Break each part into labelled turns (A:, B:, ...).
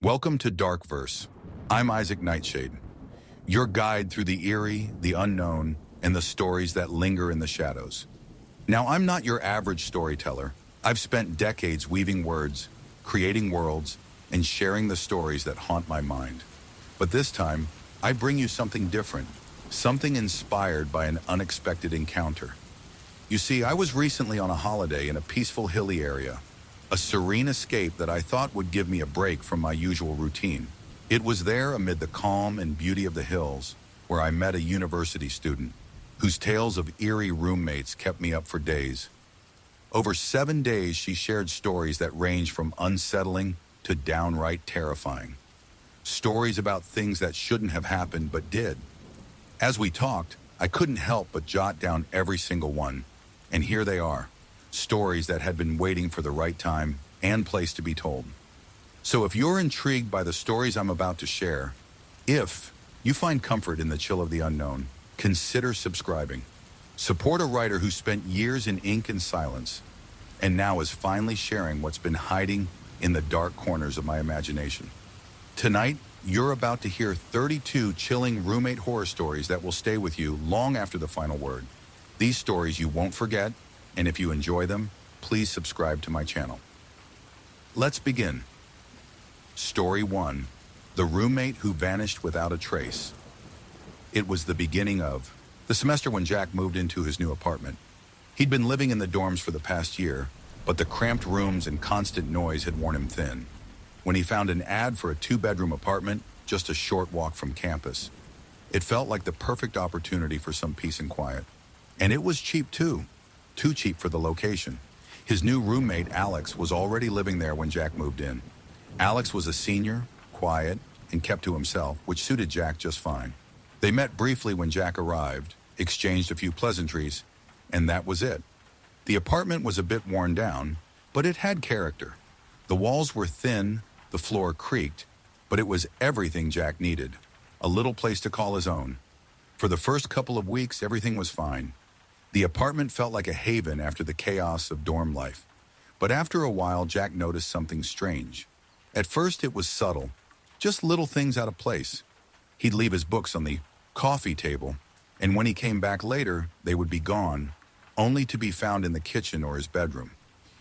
A: Welcome to Darkverse. I'm Isaac Nightshade, your guide through the eerie, the unknown, and the stories that linger in the shadows. Now, I'm not your average storyteller. I've spent decades weaving words, creating worlds, and sharing the stories that haunt my mind. But this time, I bring you something different, something inspired by an unexpected encounter. You see, I was recently on a holiday in a peaceful hilly area, a serene escape that I thought would give me a break from my usual routine. It was there amid the calm and beauty of the hills where I met a university student whose tales of eerie roommates kept me up for days. Over 7 days, she shared stories that ranged from unsettling to downright terrifying. Stories about things that shouldn't have happened but did. As we talked, I couldn't help but jot down every single one. And here they are, stories that had been waiting for the right time and place to be told. So if you're intrigued by the stories I'm about to share, if you find comfort in the chill of the unknown, consider subscribing. Support a writer who spent years in ink and silence, and now is finally sharing what's been hiding in the dark corners of my imagination. Tonight, you're about to hear 32 chilling roommate horror stories that will stay with you long after the final word. These stories you won't forget, and if you enjoy them, please subscribe to my channel. Let's begin. Story 1. The Roommate Who Vanished Without a Trace. It was the beginning of the semester when Jack moved into his new apartment. He'd been living in the dorms for the past year, but the cramped rooms and constant noise had worn him thin. When he found an ad for a 2-bedroom apartment just a short walk from campus, it felt like the perfect opportunity for some peace and quiet. And it was cheap too cheap for the location. His new roommate, Alex, was already living there when Jack moved in. Alex was a senior, quiet, and kept to himself, which suited Jack just fine. They met briefly when Jack arrived, exchanged a few pleasantries, and that was it. The apartment was a bit worn down, but it had character. The walls were thin, the floor creaked, but it was everything Jack needed. A little place to call his own. For the first couple of weeks, everything was fine. The apartment felt like a haven after the chaos of dorm life. But after a while, Jack noticed something strange. At first, it was subtle, just little things out of place. He'd leave his books on the coffee table, and when he came back later, they would be gone, only to be found in the kitchen or his bedroom.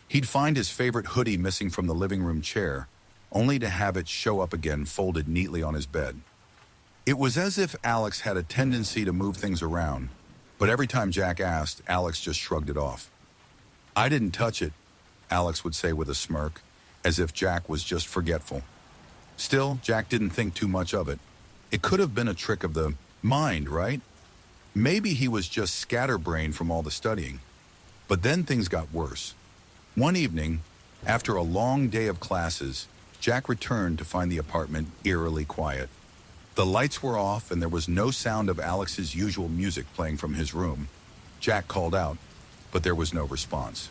A: He'd find his favorite hoodie missing from the living room chair, only to have it show up again folded neatly on his bed. It was as if Alex had a tendency to move things around, but every time Jack asked, Alex just shrugged it off. "I didn't touch it," Alex would say with a smirk, as if Jack was just forgetful. Still, Jack didn't think too much of it. It could have been a trick of the mind, right? Maybe he was just scatterbrained from all the studying. But then things got worse. One evening, after a long day of classes, Jack returned to find the apartment eerily quiet. The lights were off and there was no sound of Alex's usual music playing from his room. Jack called out, but there was no response.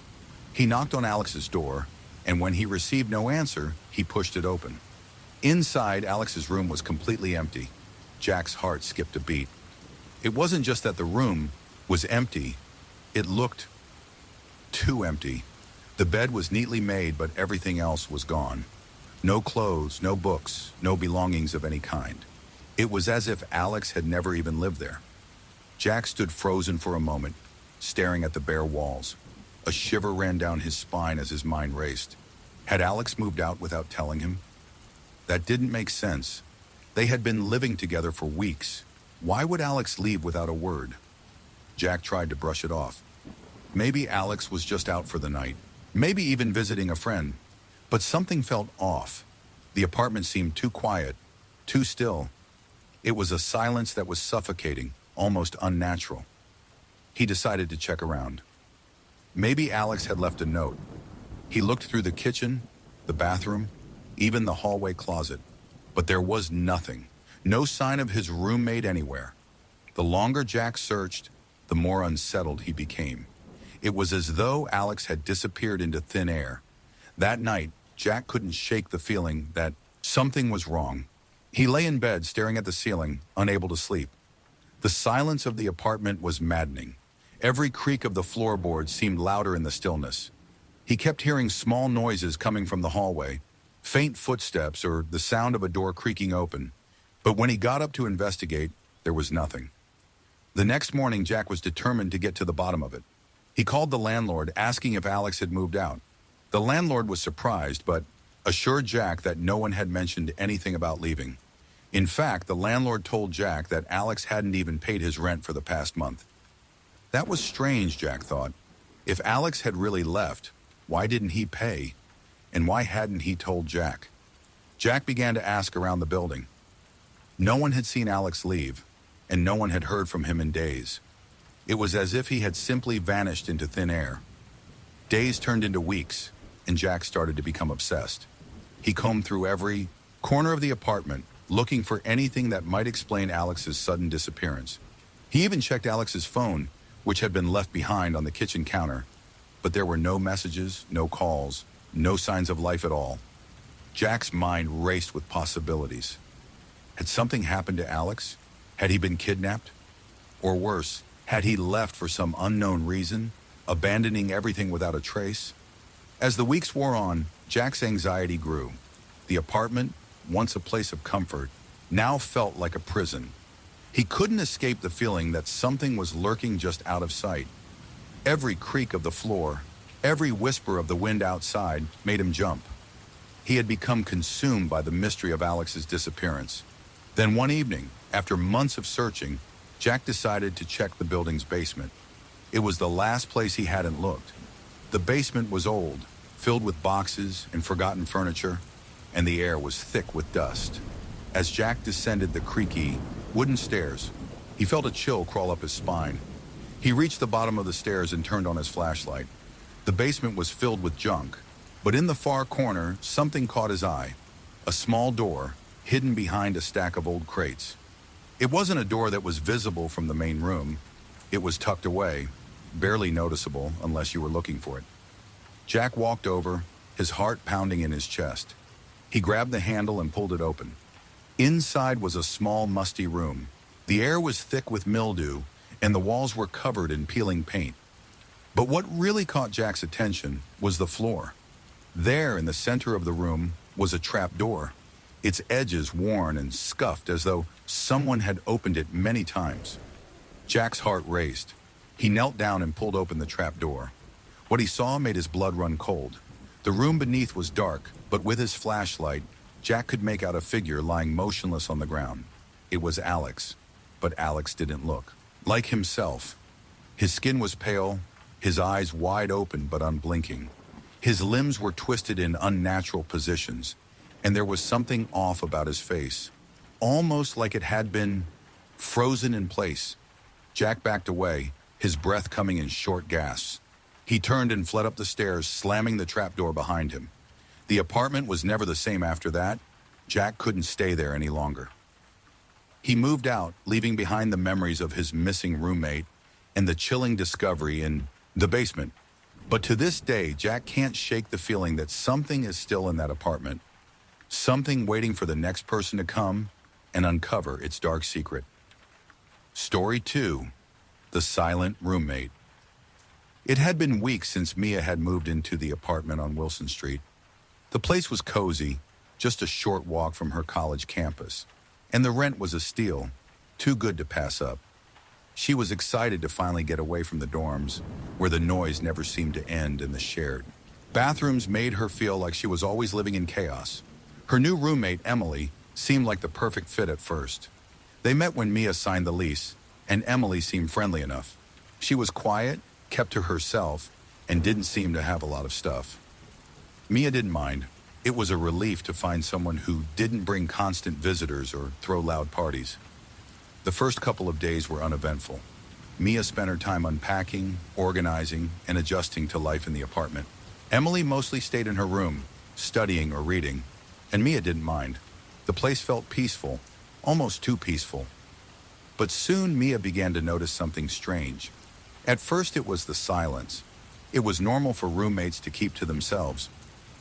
A: He knocked on Alex's door, and when he received no answer, he pushed it open. Inside, Alex's room was completely empty. Jack's heart skipped a beat. It wasn't just that the room was empty, it looked too empty. The bed was neatly made, but everything else was gone. No clothes, no books, no belongings of any kind. It was as if Alex had never even lived there. Jack stood frozen for a moment, staring at the bare walls. A shiver ran down his spine as his mind raced. Had Alex moved out without telling him? That didn't make sense. They had been living together for weeks. Why would Alex leave without a word? Jack tried to brush it off. Maybe Alex was just out for the night. Maybe even visiting a friend. But something felt off. The apartment seemed too quiet, too still. It was a silence that was suffocating, almost unnatural. He decided to check around. Maybe Alex had left a note. He looked through the kitchen, the bathroom, even the hallway closet. But there was nothing. No sign of his roommate anywhere. The longer Jack searched, the more unsettled he became. It was as though Alex had disappeared into thin air. That night, Jack couldn't shake the feeling that something was wrong. He lay in bed, staring at the ceiling, unable to sleep. The silence of the apartment was maddening. Every creak of the floorboards seemed louder in the stillness. He kept hearing small noises coming from the hallway, faint footsteps or the sound of a door creaking open. But when he got up to investigate, there was nothing. The next morning, Jack was determined to get to the bottom of it. He called the landlord, asking if Alex had moved out. The landlord was surprised, but assured Jack that no one had mentioned anything about leaving. In fact, the landlord told Jack that Alex hadn't even paid his rent for the past month. That was strange, Jack thought. If Alex had really left, why didn't he pay? And why hadn't he told Jack? Jack began to ask around the building. No one had seen Alex leave, and no one had heard from him in days. It was as if he had simply vanished into thin air. Days turned into weeks, and Jack started to become obsessed. He combed through every corner of the apartment, looking for anything that might explain Alex's sudden disappearance. He even checked Alex's phone, which had been left behind on the kitchen counter, but there were no messages, no calls, no signs of life at all. Jack's mind raced with possibilities. Had something happened to Alex? Had he been kidnapped? Or worse, had he left for some unknown reason, abandoning everything without a trace? As the weeks wore on, Jack's anxiety grew. The apartment, once a place of comfort, now felt like a prison. He couldn't escape the feeling that something was lurking just out of sight. Every creak of the floor, every whisper of the wind outside made him jump. He had become consumed by the mystery of Alex's disappearance. Then one evening, after months of searching, Jack decided to check the building's basement. It was the last place he hadn't looked. The basement was old, filled with boxes and forgotten furniture, and the air was thick with dust. As Jack descended the creaky, wooden stairs, he felt a chill crawl up his spine. He reached the bottom of the stairs and turned on his flashlight. The basement was filled with junk, but in the far corner, something caught his eye. A small door, hidden behind a stack of old crates. It wasn't a door that was visible from the main room. It was tucked away, barely noticeable unless you were looking for it. Jack walked over, his heart pounding in his chest. He grabbed the handle and pulled it open. Inside was a small, musty room. The air was thick with mildew, and the walls were covered in peeling paint. But what really caught Jack's attention was the floor. There, in the center of the room, was a trap door, its edges worn and scuffed as though someone had opened it many times. Jack's heart raced. He knelt down and pulled open the trap door. What he saw made his blood run cold. The room beneath was dark, but with his flashlight, Jack could make out a figure lying motionless on the ground. It was Alex, but Alex didn't look like himself. His skin was pale, his eyes wide open but unblinking. His limbs were twisted in unnatural positions, and there was something off about his face, almost like it had been frozen in place. Jack backed away, his breath coming in short gasps. He turned and fled up the stairs, slamming the trapdoor behind him. The apartment was never the same after that. Jack couldn't stay there any longer. He moved out, leaving behind the memories of his missing roommate and the chilling discovery in the basement. But to this day, Jack can't shake the feeling that something is still in that apartment. Something waiting for the next person to come and uncover its dark secret. Story 2. The Silent Roommate. It had been weeks since Mia had moved into the apartment on Wilson Street. The place was cozy, just a short walk from her college campus, and the rent was a steal, too good to pass up. She was excited to finally get away from the dorms, where the noise never seemed to end in the shared bathrooms made her feel like she was always living in chaos. Her new roommate, Emily, seemed like the perfect fit at first. They met when Mia signed the lease, and Emily seemed friendly enough. She was quiet, kept to herself, and didn't seem to have a lot of stuff. Mia didn't mind. It was a relief to find someone who didn't bring constant visitors or throw loud parties. The first couple of days were uneventful. Mia spent her time unpacking, organizing, and adjusting to life in the apartment. Emily mostly stayed in her room, studying or reading, and Mia didn't mind. The place felt peaceful, almost too peaceful. But soon Mia began to notice something strange. At first it was the silence. It was normal for roommates to keep to themselves,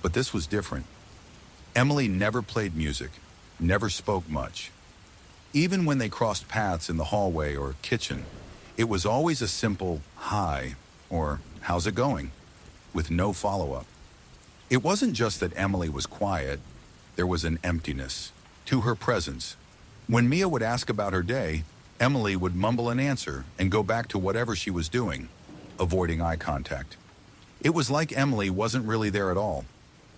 A: but this was different. Emily never played music, never spoke much. Even when they crossed paths in the hallway or kitchen, it was always a simple hi or how's it going, with no follow-up. It wasn't just that Emily was quiet, there was an emptiness to her presence. When Mia would ask about her day, Emily would mumble an answer and go back to whatever she was doing, avoiding eye contact. It was like Emily wasn't really there at all.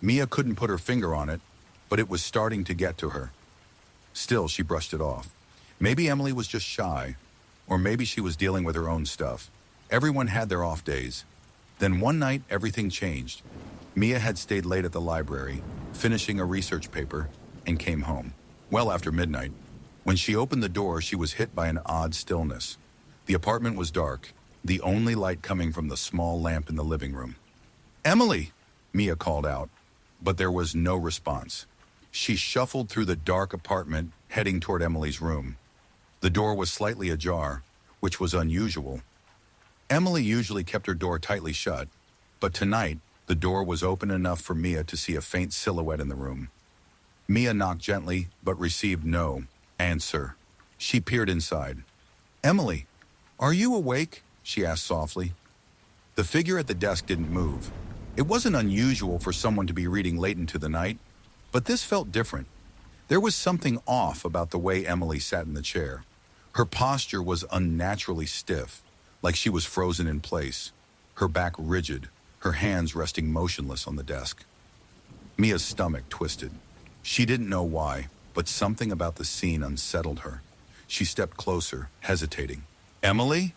A: Mia couldn't put her finger on it, but it was starting to get to her. Still, she brushed it off. Maybe Emily was just shy, or maybe she was dealing with her own stuff. Everyone had their off days. Then one night, everything changed. Mia had stayed late at the library, finishing a research paper, and came home, well after midnight. When she opened the door, she was hit by an odd stillness. The apartment was dark, the only light coming from the small lamp in the living room. "Emily!" Mia called out, but there was no response. She shuffled through the dark apartment, heading toward Emily's room. The door was slightly ajar, which was unusual. Emily usually kept her door tightly shut, but tonight, the door was open enough for Mia to see a faint silhouette in the room. Mia knocked gently, but received no answer. She peered inside. "Emily, are you awake?" she asked softly. The figure at the desk didn't move. It wasn't unusual for someone to be reading late into the night, but this felt different. There was something off about the way Emily sat in the chair. Her posture was unnaturally stiff, like she was frozen in place, her back rigid, her hands resting motionless on the desk. Mia's stomach twisted. She didn't know why, but something about the scene unsettled her. She stepped closer, hesitating. "Emily?"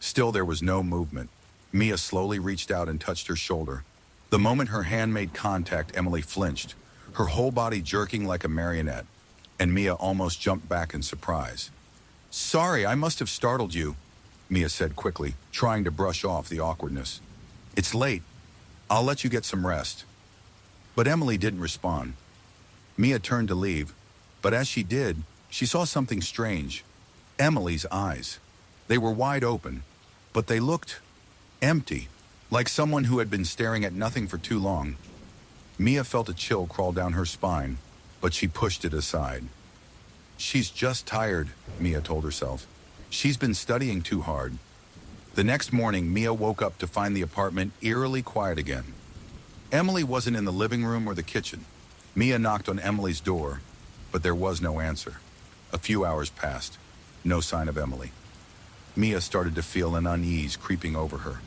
A: Still, there was no movement. Mia slowly reached out and touched her shoulder. The moment her hand made contact, Emily flinched, her whole body jerking like a marionette, and Mia almost jumped back in surprise. "Sorry, I must have startled you," Mia said quickly, trying to brush off the awkwardness. "It's late. I'll let you get some rest." But Emily didn't respond. Mia turned to leave, but as she did, she saw something strange. Emily's eyes. They were wide open, but they looked empty, like someone who had been staring at nothing for too long. Mia felt a chill crawl down her spine, but she pushed it aside. "She's just tired," Mia told herself. "She's been studying too hard." The next morning, Mia woke up to find the apartment eerily quiet again. Emily wasn't in the living room or the kitchen. Mia knocked on Emily's door, but there was no answer. A few hours passed. No sign of Emily. Mia started to feel an unease creeping over her.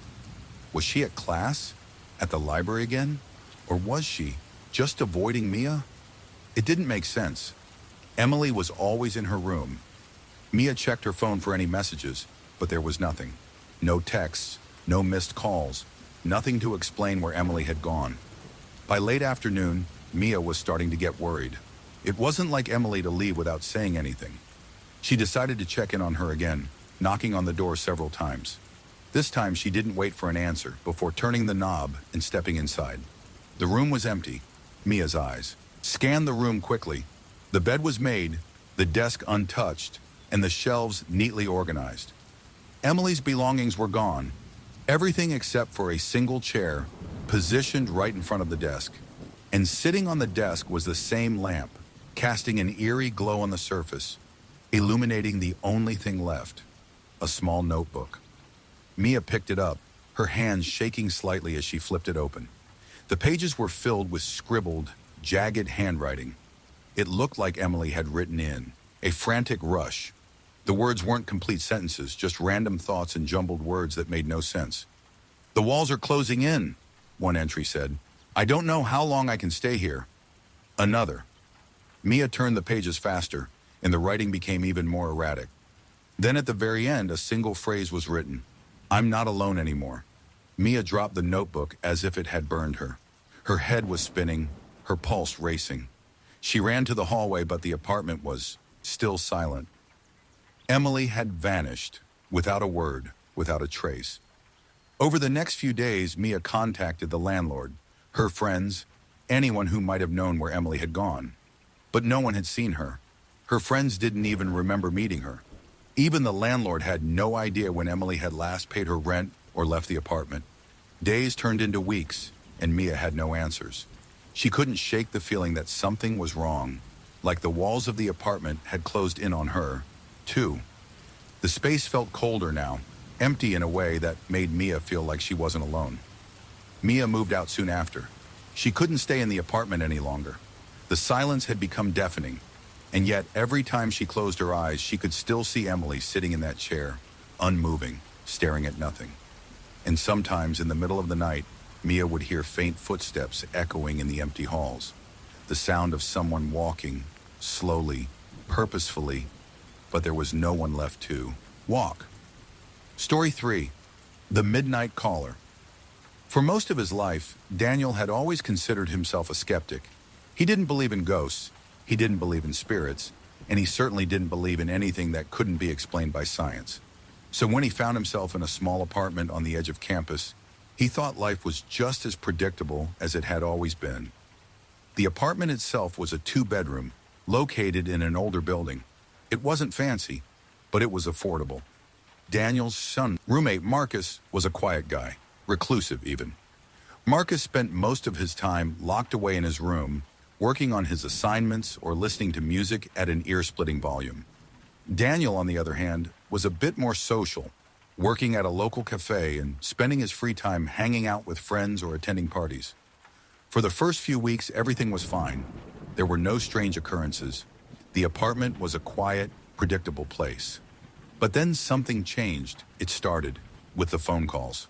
A: Was she at class? At the library again? Or was she just avoiding Mia? It didn't make sense. Emily was always in her room. Mia checked her phone for any messages, but there was nothing. No texts, no missed calls, nothing to explain where Emily had gone. By late afternoon, Mia was starting to get worried. It wasn't like Emily to leave without saying anything. She decided to check in on her again, knocking on the door several times. This time she didn't wait for an answer before turning the knob and stepping inside. The room was empty. Mia's eyes scanned the room quickly. The bed was made, the desk untouched, and the shelves neatly organized. Emily's belongings were gone, everything except for a single chair positioned right in front of the desk. And sitting on the desk was the same lamp, casting an eerie glow on the surface, illuminating the only thing left, a small notebook. Mia picked it up, her hands shaking slightly as she flipped it open. The pages were filled with scribbled, jagged handwriting. It looked like Emily had written in a frantic rush. The words weren't complete sentences, just random thoughts and jumbled words that made no sense. "The walls are closing in," one entry said. "I don't know how long I can stay here." Another. Mia turned the pages faster, and the writing became even more erratic. Then at the very end, a single phrase was written. "I'm not alone anymore." Mia dropped the notebook as if it had burned her. Her head was spinning, her pulse racing. She ran to the hallway, but the apartment was still silent. Emily had vanished, without a word, without a trace. Over the next few days, Mia contacted the landlord, her friends, anyone who might have known where Emily had gone. But no one had seen her. Her friends didn't even remember meeting her. Even the landlord had no idea when Emily had last paid her rent or left the apartment. Days turned into weeks, and Mia had no answers. She couldn't shake the feeling that something was wrong, like the walls of the apartment had closed in on her, too. The space felt colder now, empty in a way that made Mia feel like she wasn't alone. Mia moved out soon after. She couldn't stay in the apartment any longer. The silence had become deafening, and yet every time she closed her eyes, she could still see Emily sitting in that chair, unmoving, staring at nothing. And sometimes in the middle of the night, Mia would hear faint footsteps echoing in the empty halls, the sound of someone walking, slowly, purposefully, but there was no one left to walk. Story 3. The Midnight Caller. For most of his life, Daniel had always considered himself a skeptic. He didn't believe in ghosts, he didn't believe in spirits, and he certainly didn't believe in anything that couldn't be explained by science. So when he found himself in a small apartment on the edge of campus, he thought life was just as predictable as it had always been. The apartment itself was a 2-bedroom, located in an older building. It wasn't fancy, but it was affordable. Daniel's son roommate Marcus was a quiet guy, reclusive even. Marcus spent most of his time locked away in his room, working on his assignments or listening to music at an ear-splitting volume. Daniel, on the other hand, was a bit more social, working at a local cafe and spending his free time hanging out with friends or attending parties. For the first few weeks, everything was fine. There were no strange occurrences. The apartment was a quiet, predictable place. But then something changed. It started with the phone calls.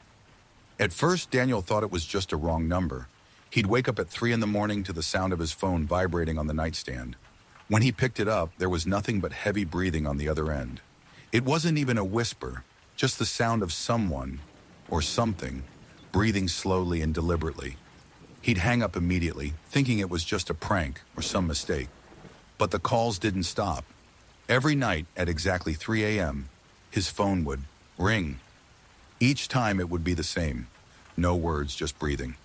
A: At first, Daniel thought it was just a wrong number. He'd wake up at 3 in the morning to the sound of his phone vibrating on the nightstand. When he picked it up, there was nothing but heavy breathing on the other end. It wasn't even a whisper, just the sound of someone, or something, breathing slowly and deliberately. He'd hang up immediately, thinking it was just a prank or some mistake. But the calls didn't stop. Every night at exactly 3 a.m., his phone would ring. Each time it would be the same. No words, just breathing.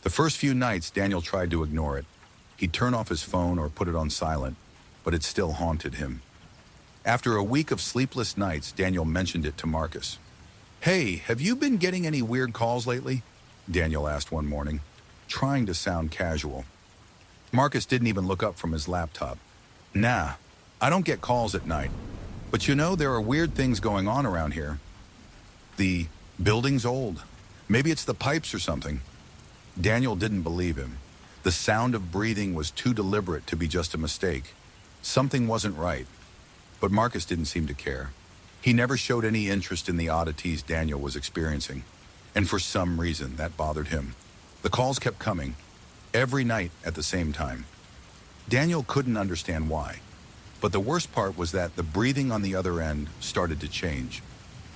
A: The first few nights, Daniel tried to ignore it. He'd turn off his phone or put it on silent, but it still haunted him. After a week of sleepless nights, Daniel mentioned it to Marcus. "Hey, have you been getting any weird calls lately?" Daniel asked one morning, trying to sound casual. Marcus didn't even look up from his laptop. "Nah, I don't get calls at night. But you know, there are weird things going on around here. The building's old. Maybe it's the pipes or something." Daniel didn't believe him. The sound of breathing was too deliberate to be just a mistake. Something wasn't right. But Marcus didn't seem to care. He never showed any interest in the oddities Daniel was experiencing. And for some reason, that bothered him. The calls kept coming, every night at the same time. Daniel couldn't understand why. But the worst part was that the breathing on the other end started to change.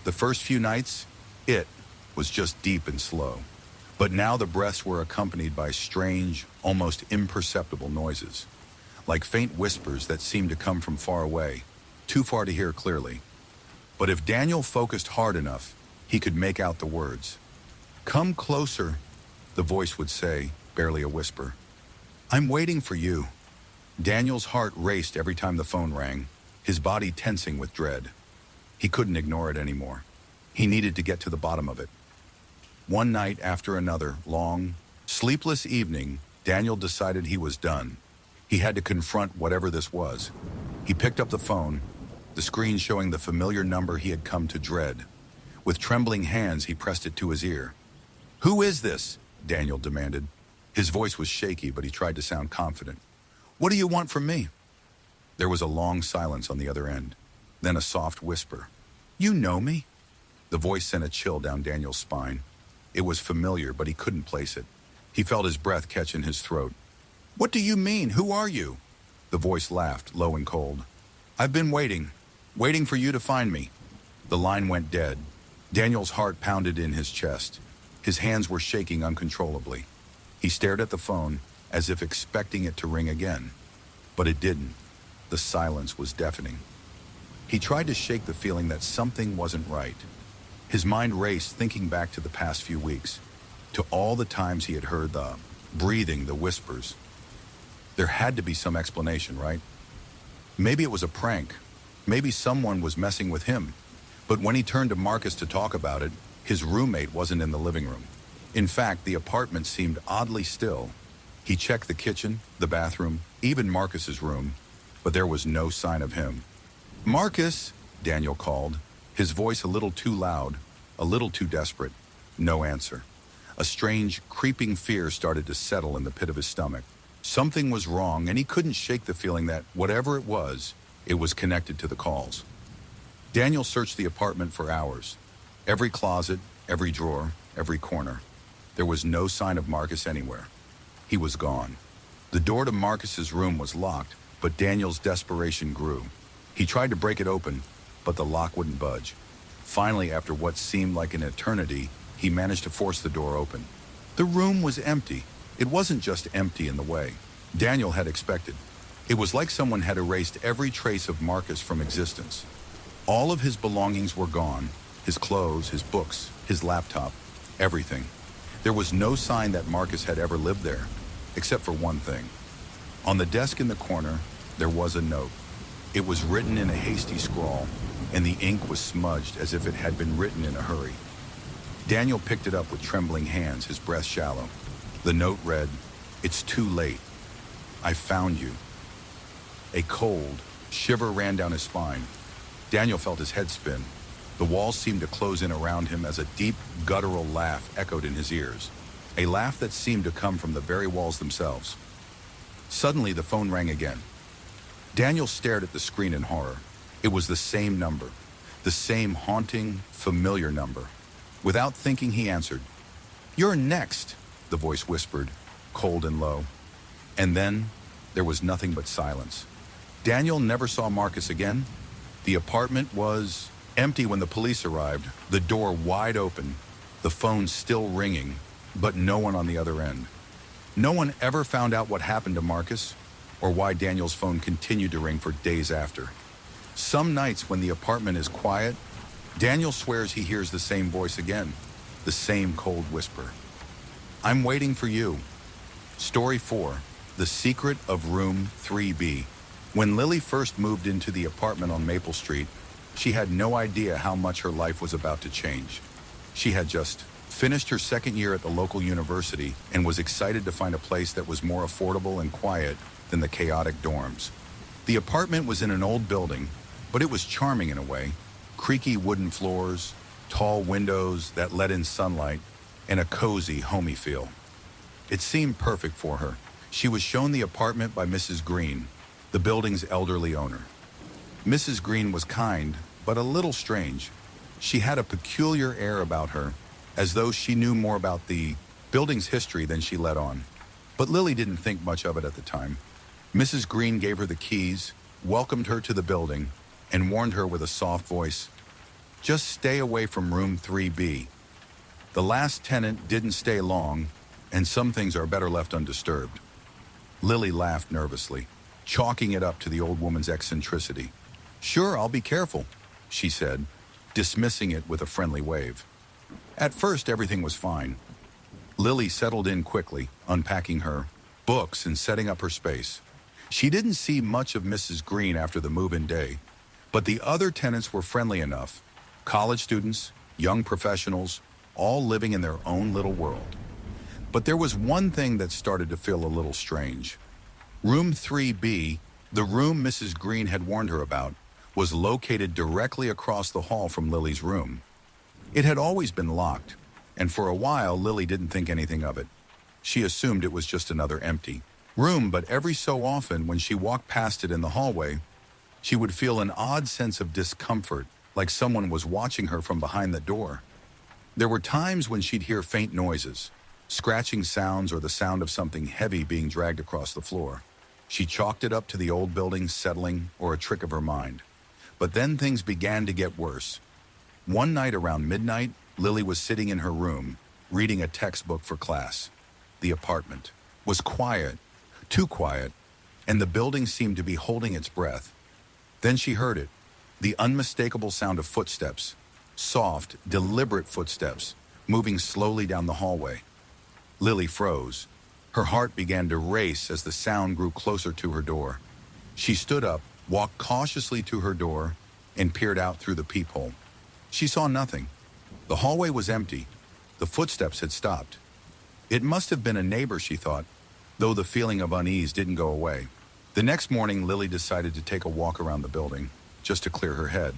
A: The first few nights, it was just deep and slow. But now the breaths were accompanied by strange, almost imperceptible noises, like faint whispers that seemed to come from far away, too far to hear clearly. But if Daniel focused hard enough, he could make out the words. "Come closer," the voice would say, barely a whisper. "I'm waiting for you." Daniel's heart raced every time the phone rang, his body tensing with dread. He couldn't ignore it anymore. He needed to get to the bottom of it. One night after another, long, sleepless evening, Daniel decided he was done. He had to confront whatever this was. He picked up the phone, the screen showing the familiar number he had come to dread. With trembling hands, he pressed it to his ear. "Who is this?" Daniel demanded. His voice was shaky, but he tried to sound confident. "What do you want from me?" There was a long silence on the other end, then a soft whisper. "You know me?" The voice sent a chill down Daniel's spine. It was familiar, but he couldn't place it. He felt his breath catch in his throat. "What do you mean? Who are you?" The voice laughed, low and cold. "I've been waiting for you to find me." The line went dead. Daniel's heart pounded in his chest. His hands were shaking uncontrollably. He stared at the phone, as if expecting it to ring again. But it didn't. The silence was deafening. He tried to shake the feeling that something wasn't right. His mind raced, thinking back to the past few weeks, to all the times he had heard the breathing, the whispers. There had to be some explanation, right? Maybe it was a prank. Maybe someone was messing with him. But when he turned to Marcus to talk about it, his roommate wasn't in the living room. In fact, the apartment seemed oddly still. He checked the kitchen, the bathroom, even Marcus's room, but there was no sign of him. "Marcus," Daniel called, his voice a little too loud, a little too desperate. No answer. A strange, creeping fear started to settle in the pit of his stomach. Something was wrong, and he couldn't shake the feeling that, whatever it was connected to the calls. Daniel searched the apartment for hours. Every closet, every drawer, every corner. There was no sign of Marcus anywhere. He was gone. The door to Marcus's room was locked, but Daniel's desperation grew. He tried to break it open, but the lock wouldn't budge. Finally, after what seemed like an eternity, he managed to force the door open. The room was empty. It wasn't just empty in the way Daniel had expected. It was like someone had erased every trace of Marcus from existence. All of his belongings were gone, his clothes, his books, his laptop, everything. There was no sign that Marcus had ever lived there, except for one thing. On the desk in the corner, there was a note. It was written in a hasty scrawl, and the ink was smudged as if it had been written in a hurry. Daniel picked it up with trembling hands, his breath shallow. The note read, "It's too late. I found you." A cold shiver ran down his spine. Daniel felt his head spin. The walls seemed to close in around him as a deep, guttural laugh echoed in his ears. A laugh that seemed to come from the very walls themselves. Suddenly, the phone rang again. Daniel stared at the screen in horror. It was the same number. The same haunting, familiar number. Without thinking, he answered. "You're next," the voice whispered, cold and low. And then, there was nothing but silence. Daniel never saw Marcus again. The apartment was empty when the police arrived, the door wide open, the phone still ringing, but no one on the other end. No one ever found out what happened to Marcus, or why Daniel's phone continued to ring for days after. Some nights when the apartment is quiet, Daniel swears he hears the same voice again, the same cold whisper. "I'm waiting for you." Story 4, The Secret of Room 3B. When Lily first moved into the apartment on Maple Street, she had no idea how much her life was about to change. She had just finished her second year at the local university and was excited to find a place that was more affordable and quiet than the chaotic dorms. The apartment was in an old building, but it was charming in a way. Creaky wooden floors, tall windows that let in sunlight, and a cozy, homey feel. It seemed perfect for her. She was shown the apartment by Mrs. Green, the building's elderly owner. Mrs. Green was kind, but a little strange. She had a peculiar air about her, as though she knew more about the building's history than she let on. But Lily didn't think much of it at the time. Mrs. Green gave her the keys, welcomed her to the building, and warned her with a soft voice, "Just stay away from room 3B. The last tenant didn't stay long, and some things are better left undisturbed." Lily laughed nervously, chalking it up to the old woman's eccentricity. "Sure, I'll be careful," she said, dismissing it with a friendly wave. At first, everything was fine. Lily settled in quickly, unpacking her books and setting up her space. She didn't see much of Mrs. Green after the move-in day, but the other tenants were friendly enough. College students, young professionals, all living in their own little world. But there was one thing that started to feel a little strange. Room 3B, the room Mrs. Green had warned her about, was located directly across the hall from Lily's room. It had always been locked, and for a while Lily didn't think anything of it. She assumed it was just another empty room, but every so often when she walked past it in the hallway, she would feel an odd sense of discomfort, like someone was watching her from behind the door. There were times when she'd hear faint noises, scratching sounds or the sound of something heavy being dragged across the floor. She chalked it up to the old building settling or a trick of her mind. But then things began to get worse. One night around midnight, Lily was sitting in her room, reading a textbook for class. The apartment was quiet, too quiet, and the building seemed to be holding its breath. Then she heard it, the unmistakable sound of footsteps, soft, deliberate footsteps, moving slowly down the hallway. Lily froze. Her heart began to race as the sound grew closer to her door. She stood up, walked cautiously to her door, and peered out through the peephole. She saw nothing. The hallway was empty. The footsteps had stopped. It must have been a neighbor, she thought, though the feeling of unease didn't go away. The next morning, Lily decided to take a walk around the building, just to clear her head.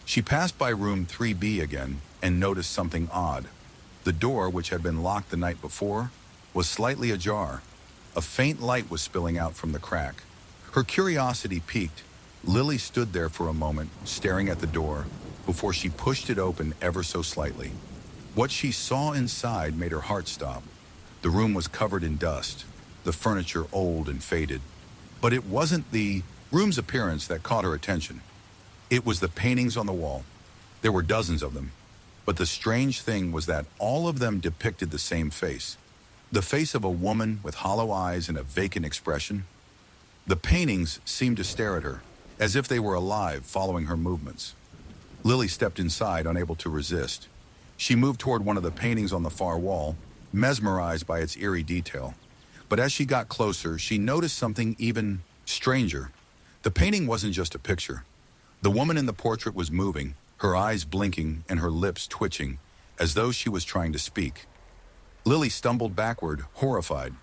A: She passed by room 3B again and noticed something odd. The door, which had been locked the night before, was slightly ajar. A faint light was spilling out from the crack. Her curiosity piqued. Lily stood there for a moment, staring at the door, before she pushed it open ever so slightly. What she saw inside made her heart stop. The room was covered in dust, the furniture old and faded. But it wasn't the room's appearance that caught her attention. It was the paintings on the wall. There were dozens of them. But the strange thing was that all of them depicted the same face. The face of a woman with hollow eyes and a vacant expression. The paintings seemed to stare at her, as if they were alive, following her movements. Lily stepped inside, unable to resist. She moved toward one of the paintings on the far wall, mesmerized by its eerie detail. But as she got closer, she noticed something even stranger. The painting wasn't just a picture. The woman in the portrait was moving, her eyes blinking and her lips twitching, as though she was trying to speak. Lily stumbled backward, horrified.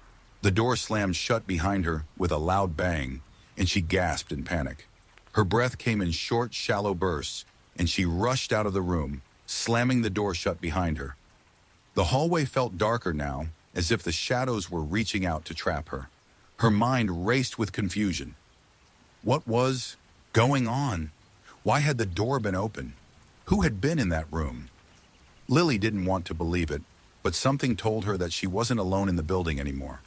A: The door slammed shut behind her with a loud bang, and she gasped in panic. Her breath came in short, shallow bursts, and she rushed out of the room, slamming the door shut behind her. The hallway felt darker now, as if the shadows were reaching out to trap her. Her mind raced with confusion. What was going on? Why had the door been open? Who had been in that room? Lily didn't want to believe it, but something told her that she wasn't alone in the building anymore.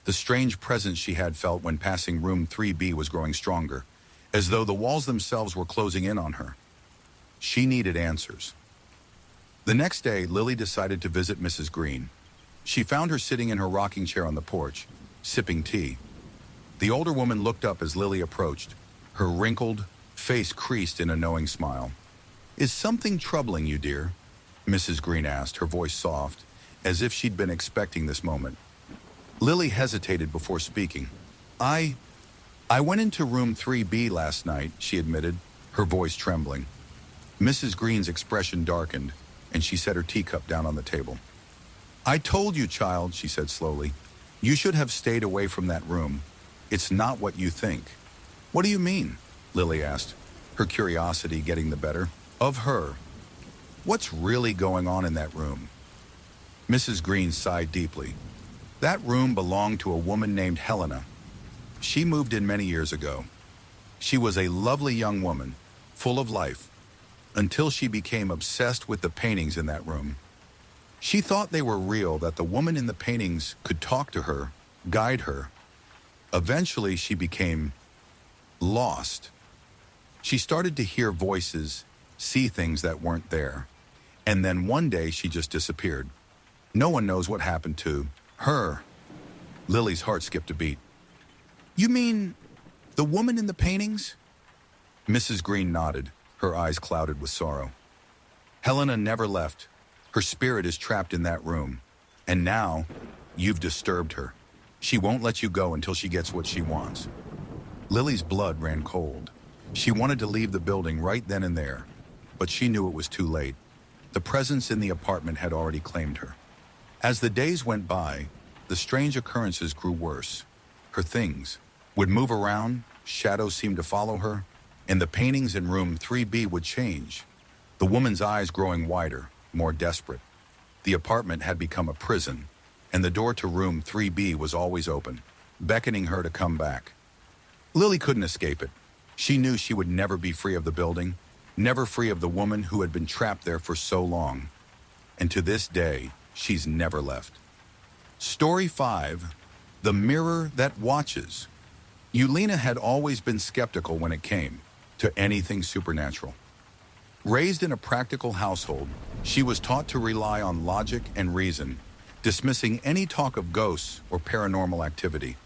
A: The strange presence she had felt when passing room 3B was growing stronger, as though the walls themselves were closing in on her. She needed answers. The next day, Lily decided to visit Mrs. Green. She found her sitting in her rocking chair on the porch, sipping tea. The older woman looked up as Lily approached, her wrinkled face creased in a knowing smile. "Is something troubling you, dear?" Mrs. Green asked, her voice soft, as if she'd been expecting this moment. Lily hesitated before speaking. I went into room 3B last night," she admitted, her voice trembling. Mrs. Green's expression darkened, and she set her teacup down on the table. "I told you, child," she said slowly. "You should have stayed away from that room. It's not what you think." "What do you mean?" Lily asked, her curiosity getting the better of her. "What's really going on in that room?" Mrs. Green sighed deeply. "That room belonged to a woman named Helena. She moved in many years ago. She was a lovely young woman, full of life, until she became obsessed with the paintings in that room. She thought they were real, that the woman in the paintings could talk to her, guide her. Eventually, she became lost. She started to hear voices, see things that weren't there. And then one day, she just disappeared. No one knows what happened to her." Lily's heart skipped a beat. "You mean the woman in the paintings?" Mrs. Green nodded, her eyes clouded with sorrow. "Helena never left. Her spirit is trapped in that room. And now, you've disturbed her. She won't let you go until she gets what she wants." Lily's blood ran cold. She wanted to leave the building right then and there, but she knew it was too late. The presence in the apartment had already claimed her. As the days went by, the strange occurrences grew worse. Her things would move around, shadows seemed to follow her, and the paintings in room 3B would change, the woman's eyes growing wider, more desperate. The apartment had become a prison, and the door to room 3B was always open, beckoning her to come back. Lily couldn't escape it. She knew she would never be free of the building, never free of the woman who had been trapped there for so long. And to this day, she's never left. Story 5, The Mirror That Watches. Yulina had always been skeptical when it came to anything supernatural. Raised in a practical household, she was taught to rely on logic and reason, dismissing any talk of ghosts or paranormal activity.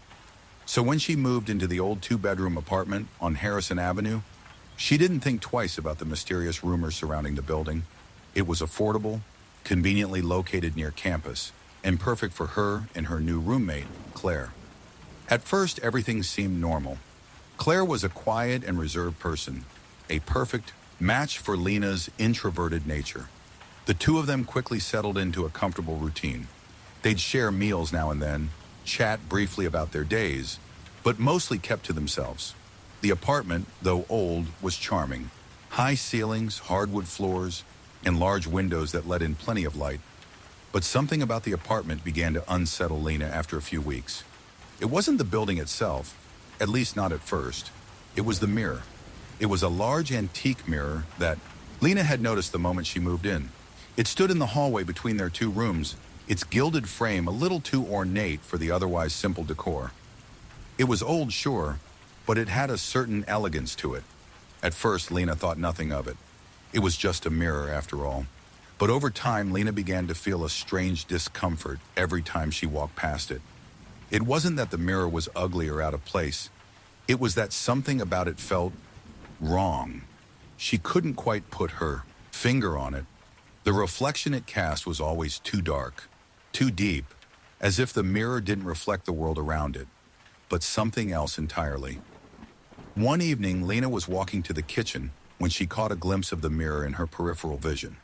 A: So when she moved into the old 2-bedroom apartment on Harrison Avenue, she didn't think twice about the mysterious rumors surrounding the building. It was affordable, conveniently located near campus, and perfect for her and her new roommate, Claire. At first, everything seemed normal. Claire was a quiet and reserved person, a perfect match for Lena's introverted nature. The two of them quickly settled into a comfortable routine. They'd share meals now and then, chat briefly about their days, but mostly kept to themselves. The apartment, though old, was charming. High ceilings, hardwood floors, and large windows that let in plenty of light. But something about the apartment began to unsettle Lena after a few weeks. It wasn't the building itself, at least not at first. It was the mirror. It was a large antique mirror that Lena had noticed the moment she moved in. It stood in the hallway between their two rooms, its gilded frame a little too ornate for the otherwise simple decor. It was old, sure, but it had a certain elegance to it. At first, Lena thought nothing of it. It was just a mirror, after all. But over time, Lena began to feel a strange discomfort every time she walked past it. It wasn't that the mirror was ugly or out of place. It was that something about it felt wrong. She couldn't quite put her finger on it. The reflection it cast was always too dark, too deep, as if the mirror didn't reflect the world around it, but something else entirely. One evening, Lena was walking to the kitchen when she caught a glimpse of the mirror in her peripheral vision.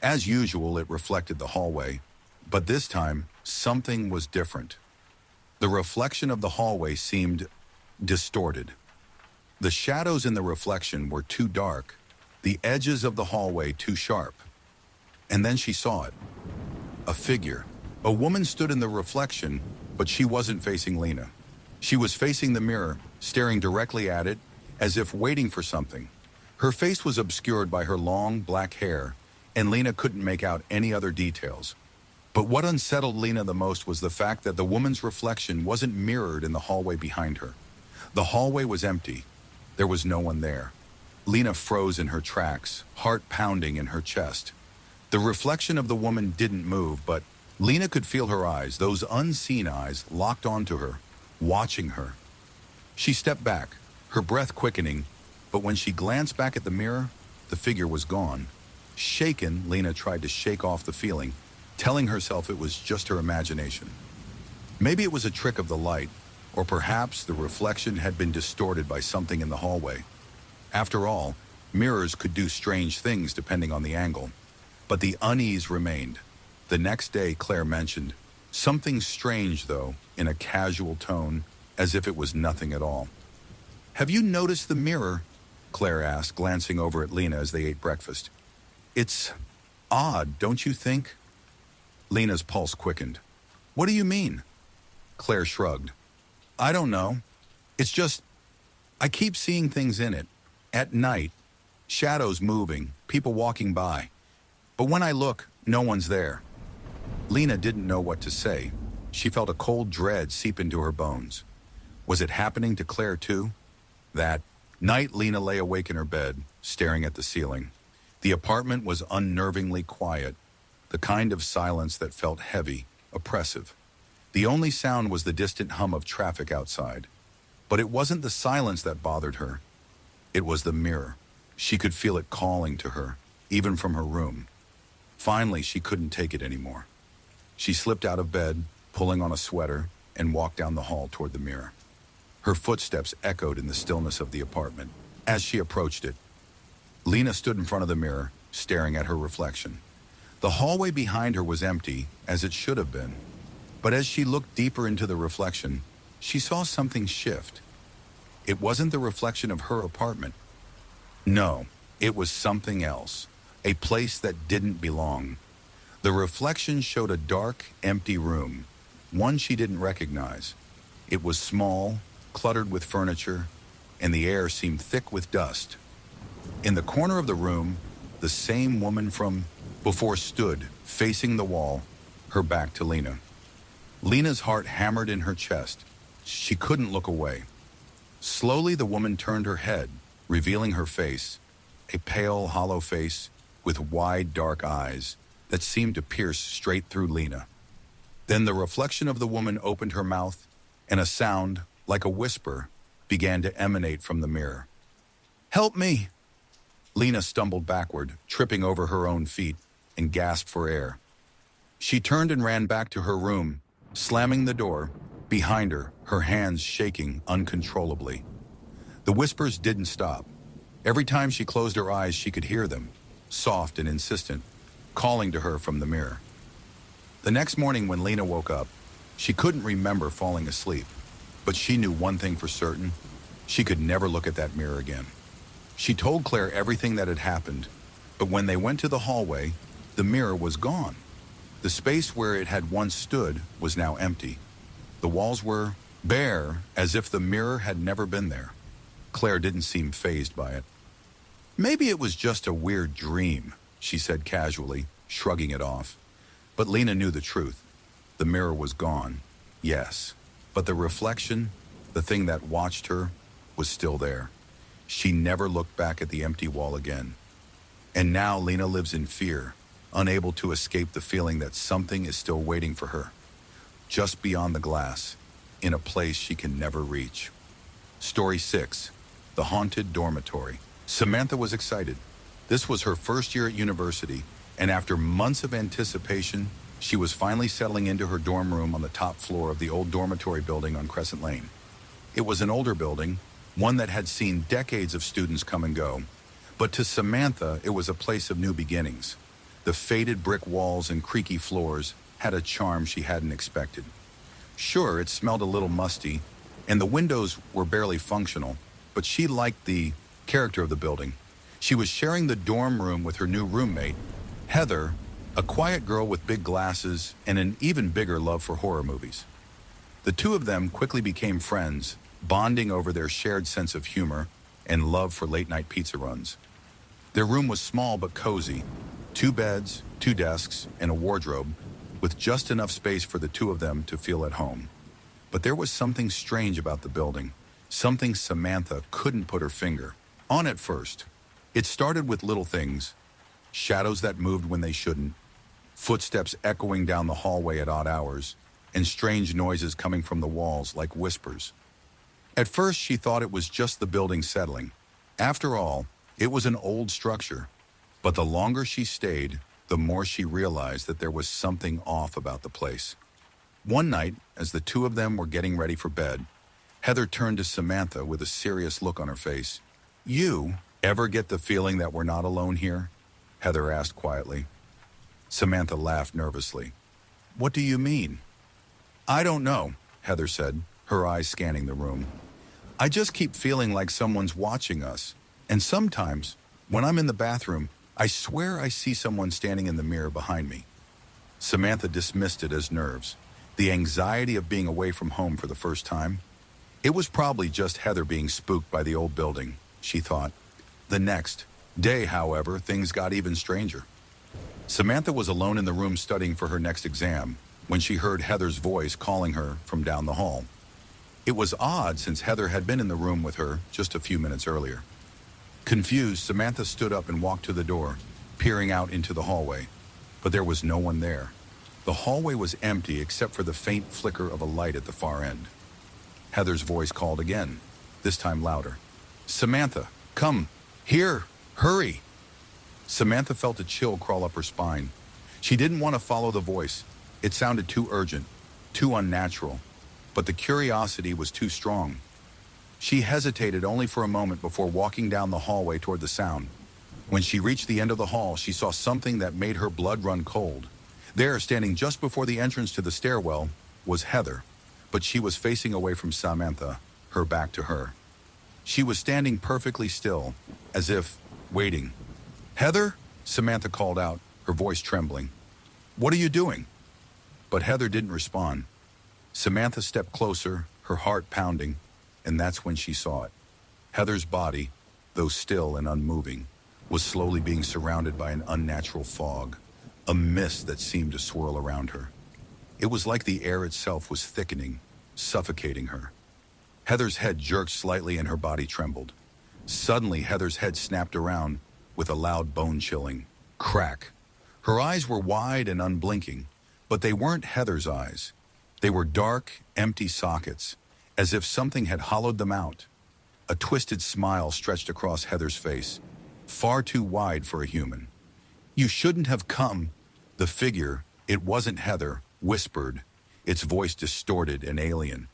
A: As usual, it reflected the hallway, but this time, something was different. The reflection of the hallway seemed distorted. The shadows in the reflection were too dark, the edges of the hallway too sharp. And then she saw it. A figure. A woman stood in the reflection, but she wasn't facing Lena. She was facing the mirror, staring directly at it, as if waiting for something. Her face was obscured by her long, black hair, and Lena couldn't make out any other details. But what unsettled Lena the most was the fact that the woman's reflection wasn't mirrored in the hallway behind her. The hallway was empty. There was no one there. Lena froze in her tracks, heart pounding in her chest. The reflection of the woman didn't move, but Lena could feel her eyes, those unseen eyes, locked onto her, watching her. She stepped back, her breath quickening, but when she glanced back at the mirror, the figure was gone. Shaken, Lena tried to shake off the feeling, telling herself it was just her imagination. Maybe it was a trick of the light, or perhaps the reflection had been distorted by something in the hallway. After all, mirrors could do strange things depending on the angle. But the unease remained. The next day, Claire mentioned, something strange though, in a casual tone, as if it was nothing at all. "Have you noticed the mirror?" Claire asked, glancing over at Lena as they ate breakfast. "It's odd, don't you think?" Lena's pulse quickened. "What do you mean?" Claire shrugged. "I don't know. It's just, I keep seeing things in it. At night, shadows moving, people walking by. But when I look, no one's there." Lena didn't know what to say. She felt a cold dread seep into her bones. Was it happening to Claire too? That night, Lena lay awake in her bed, staring at the ceiling. The apartment was unnervingly quiet, the kind of silence that felt heavy, oppressive. The only sound was the distant hum of traffic outside. But it wasn't the silence that bothered her. It was the mirror. She could feel it calling to her, even from her room. Finally, she couldn't take it anymore. She slipped out of bed, pulling on a sweater, and walked down the hall toward the mirror. Her footsteps echoed in the stillness of the apartment. As she approached it, Lena stood in front of the mirror, staring at her reflection. The hallway behind her was empty, as it should have been. But as she looked deeper into the reflection, she saw something shift. It wasn't the reflection of her apartment. No, it was something else, a place that didn't belong. The reflection showed a dark, empty room, one she didn't recognize. It was small, cluttered with furniture, and the air seemed thick with dust. In the corner of the room, the same woman from before stood, facing the wall, her back to Lena. Lena's heart hammered in her chest. She couldn't look away. Slowly, the woman turned her head, revealing her face, a pale, hollow face with wide, dark eyes that seemed to pierce straight through Lena. Then the reflection of the woman opened her mouth, and a sound, like a whisper, began to emanate from the mirror. "Help me!" Lena stumbled backward, tripping over her own feet, and gasped for air. She turned and ran back to her room, slamming the door behind her, her hands shaking uncontrollably. The whispers didn't stop. Every time she closed her eyes, she could hear them, soft and insistent, calling to her from the mirror. The next morning when Lena woke up, she couldn't remember falling asleep, but she knew one thing for certain: she could never look at that mirror again. She told Claire everything that had happened, but when they went to the hallway, the mirror was gone. The space where it had once stood was now empty. The walls were bare, as if the mirror had never been there. Claire didn't seem fazed by it. Maybe it was just a weird dream, she said casually, shrugging it off. But Lena knew the truth. The mirror was gone, yes, but the reflection, the thing that watched her, was still there. She never looked back at the empty wall again. And now Lena lives in fear, unable to escape the feeling that something is still waiting for her, just beyond the glass, in a place she can never reach. Story 6, The Haunted Dormitory. Samantha was excited. This was her first year at university, and after months of anticipation, she was finally settling into her dorm room on the top floor of the old dormitory building on Crescent Lane. It was an older building, one that had seen decades of students come and go. But to Samantha, it was a place of new beginnings. The faded brick walls and creaky floors had a charm she hadn't expected. Sure, it smelled a little musty, and the windows were barely functional, but she liked the character of the building. She was sharing the dorm room with her new roommate, Heather, a quiet girl with big glasses and an even bigger love for horror movies. The two of them quickly became friends, bonding over their shared sense of humor and love for late-night pizza runs. Their room was small but cozy, 2 beds, 2 desks, and a wardrobe, with just enough space for the two of them to feel at home. But there was something strange about the building, something Samantha couldn't put her finger on at first. It started with little things, shadows that moved when they shouldn't, footsteps echoing down the hallway at odd hours, and strange noises coming from the walls like whispers. At first, she thought it was just the building settling. After all, it was an old structure. But the longer she stayed, the more she realized that there was something off about the place. One night, as the two of them were getting ready for bed, Heather turned to Samantha with a serious look on her face. "You ever get the feeling that we're not alone here?" Heather asked quietly. Samantha laughed nervously. "What do you mean?" "I don't know," Heather said, her eyes scanning the room. "I just keep feeling like someone's watching us. And sometimes, when I'm in the bathroom, I swear I see someone standing in the mirror behind me." Samantha dismissed it as nerves, the anxiety of being away from home for the first time. It was probably just Heather being spooked by the old building, she thought. The next day, however, things got even stranger. Samantha was alone in the room studying for her next exam when she heard Heather's voice calling her from down the hall. It was odd since Heather had been in the room with her just a few minutes earlier. Confused, Samantha stood up and walked to the door, peering out into the hallway. But there was no one there. The hallway was empty except for the faint flicker of a light at the far end. Heather's voice called again, this time louder. "Samantha, come, here, hurry." Samantha felt a chill crawl up her spine. She didn't want to follow the voice. It sounded too urgent, too unnatural, but the curiosity was too strong. She hesitated only for a moment before walking down the hallway toward the sound. When she reached the end of the hall, she saw something that made her blood run cold. There, standing just before the entrance to the stairwell, was Heather, but she was facing away from Samantha, her back to her. She was standing perfectly still, as if waiting. "Heather?" Samantha called out, her voice trembling. "What are you doing?" But Heather didn't respond. Samantha stepped closer, her heart pounding, and that's when she saw it. Heather's body, though still and unmoving, was slowly being surrounded by an unnatural fog, a mist that seemed to swirl around her. It was like the air itself was thickening, suffocating her. Heather's head jerked slightly and her body trembled. Suddenly, Heather's head snapped around with a loud bone-chilling crack. Her eyes were wide and unblinking, but they weren't Heather's eyes. They were dark, empty sockets, as if something had hollowed them out. A twisted smile stretched across Heather's face, far too wide for a human. "You shouldn't have come." The figure, it wasn't Heather, whispered, its voice distorted and alien.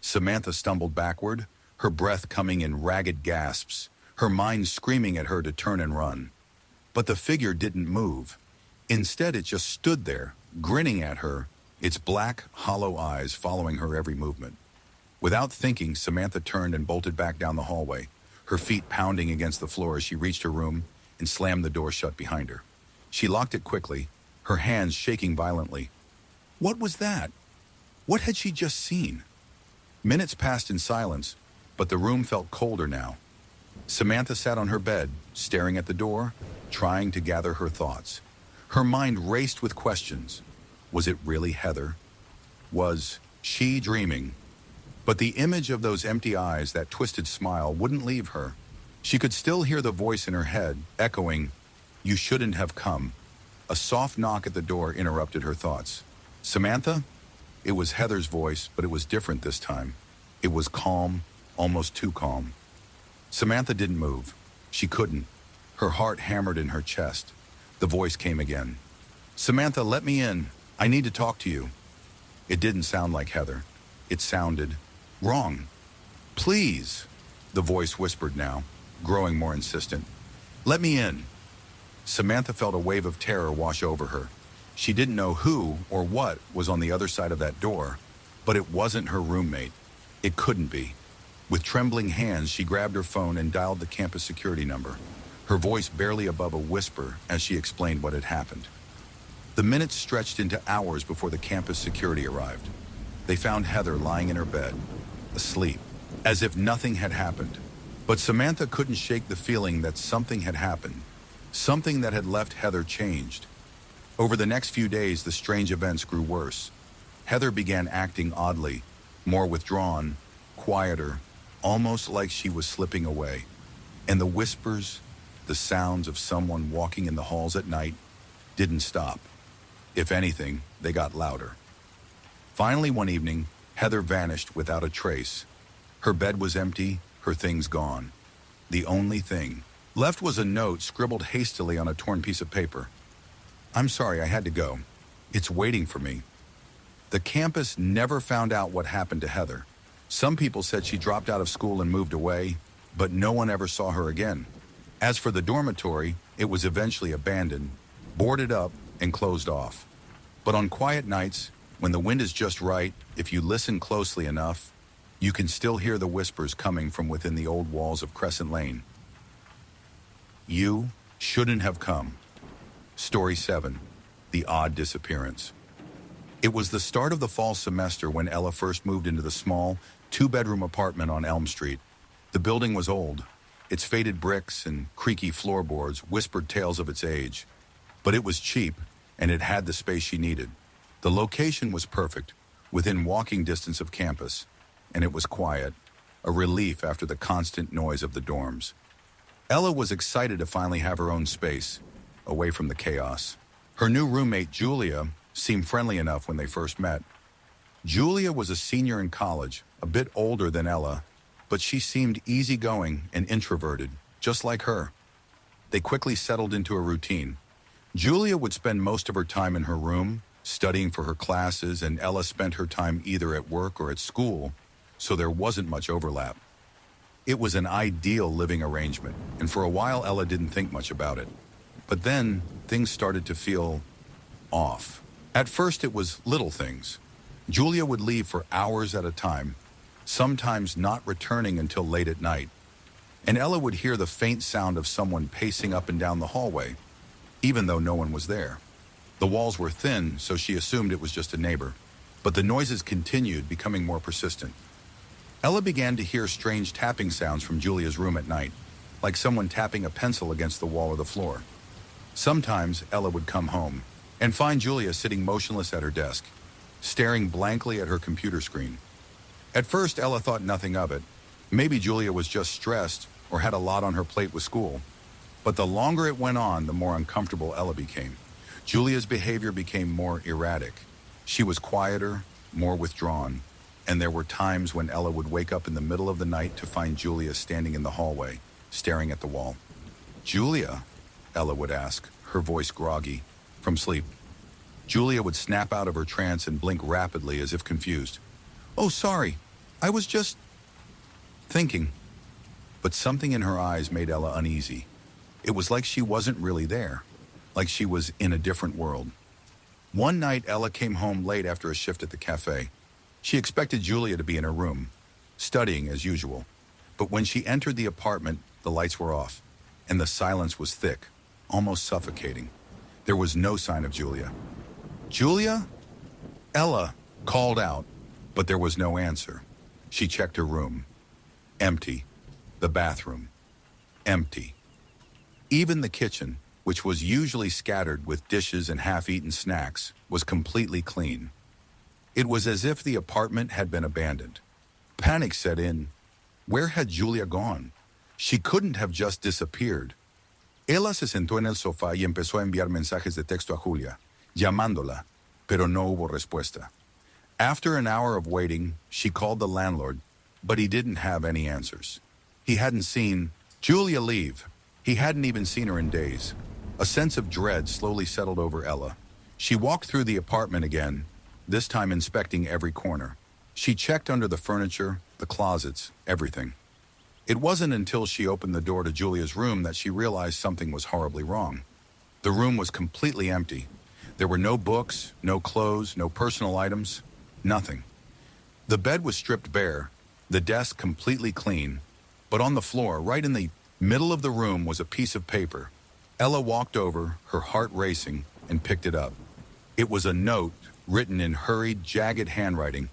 A: Samantha stumbled backward, her breath coming in ragged gasps, her mind screaming at her to turn and run. But the figure didn't move. Instead, it just stood there, grinning at her, its black, hollow eyes following her every movement. Without thinking, Samantha turned and bolted back down the hallway, her feet pounding against the floor as she reached her room and slammed the door shut behind her. She locked it quickly, her hands shaking violently. What was that? What had she just seen? Minutes passed in silence, but the room felt colder now. Samantha sat on her bed, staring at the door, trying to gather her thoughts. Her mind raced with questions. Was it really Heather? Was she dreaming? But the image of those empty eyes, that twisted smile, wouldn't leave her. She could still hear the voice in her head, echoing, "You shouldn't have come." A soft knock at the door interrupted her thoughts. "Samantha?" It was Heather's voice, but it was different this time. It was calm, almost too calm. Samantha didn't move. She couldn't. Her heart hammered in her chest. The voice came again. "Samantha, let me in. I need to talk to you." It didn't sound like Heather. It sounded wrong. "Please," the voice whispered now, growing more insistent. "Let me in." Samantha felt a wave of terror wash over her. She didn't know who or what was on the other side of that door, but it wasn't her roommate. It couldn't be. With trembling hands, she grabbed her phone and dialed the campus security number, her voice barely above a whisper as she explained what had happened. The minutes stretched into hours before the campus security arrived. They found Heather lying in her bed, asleep, as if nothing had happened. But Samantha couldn't shake the feeling that something had happened, something that had left Heather changed. Over the next few days, the strange events grew worse. Heather began acting oddly, more withdrawn, quieter, almost like she was slipping away. And the whispers, the sounds of someone walking in the halls at night, didn't stop. If anything, they got louder. Finally, one evening, Heather vanished without a trace. Her bed was empty, her things gone. The only thing left was a note scribbled hastily on a torn piece of paper. "I'm sorry, I had to go. It's waiting for me." The campus never found out what happened to Heather. Some people said she dropped out of school and moved away, but no one ever saw her again. As for the dormitory, it was eventually abandoned, boarded up, and closed off. But on quiet nights, when the wind is just right, if you listen closely enough, you can still hear the whispers coming from within the old walls of Crescent Lane. You shouldn't have come. Story 7, The Odd Disappearance. It was the start of the fall semester when Ella first moved into the small, two-bedroom apartment on Elm Street. The building was old. Its faded bricks and creaky floorboards whispered tales of its age. But it was cheap, and it had the space she needed. The location was perfect, within walking distance of campus, and it was quiet, a relief after the constant noise of the dorms. Ella was excited to finally have her own space, away from the chaos. Her new roommate, Julia, seemed friendly enough when they first met. Julia was a senior in college, a bit older than Ella, but she seemed easygoing and introverted, just like her. They quickly settled into a routine. Julia would spend most of her time in her room, studying for her classes, and Ella spent her time either at work or at school, so there wasn't much overlap. It was an ideal living arrangement, and for a while Ella didn't think much about it. But then, things started to feel off. At first it was little things. Julia would leave for hours at a time, sometimes not returning until late at night. And Ella would hear the faint sound of someone pacing up and down the hallway, even though no one was there. The walls were thin, so she assumed it was just a neighbor. But the noises continued, becoming more persistent. Ella began to hear strange tapping sounds from Julia's room at night, like someone tapping a pencil against the wall or the floor. Sometimes Ella would come home and find Julia sitting motionless at her desk, staring blankly at her computer screen. At first, Ella thought nothing of it. Maybe Julia was just stressed or had a lot on her plate with school. But the longer it went on, the more uncomfortable Ella became. Julia's behavior became more erratic. She was quieter, more withdrawn, and there were times when Ella would wake up in the middle of the night to find Julia standing in the hallway, staring at the wall. "Julia?" Ella would ask, her voice groggy from sleep. Julia would snap out of her trance and blink rapidly as if confused. "Oh, sorry. I was just thinking." But something in her eyes made Ella uneasy. It was like she wasn't really there, like she was in a different world. One night, Ella came home late after a shift at the cafe. She expected Julia to be in her room, studying as usual. But when she entered the apartment, the lights were off, and the silence was thick, almost suffocating. There was no sign of Julia. "Julia?" Ella called out, but there was no answer. She checked her room. Empty. The bathroom. Empty. Even the kitchen, which was usually scattered with dishes and half-eaten snacks, was completely clean. It was as if the apartment had been abandoned. Panic set in. Where had Julia gone? She couldn't have just disappeared. Ella se sentó en el sofá y empezó a enviar mensajes de texto a Julia, llamándola, pero no hubo respuesta. After an hour of waiting, she called the landlord, but he didn't have any answers. He hadn't seen Julia leave. He hadn't even seen her in days. A sense of dread slowly settled over Ella. She walked through the apartment again, this time inspecting every corner. She checked under the furniture, the closets, everything. It wasn't until she opened the door to Julia's room that she realized something was horribly wrong. The room was completely empty. There were no books, no clothes, no personal items, nothing. The bed was stripped bare, the desk completely clean, but on the floor, right in the middle of the room, was a piece of paper. Ella walked over, her heart racing, and picked it up. It was a note written in hurried, jagged handwriting.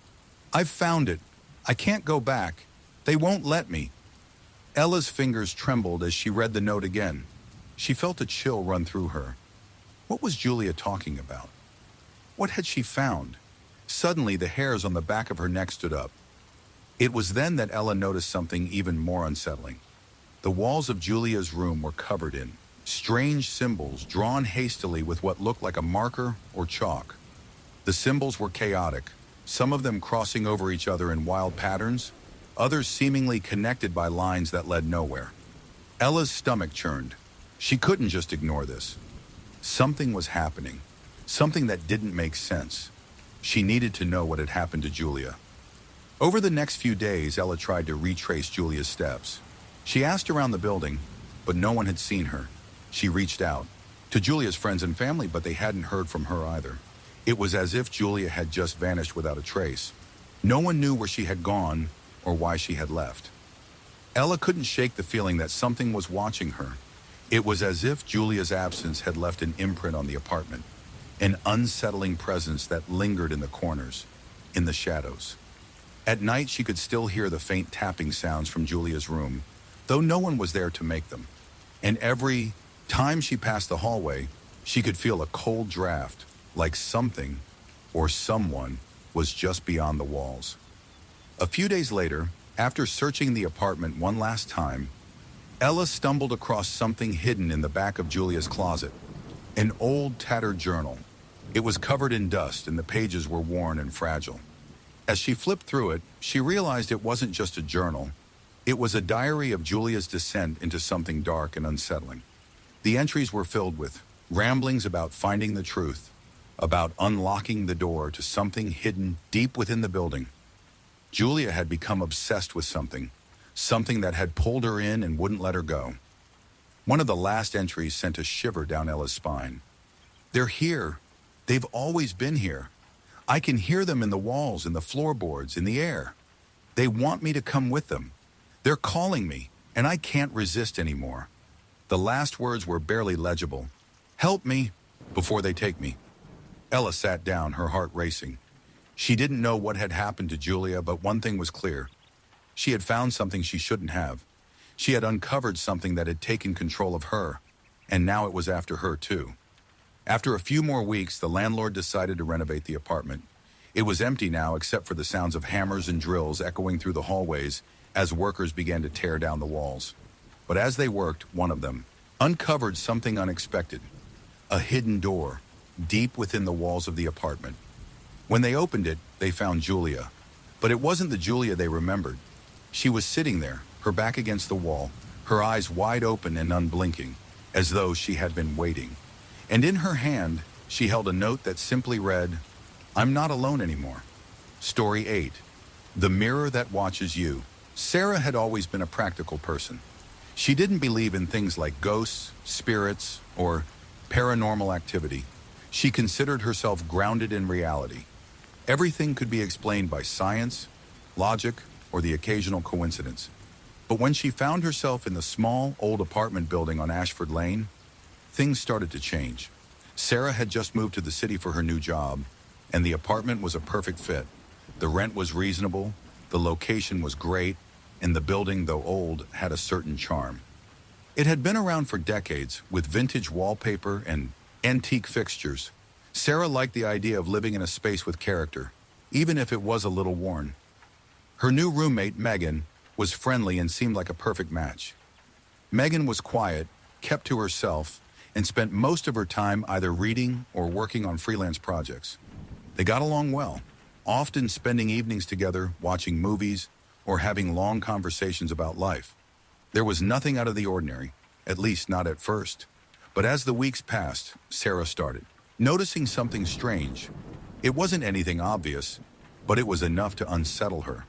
A: "I've found it. I can't go back. They won't let me." Ella's fingers trembled as she read the note again. She felt a chill run through her. What was Julia talking about? What had she found? Suddenly, the hairs on the back of her neck stood up. It was then that Ella noticed something even more unsettling. The walls of Julia's room were covered in strange symbols drawn hastily with what looked like a marker or chalk. The symbols were chaotic, some of them crossing over each other in wild patterns, others seemingly connected by lines that led nowhere. Ella's stomach churned. She couldn't just ignore this. Something was happening, something that didn't make sense. She needed to know what had happened to Julia. Over the next few days, Ella tried to retrace Julia's steps. She asked around the building, but no one had seen her. She reached out to Julia's friends and family, but they hadn't heard from her either. It was as if Julia had just vanished without a trace. No one knew where she had gone or why she had left. Ella couldn't shake the feeling that something was watching her. It was as if Julia's absence had left an imprint on the apartment, an unsettling presence that lingered in the corners, in the shadows. At night, she could still hear the faint tapping sounds from Julia's room, though no one was there to make them. And every time she passed the hallway, she could feel a cold draft, like something or someone was just beyond the walls. A few days later, after searching the apartment one last time, Ella stumbled across something hidden in the back of Julia's closet, an old tattered journal. It was covered in dust and the pages were worn and fragile. As she flipped through it, she realized it wasn't just a journal. It was a diary of Julia's descent into something dark and unsettling. The entries were filled with ramblings about finding the truth, about unlocking the door to something hidden deep within the building. Julia had become obsessed with something that had pulled her in and wouldn't let her go. One of the last entries sent a shiver down Ella's spine. "They're here. They've always been here. I can hear them in the walls, in the floorboards, in the air. They want me to come with them. They're calling me, and I can't resist anymore." The last words were barely legible. "Help me before they take me." Ella sat down, her heart racing. She didn't know what had happened to Julia, but one thing was clear. She had found something she shouldn't have. She had uncovered something that had taken control of her, and now it was after her too. After a few more weeks, the landlord decided to renovate the apartment. It was empty now except for the sounds of hammers and drills echoing through the hallways as workers began to tear down the walls. But as they worked, one of them uncovered something unexpected, a hidden door deep within the walls of the apartment. When they opened it, they found Julia. But it wasn't the Julia they remembered. She was sitting there, her back against the wall, her eyes wide open and unblinking, as though she had been waiting. And in her hand, she held a note that simply read, "I'm not alone anymore." Story 8. The Mirror That Watches You. Sarah had always been a practical person. She didn't believe in things like ghosts, spirits, or paranormal activity. She considered herself grounded in reality. Everything could be explained by science, logic, or the occasional coincidence. But when she found herself in the small, old apartment building on Ashford Lane, things started to change. Sarah had just moved to the city for her new job, and the apartment was a perfect fit. The rent was reasonable, The location was great, and the building, though old, had a certain charm. It had been around for decades, with vintage wallpaper and antique fixtures. Sarah liked the idea of living in a space with character, even if it was a little worn. Her new roommate, Megan, was friendly and seemed like a perfect match. Megan was quiet, kept to herself, and spent most of her time either reading or working on freelance projects. They got along well, often spending evenings together watching movies or having long conversations about life. There was nothing out of the ordinary, at least not at first. But as the weeks passed, Sarah started noticing something strange. It wasn't anything obvious, but it was enough to unsettle her.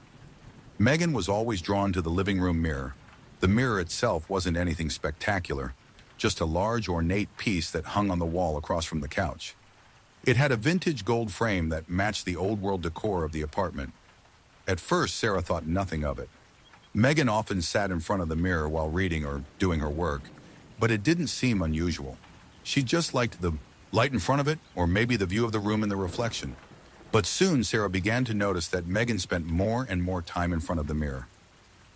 A: Megan was always drawn to the living room mirror. The mirror itself wasn't anything spectacular, just a large ornate piece that hung on the wall across from the couch. It had a vintage gold frame that matched the old-world decor of the apartment. At first, Sarah thought nothing of it. Megan often sat in front of the mirror while reading or doing her work, but it didn't seem unusual. She just liked the light in front of it, or maybe the view of the room and the reflection. But soon, Sarah began to notice that Megan spent more and more time in front of the mirror.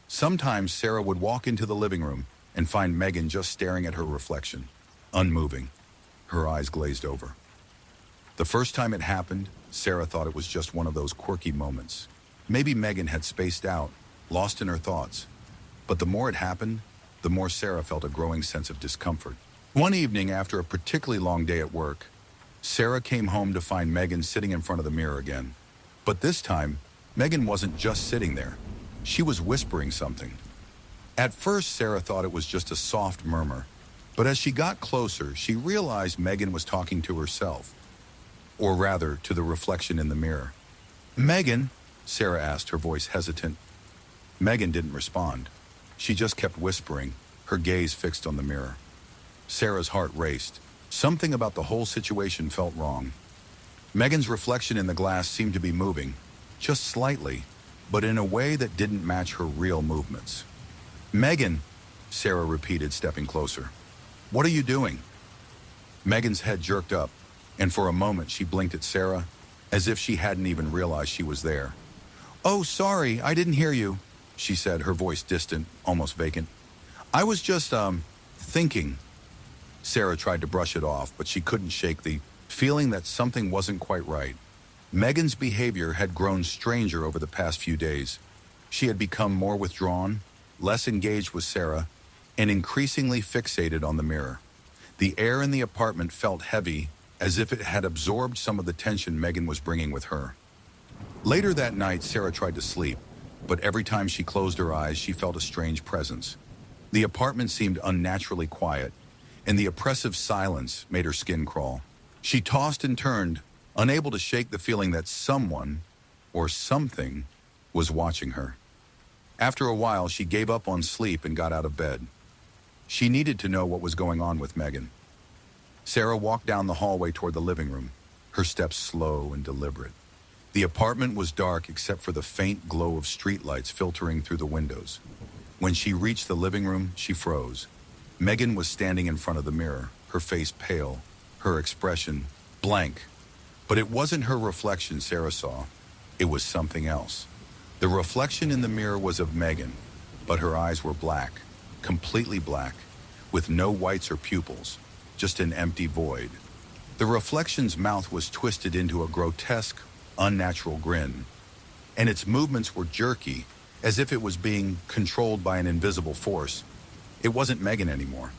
A: Sometimes Sarah would walk into the living room and find Megan just staring at her reflection, unmoving, her eyes glazed over. The first time it happened, Sarah thought it was just one of those quirky moments. Maybe Megan had spaced out, lost in her thoughts. But the more it happened, the more Sarah felt a growing sense of discomfort. One evening, after a particularly long day at work, Sarah came home to find Megan sitting in front of the mirror again. But this time, Megan wasn't just sitting there. She was whispering something. At first, Sarah thought it was just a soft murmur. But as she got closer, she realized Megan was talking to herself. Or rather, to the reflection in the mirror. "Megan?" Sarah asked, her voice hesitant. Megan didn't respond. She just kept whispering, her gaze fixed on the mirror. Sarah's heart raced. Something about the whole situation felt wrong. Megan's reflection in the glass seemed to be moving, just slightly, but in a way that didn't match her real movements. "Megan," Sarah repeated, stepping closer. "What are you doing?" Megan's head jerked up, and for a moment she blinked at Sarah, as if she hadn't even realized she was there. "Oh, sorry, I didn't hear you," she said, her voice distant, almost vacant. "I was just, thinking." Sarah tried to brush it off, but she couldn't shake the feeling that something wasn't quite right. Megan's behavior had grown stranger over the past few days. She had become more withdrawn, less engaged with Sarah, and increasingly fixated on the mirror. The air in the apartment felt heavy, as if it had absorbed some of the tension Megan was bringing with her. Later that night, Sarah tried to sleep, but every time she closed her eyes, she felt a strange presence. The apartment seemed unnaturally quiet, and the oppressive silence made her skin crawl. She tossed and turned, unable to shake the feeling that someone, or something, was watching her. After a while, she gave up on sleep and got out of bed. She needed to know what was going on with Megan. Sarah walked down the hallway toward the living room, her steps slow and deliberate. The apartment was dark except for the faint glow of streetlights filtering through the windows. When she reached the living room, she froze. Megan was standing in front of the mirror, her face pale, her expression blank. But it wasn't her reflection Sarah saw. It was something else. The reflection in the mirror was of Megan, but her eyes were black, completely black, with no whites or pupils, just an empty void. The reflection's mouth was twisted into a grotesque, unnatural grin, and its movements were jerky, as if it was being controlled by an invisible force. It wasn't Megan anymore.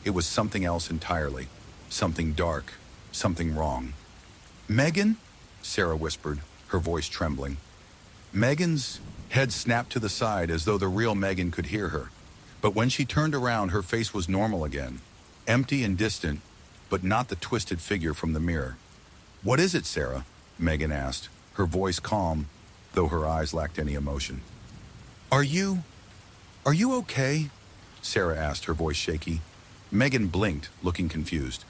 A: It was something else entirely. Something dark. Something wrong. "Megan?" Sarah whispered, her voice trembling. Megan's head snapped to the side as though the real Megan could hear her. But when she turned around, her face was normal again. Empty and distant, but not the twisted figure from the mirror. "What is it, Sarah?" Megan asked, her voice calm, though her eyes lacked any emotion. Are you okay?" Sarah asked, her voice shaky. Megan blinked, looking confused.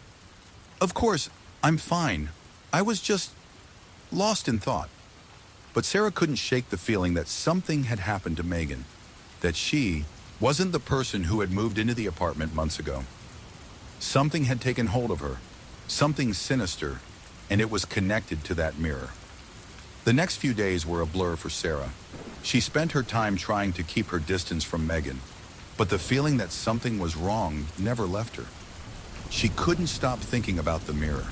A: "Of course, I'm fine. I was just lost in thought." But Sarah couldn't shake the feeling that something had happened to Megan, that she wasn't the person who had moved into the apartment months ago. Something had taken hold of her, something sinister, and it was connected to that mirror. The next few days were a blur for Sarah. She spent her time trying to keep her distance from Megan, but the feeling that something was wrong never left her. She couldn't stop thinking about the mirror,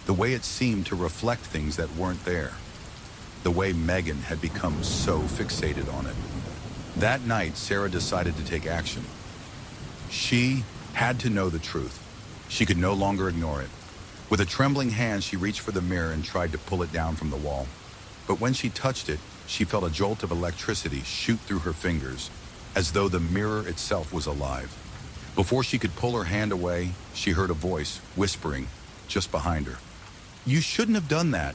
A: the way it seemed to reflect things that weren't there, the way Megan had become so fixated on it. That night, Sarah decided to take action. She had to know the truth. She could no longer ignore it. With a trembling hand, she reached for the mirror and tried to pull it down from the wall. But when she touched it, she felt a jolt of electricity shoot through her fingers, as though the mirror itself was alive. Before she could pull her hand away, she heard a voice whispering just behind her. "You shouldn't have done that."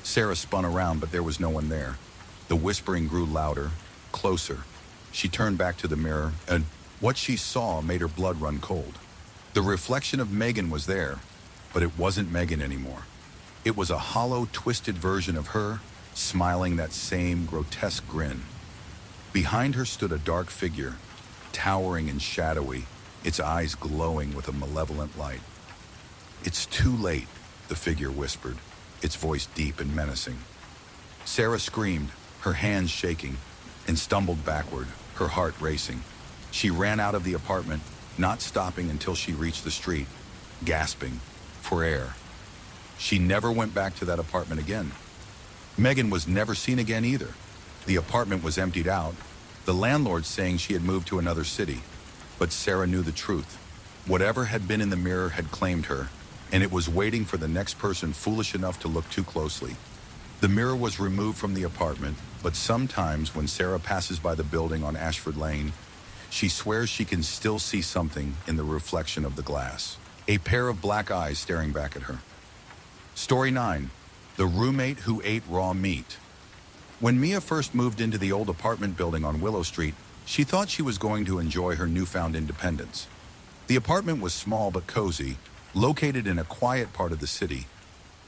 A: Sarah spun around, but there was no one there. The whispering grew louder, closer. She turned back to the mirror, and what she saw made her blood run cold. The reflection of Megan was there, but it wasn't Megan anymore. It was a hollow, twisted version of her, smiling that same grotesque grin. Behind her stood a dark figure, towering and shadowy, its eyes glowing with a malevolent light. "It's too late," the figure whispered, its voice deep and menacing. Sarah screamed, her hands shaking, and stumbled backward, her heart racing. She ran out of the apartment, not stopping until she reached the street, gasping for air. She never went back to that apartment again. Megan was never seen again either. The apartment was emptied out, the landlord saying she had moved to another city. But Sarah knew the truth. Whatever had been in the mirror had claimed her, and it was waiting for the next person foolish enough to look too closely. The mirror was removed from the apartment, but sometimes when Sarah passes by the building on Ashford Lane, she swears she can still see something in the reflection of the glass. A pair of black eyes staring back at her. Story 9. The Roommate Who Ate Raw Meat. When Mia first moved into the old apartment building on Willow Street, she thought she was going to enjoy her newfound independence. The apartment was small but cozy, located in a quiet part of the city,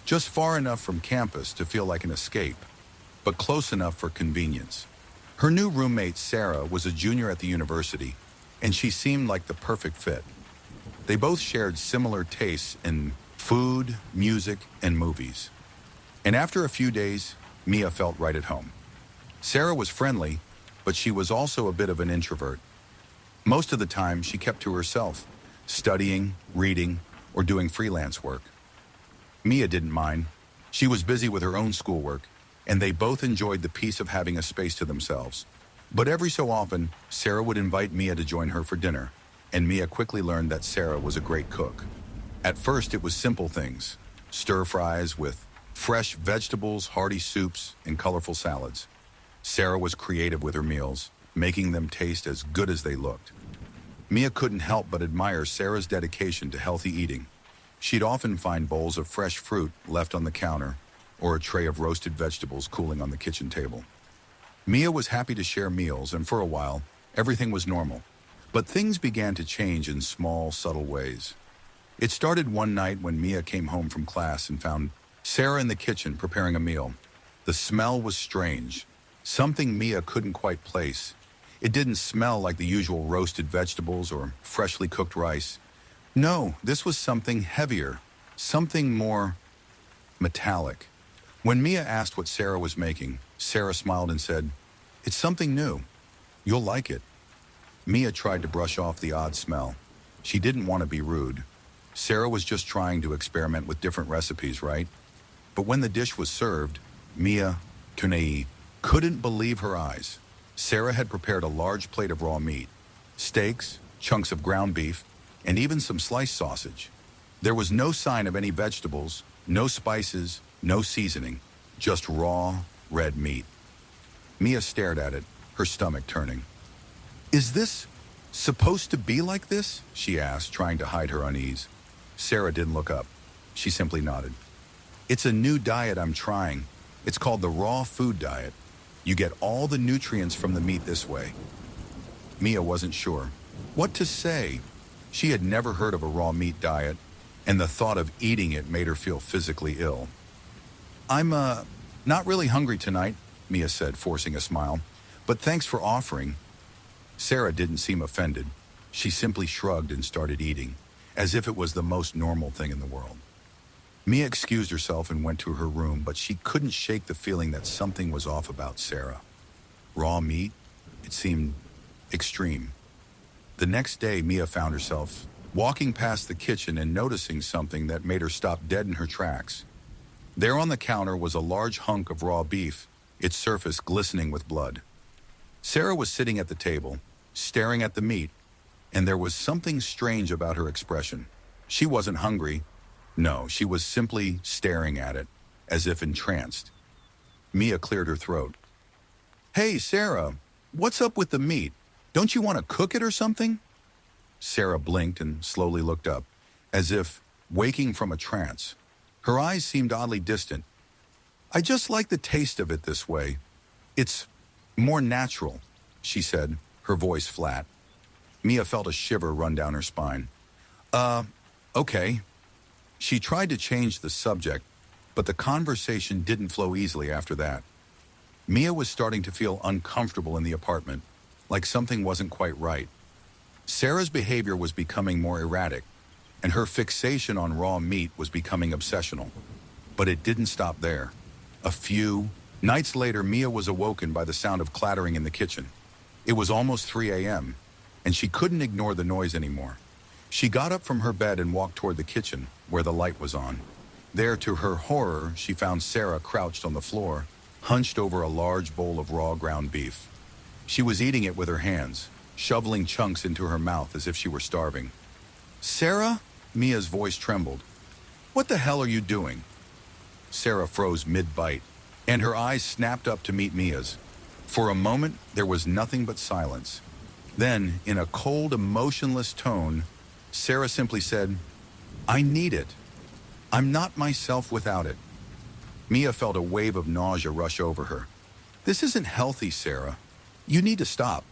A: just far enough from campus to feel like an escape, but close enough for convenience. Her new roommate, Sarah, was a junior at the university, and she seemed like the perfect fit. They both shared similar tastes in food, music, and movies. And after a few days, Mia felt right at home. Sarah was friendly, but she was also a bit of an introvert. Most of the time, she kept to herself, studying, reading, or doing freelance work. Mia didn't mind. She was busy with her own schoolwork, and they both enjoyed the peace of having a space to themselves. But every so often, Sarah would invite Mia to join her for dinner, and Mia quickly learned that Sarah was a great cook. At first, it was simple things, stir fries with fresh vegetables, hearty soups, and colorful salads. Sarah was creative with her meals, making them taste as good as they looked. Mia couldn't help but admire Sarah's dedication to healthy eating. She'd often find bowls of fresh fruit left on the counter, or a tray of roasted vegetables cooling on the kitchen table. Mia was happy to share meals, and for a while, everything was normal. But things began to change in small, subtle ways. It started one night when Mia came home from class and found Sarah in the kitchen preparing a meal. The smell was strange, something Mia couldn't quite place. It didn't smell like the usual roasted vegetables or freshly cooked rice. No, this was something heavier, something more metallic. When Mia asked what Sarah was making, Sarah smiled and said, "It's something new. You'll like it." Mia tried to brush off the odd smell. She didn't want to be rude. Sarah was just trying to experiment with different recipes, right? But when the dish was served, Mia couldn't believe her eyes. Sarah had prepared a large plate of raw meat, steaks, chunks of ground beef, and even some sliced sausage. There was no sign of any vegetables, no spices, no seasoning, just raw, red meat. Mia stared at it, her stomach turning. "Is this supposed to be like this?" she asked, trying to hide her unease. Sarah didn't look up. She simply nodded. "It's a new diet I'm trying. It's called the raw food diet. You get all the nutrients from the meat this way." Mia wasn't sure what to say. She had never heard of a raw meat diet, and the thought of eating it made her feel physically ill. I'm not really hungry tonight," Mia said, forcing a smile, "but thanks for offering." Sarah didn't seem offended. She simply shrugged and started eating, as if it was the most normal thing in the world. Mia excused herself and went to her room, but she couldn't shake the feeling that something was off about Sarah. raw meat. It seemed extreme. The next day, Mia found herself walking past the kitchen and noticing something that made her stop dead in her tracks. There on the counter was a large hunk of raw beef, its surface glistening with blood. Sarah was sitting at the table, staring at the meat, and there was something strange about her expression. She wasn't hungry. No, she was simply staring at it, as if entranced. Mia cleared her throat. "Hey, Sarah, what's up with the meat? Don't you want to cook it or something?" Sarah blinked and slowly looked up, as if waking from a trance. Her eyes seemed oddly distant. "I just like the taste of it this way. It's more natural," she said, her voice flat. Mia felt a shiver run down her spine. Okay." She tried to change the subject, but the conversation didn't flow easily after that. Mia was starting to feel uncomfortable in the apartment, like something wasn't quite right. Sarah's behavior was becoming more erratic, and her fixation on raw meat was becoming obsessional. But it didn't stop there. A few nights later, Mia was awoken by the sound of clattering in the kitchen. It was almost 3 a.m., and she couldn't ignore the noise anymore. She got up from her bed and walked toward the kitchen, where the light was on. There, to her horror, she found Sarah crouched on the floor, hunched over a large bowl of raw ground beef. She was eating it with her hands, shoveling chunks into her mouth as if she were starving. "Sarah?" Mia's voice trembled. "What the hell are you doing?" Sarah froze mid-bite, and her eyes snapped up to meet Mia's. For a moment, there was nothing but silence. Then, in a cold, emotionless tone, Sarah simply said, "I need it. I'm not myself without it." Mia felt a wave of nausea rush over her. "This isn't healthy, Sarah. You need to stop."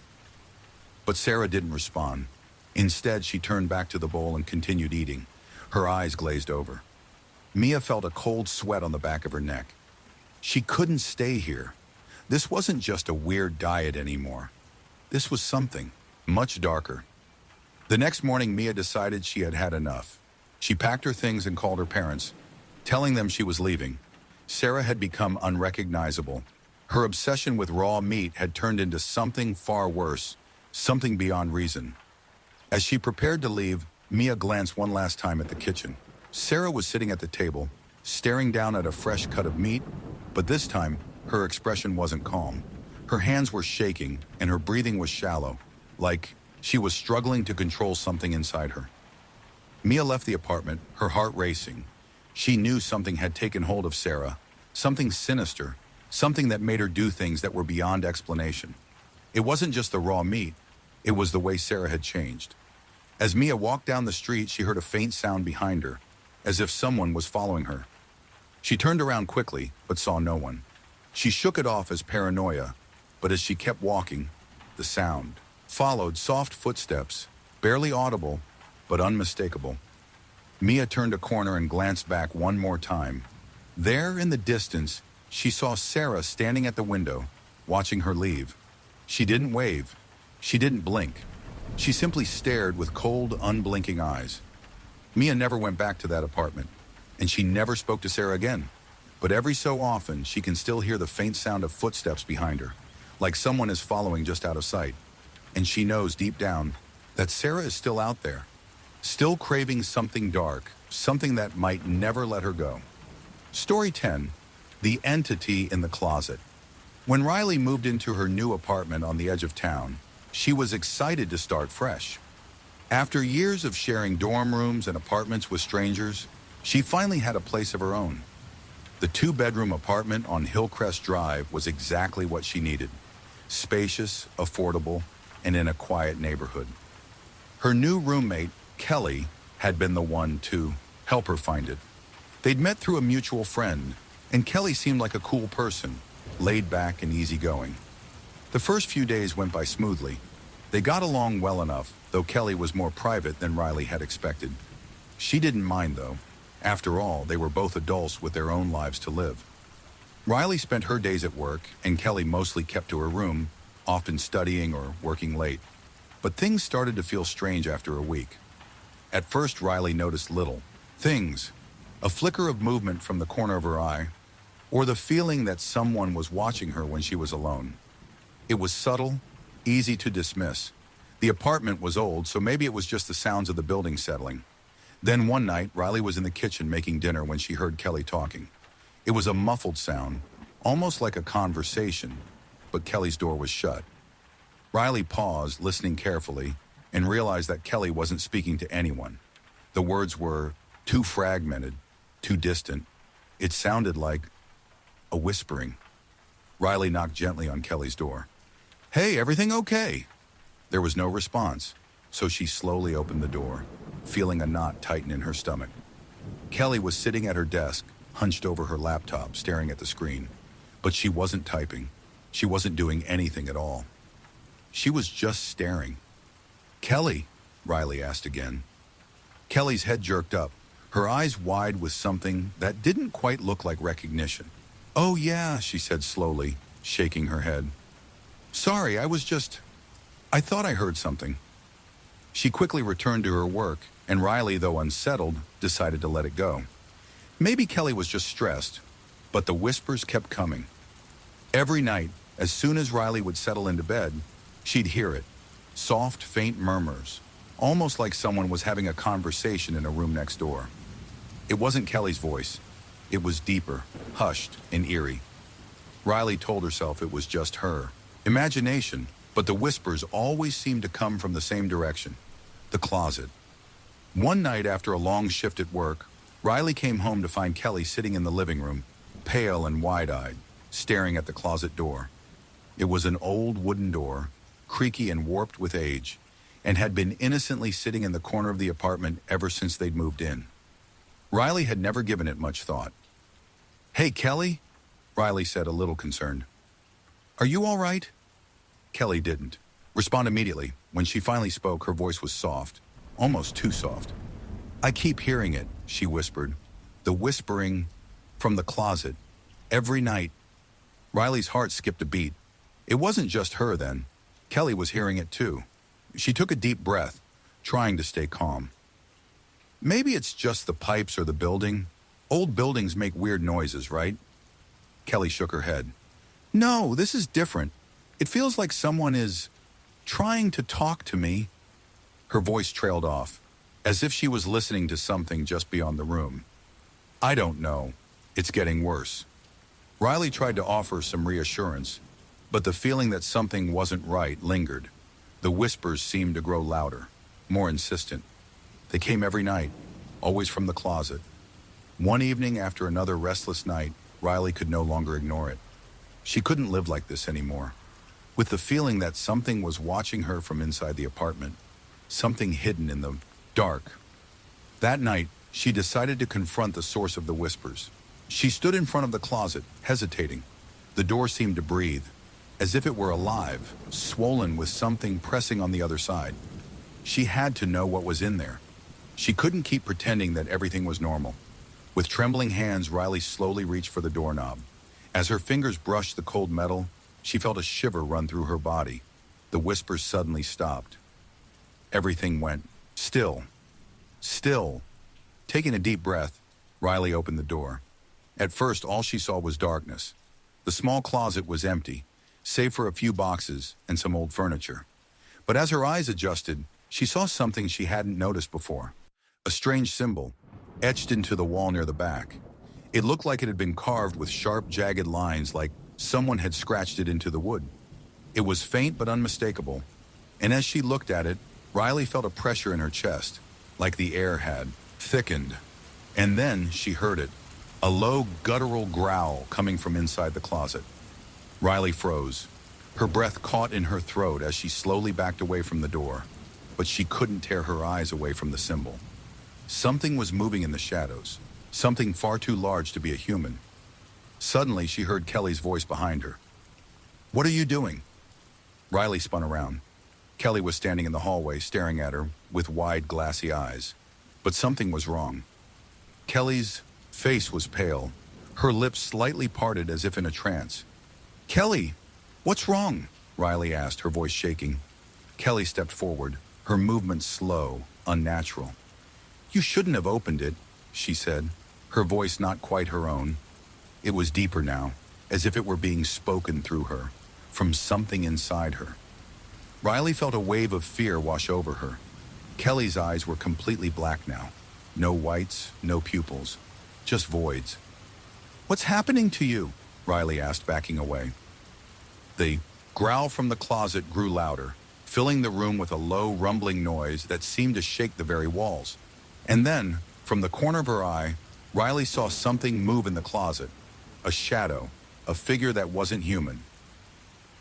A: But Sarah didn't respond. Instead, she turned back to the bowl and continued eating, her eyes glazed over. Mia felt a cold sweat on the back of her neck. She couldn't stay here. This wasn't just a weird diet anymore. This was something much darker. The next morning, Mia decided she had had enough. She packed her things and called her parents, telling them she was leaving. Sarah had become unrecognizable. Her obsession with raw meat had turned into something far worse, something beyond reason. As she prepared to leave, Mia glanced one last time at the kitchen. Sarah was sitting at the table, staring down at a fresh cut of meat, but this time, her expression wasn't calm. Her hands were shaking, and her breathing was shallow, like she was struggling to control something inside her. Mia left the apartment, her heart racing. She knew something had taken hold of Sarah, something sinister, something that made her do things that were beyond explanation. It wasn't just the raw meat, it was the way Sarah had changed. As Mia walked down the street, she heard a faint sound behind her, as if someone was following her. She turned around quickly, but saw no one. She shook it off as paranoia, but as she kept walking, the sound followed soft footsteps, barely audible, but unmistakable. Mia turned a corner and glanced back one more time. There in the distance, she saw Sarah standing at the window, watching her leave. She didn't wave. She didn't blink. She simply stared with cold, unblinking eyes. Mia never went back to that apartment, and she never spoke to Sarah again. But every so often, she can still hear the faint sound of footsteps behind her, like someone is following just out of sight. And she knows deep down that Sarah is still out there, still craving something dark, something that might never let her go. Story 10, The Entity in the Closet. When Riley moved into her new apartment on the edge of town, she was excited to start fresh. After years of sharing dorm rooms and apartments with strangers, she finally had a place of her own. The 2-bedroom apartment on Hillcrest Drive was exactly what she needed. Spacious, affordable, and in a quiet neighborhood. Her new roommate, Kelly, had been the one to help her find it. They'd met through a mutual friend, and Kelly seemed like a cool person, laid back and easygoing. The first few days went by smoothly. They got along well enough, though Kelly was more private than Riley had expected. She didn't mind, though. After all, they were both adults with their own lives to live. Riley spent her days at work, and Kelly mostly kept to her room, often studying or working late. But things started to feel strange after a week. At first, Riley noticed little things, a flicker of movement from the corner of her eye, or the feeling that someone was watching her when she was alone. It was subtle, easy to dismiss. The apartment was old, so maybe it was just the sounds of the building settling. Then one night, Riley was in the kitchen making dinner when she heard Kelly talking. It was a muffled sound, almost like a conversation, but Kelly's door was shut. Riley paused, listening carefully, and realized that Kelly wasn't speaking to anyone. The words were too fragmented, too distant. It sounded like a whispering. Riley knocked gently on Kelly's door. "Hey, everything okay?" There was no response, so she slowly opened the door, feeling a knot tighten in her stomach. Kelly was sitting at her desk, hunched over her laptop, staring at the screen. But she wasn't typing. She wasn't doing anything at all. She was just staring. "Kelly?" Riley asked again. Kelly's head jerked up, her eyes wide with something that didn't quite look like recognition. "Oh yeah," she said slowly, shaking her head. "Sorry, I thought I heard something." She quickly returned to her work, and Riley, though unsettled, decided to let it go. Maybe Kelly was just stressed, but the whispers kept coming. Every night, as soon as Riley would settle into bed, she'd hear it. Soft, faint murmurs, almost like someone was having a conversation in a room next door. It wasn't Kelly's voice. It was deeper, hushed, and eerie. Riley told herself it was just her imagination, but the whispers always seemed to come from the same direction, the closet. One night after a long shift at work, Riley came home to find Kelly sitting in the living room, pale and wide-eyed, staring at the closet door. It was an old wooden door, creaky and warped with age, and had been innocently sitting in the corner of the apartment ever since they'd moved in. Riley had never given it much thought. "Hey, Kelly," Riley said, a little concerned. "Are you all right?" Kelly didn't respond immediately. When she finally spoke, her voice was soft, almost too soft. "I keep hearing it," she whispered. "The whispering from the closet. Every night." Riley's heart skipped a beat. It wasn't just her then. Kelly was hearing it too. She took a deep breath, trying to stay calm. "Maybe it's just the pipes or the building. Old buildings make weird noises, right?" Kelly shook her head. "No, this is different. It feels like someone is trying to talk to me." Her voice trailed off, as if she was listening to something just beyond the room. "I don't know. It's getting worse." Riley tried to offer some reassurance, but the feeling that something wasn't right lingered. The whispers seemed to grow louder, more insistent. They came every night, always from the closet. One evening after another restless night, Riley could no longer ignore it. She couldn't live like this anymore, with the feeling that something was watching her from inside the apartment, something hidden in the dark. That night, she decided to confront the source of the whispers. She stood in front of the closet, hesitating. The door seemed to breathe, as if it were alive, swollen with something pressing on the other side. She had to know what was in there. She couldn't keep pretending that everything was normal. With trembling hands, Riley slowly reached for the doorknob. As her fingers brushed the cold metal, she felt a shiver run through her body. The whispers suddenly stopped. Everything went still. Still. Taking a deep breath, Riley opened the door. At first, all she saw was darkness. The small closet was empty, save for a few boxes and some old furniture. But as her eyes adjusted, she saw something she hadn't noticed before. A strange symbol, etched into the wall near the back. It looked like it had been carved with sharp, jagged lines, like someone had scratched it into the wood. It was faint but unmistakable, and as she looked at it, Riley felt a pressure in her chest, like the air had thickened. And then she heard it, a low, guttural growl coming from inside the closet. Riley froze. Her breath caught in her throat as she slowly backed away from the door, but she couldn't tear her eyes away from the symbol. Something was moving in the shadows, something far too large to be a human. Suddenly, she heard Kelly's voice behind her. "What are you doing?" Riley spun around. Kelly was standing in the hallway, staring at her with wide, glassy eyes. But something was wrong. Kelly's face was pale, her lips slightly parted as if in a trance. "Kelly, what's wrong?" Riley asked, her voice shaking. Kelly stepped forward, her movements slow, unnatural. "You shouldn't have opened it," she said, her voice not quite her own. It was deeper now, as if it were being spoken through her. from something inside her. Riley felt a wave of fear wash over her. Kelly's eyes were completely black now. No whites, no pupils, just voids. "What's happening to you?" Riley asked, backing away. The growl from the closet grew louder, filling the room with a low, rumbling noise that seemed to shake the very walls. And then, from the corner of her eye, Riley saw something move in the closet. A shadow, a figure that wasn't human.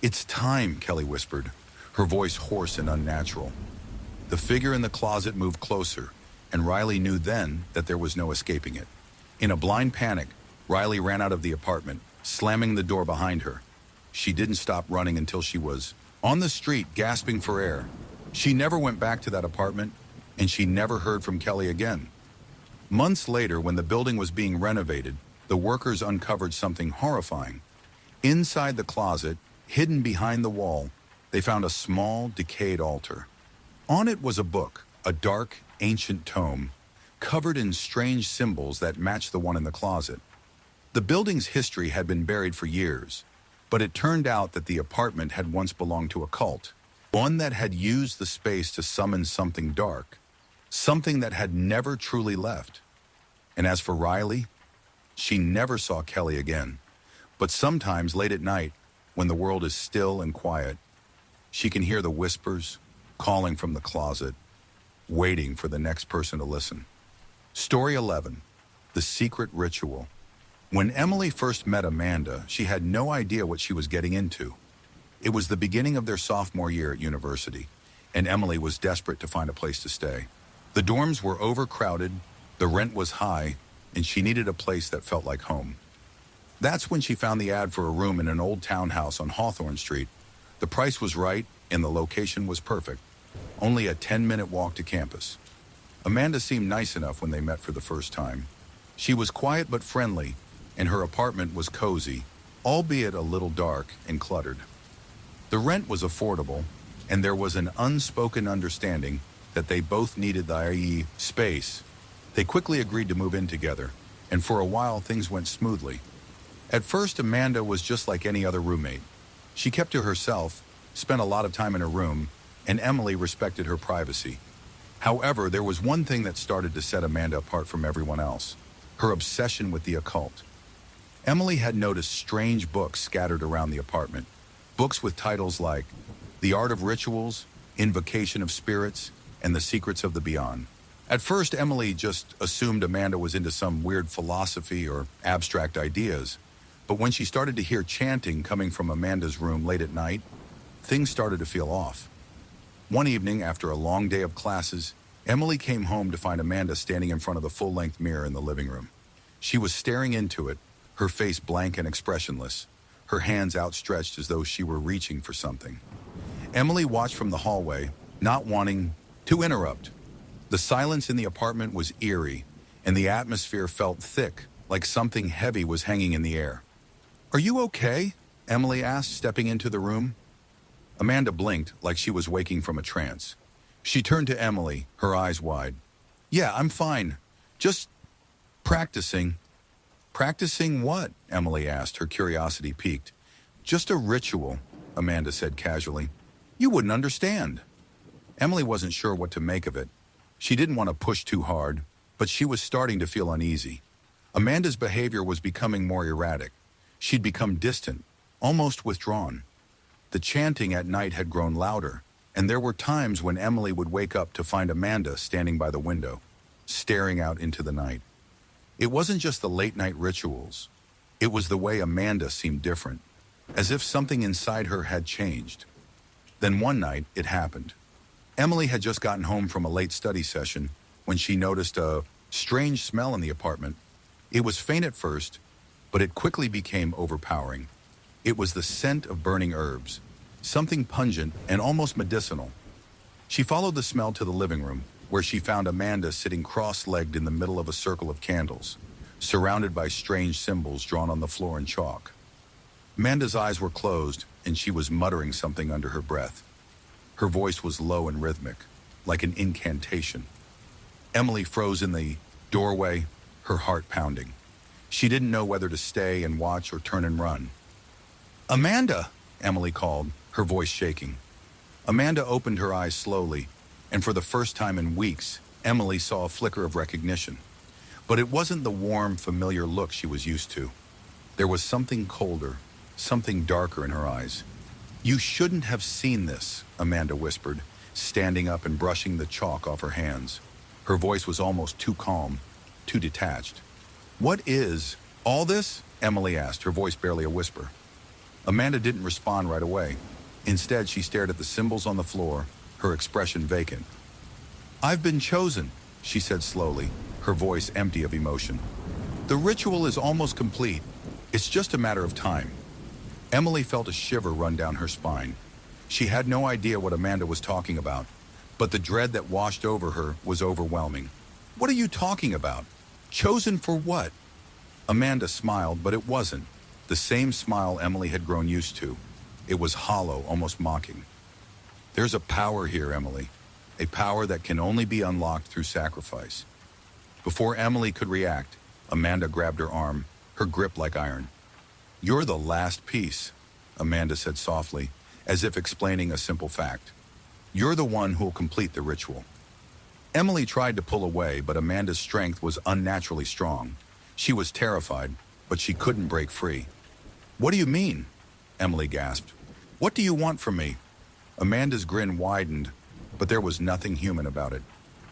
A: "It's time," Kelly whispered, her voice hoarse and unnatural. The figure in the closet moved closer, and Riley knew then that there was no escaping it. In a blind panic, Riley ran out of the apartment, slamming the door behind her. She didn't stop running until she was on the street, gasping for air. She never went back to that apartment, and she never heard from Kelly again. Months later, when the building was being renovated, the workers uncovered something horrifying. Inside the closet, hidden behind the wall, they found a small, decayed altar. On it was a book, a dark, ancient tome, covered in strange symbols that matched the one in the closet. The building's history had been buried for years, but it turned out that the apartment had once belonged to a cult, one that had used the space to summon something dark, something that had never truly left. And as for Riley, she never saw Kelly again. But sometimes late at night, when the world is still and quiet, she can hear the whispers, calling from the closet, waiting for the next person to listen. Story 11, The Secret Ritual. When Emily first met Amanda, she had no idea what she was getting into. It was the beginning of their sophomore year at university, and Emily was desperate to find a place to stay. The dorms were overcrowded, the rent was high, and she needed a place that felt like home. That's when she found the ad for a room in an old townhouse on Hawthorne Street. The price was right, and the location was perfect. Only a 10-minute walk to campus. Amanda seemed nice enough when they met for the first time. She was quiet but friendly, and her apartment was cozy, albeit a little dark and cluttered. The rent was affordable, and there was an unspoken understanding that they both needed the space. They quickly agreed to move in together, and for a while things went smoothly. At first, Amanda was just like any other roommate. She kept to herself, spent a lot of time in her room, and Emily respected her privacy. However, there was one thing that started to set Amanda apart from everyone else: her obsession with the occult. Emily had noticed strange books scattered around the apartment, books with titles like The Art of Rituals, Invocation of Spirits, and The Secrets of the Beyond. At first, Emily just assumed Amanda was into some weird philosophy or abstract ideas, but when she started to hear chanting coming from Amanda's room late at night, things started to feel off. One evening, after a long day of classes, Emily came home to find Amanda standing in front of the full-length mirror in the living room. She was staring into it, her face blank and expressionless, her hands outstretched as though she were reaching for something. Emily watched from the hallway, not wanting to interrupt. The silence in the apartment was eerie, and the atmosphere felt thick, like something heavy was hanging in the air. "Are you okay?" Emily asked, stepping into the room. Amanda blinked like she was waking from a trance. She turned to Emily, her eyes wide. "Yeah, I'm fine. Just practicing." "Practicing what?" Emily asked, her curiosity piqued. "Just a ritual," Amanda said casually. "You wouldn't understand." Emily wasn't sure what to make of it. She didn't want to push too hard, but she was starting to feel uneasy. Amanda's behavior was becoming more erratic. She'd become distant, almost withdrawn. The chanting at night had grown louder, and there were times when Emily would wake up to find Amanda standing by the window, staring out into the night. It wasn't just the late-night rituals. It was the way Amanda seemed different, as if something inside her had changed. Then one night, it happened. Emily had just gotten home from a late study session when she noticed a strange smell in the apartment. It was faint at first, but it quickly became overpowering. It was the scent of burning herbs, something pungent and almost medicinal. She followed the smell to the living room, where she found Amanda sitting cross-legged in the middle of a circle of candles, surrounded by strange symbols drawn on the floor in chalk. Amanda's eyes were closed, and she was muttering something under her breath. Her voice was low and rhythmic, like an incantation. Emily froze in the doorway, her heart pounding. She didn't know whether to stay and watch or turn and run. "Amanda!" Emily called, her voice shaking. Amanda opened her eyes slowly, and for the first time in weeks, Emily saw a flicker of recognition. But it wasn't the warm, familiar look she was used to. There was something colder, something darker in her eyes. "You shouldn't have seen this," Amanda whispered, standing up and brushing the chalk off her hands. Her voice was almost too calm, too detached. "What is all this?" Emily asked, her voice barely a whisper. Amanda didn't respond right away. Instead, she stared at the symbols on the floor, her expression vacant. "I've been chosen," she said slowly, her voice empty of emotion. "The ritual is almost complete. It's just a matter of time." Emily felt a shiver run down her spine. She had no idea what Amanda was talking about, but the dread that washed over her was overwhelming. "What are you talking about? Chosen for what?" Amanda smiled, but it wasn't the same smile Emily had grown used to. It was hollow, almost mocking. "There's a power here, Emily, a power that can only be unlocked through sacrifice." Before Emily could react, Amanda grabbed her arm, her grip like iron. "You're the last piece," Amanda said softly, as if explaining a simple fact. "You're the one who'll complete the ritual." Emily tried to pull away, but Amanda's strength was unnaturally strong. She was terrified, but she couldn't break free. "What do you mean?" Emily gasped. "What do you want from me?" Amanda's grin widened, but there was nothing human about it.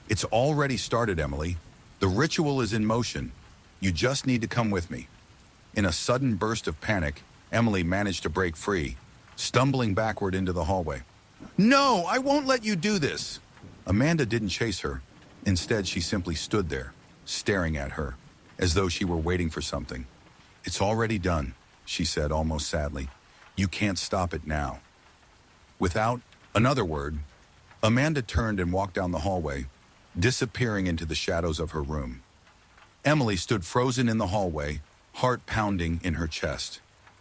A: "It's already started, Emily. The ritual is in motion. You just need to come with me." In a sudden burst of panic, Emily managed to break free, stumbling backward into the hallway. "No, I won't let you do this!" Amanda didn't chase her. Instead, she simply stood there, staring at her, as though she were waiting for something. "It's already done," she said almost sadly. "You can't stop it now." Without another word, Amanda turned and walked down the hallway, disappearing into the shadows of her room. Emily stood frozen in the hallway, heart pounding in her chest.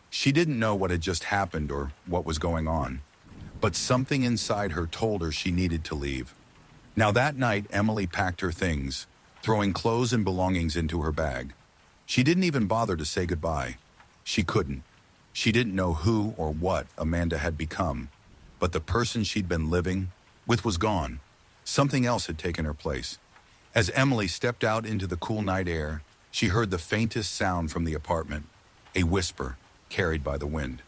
A: She didn't know what had just happened or what was going on, but something inside her told her she needed to leave. Now that night, Emily packed her things, throwing clothes and belongings into her bag. She didn't even bother to say goodbye. She couldn't. She didn't know who or what Amanda had become, but the person she'd been living with was gone. Something else had taken her place. As Emily stepped out into the cool night air, she heard the faintest sound from the apartment, a whisper carried by the wind.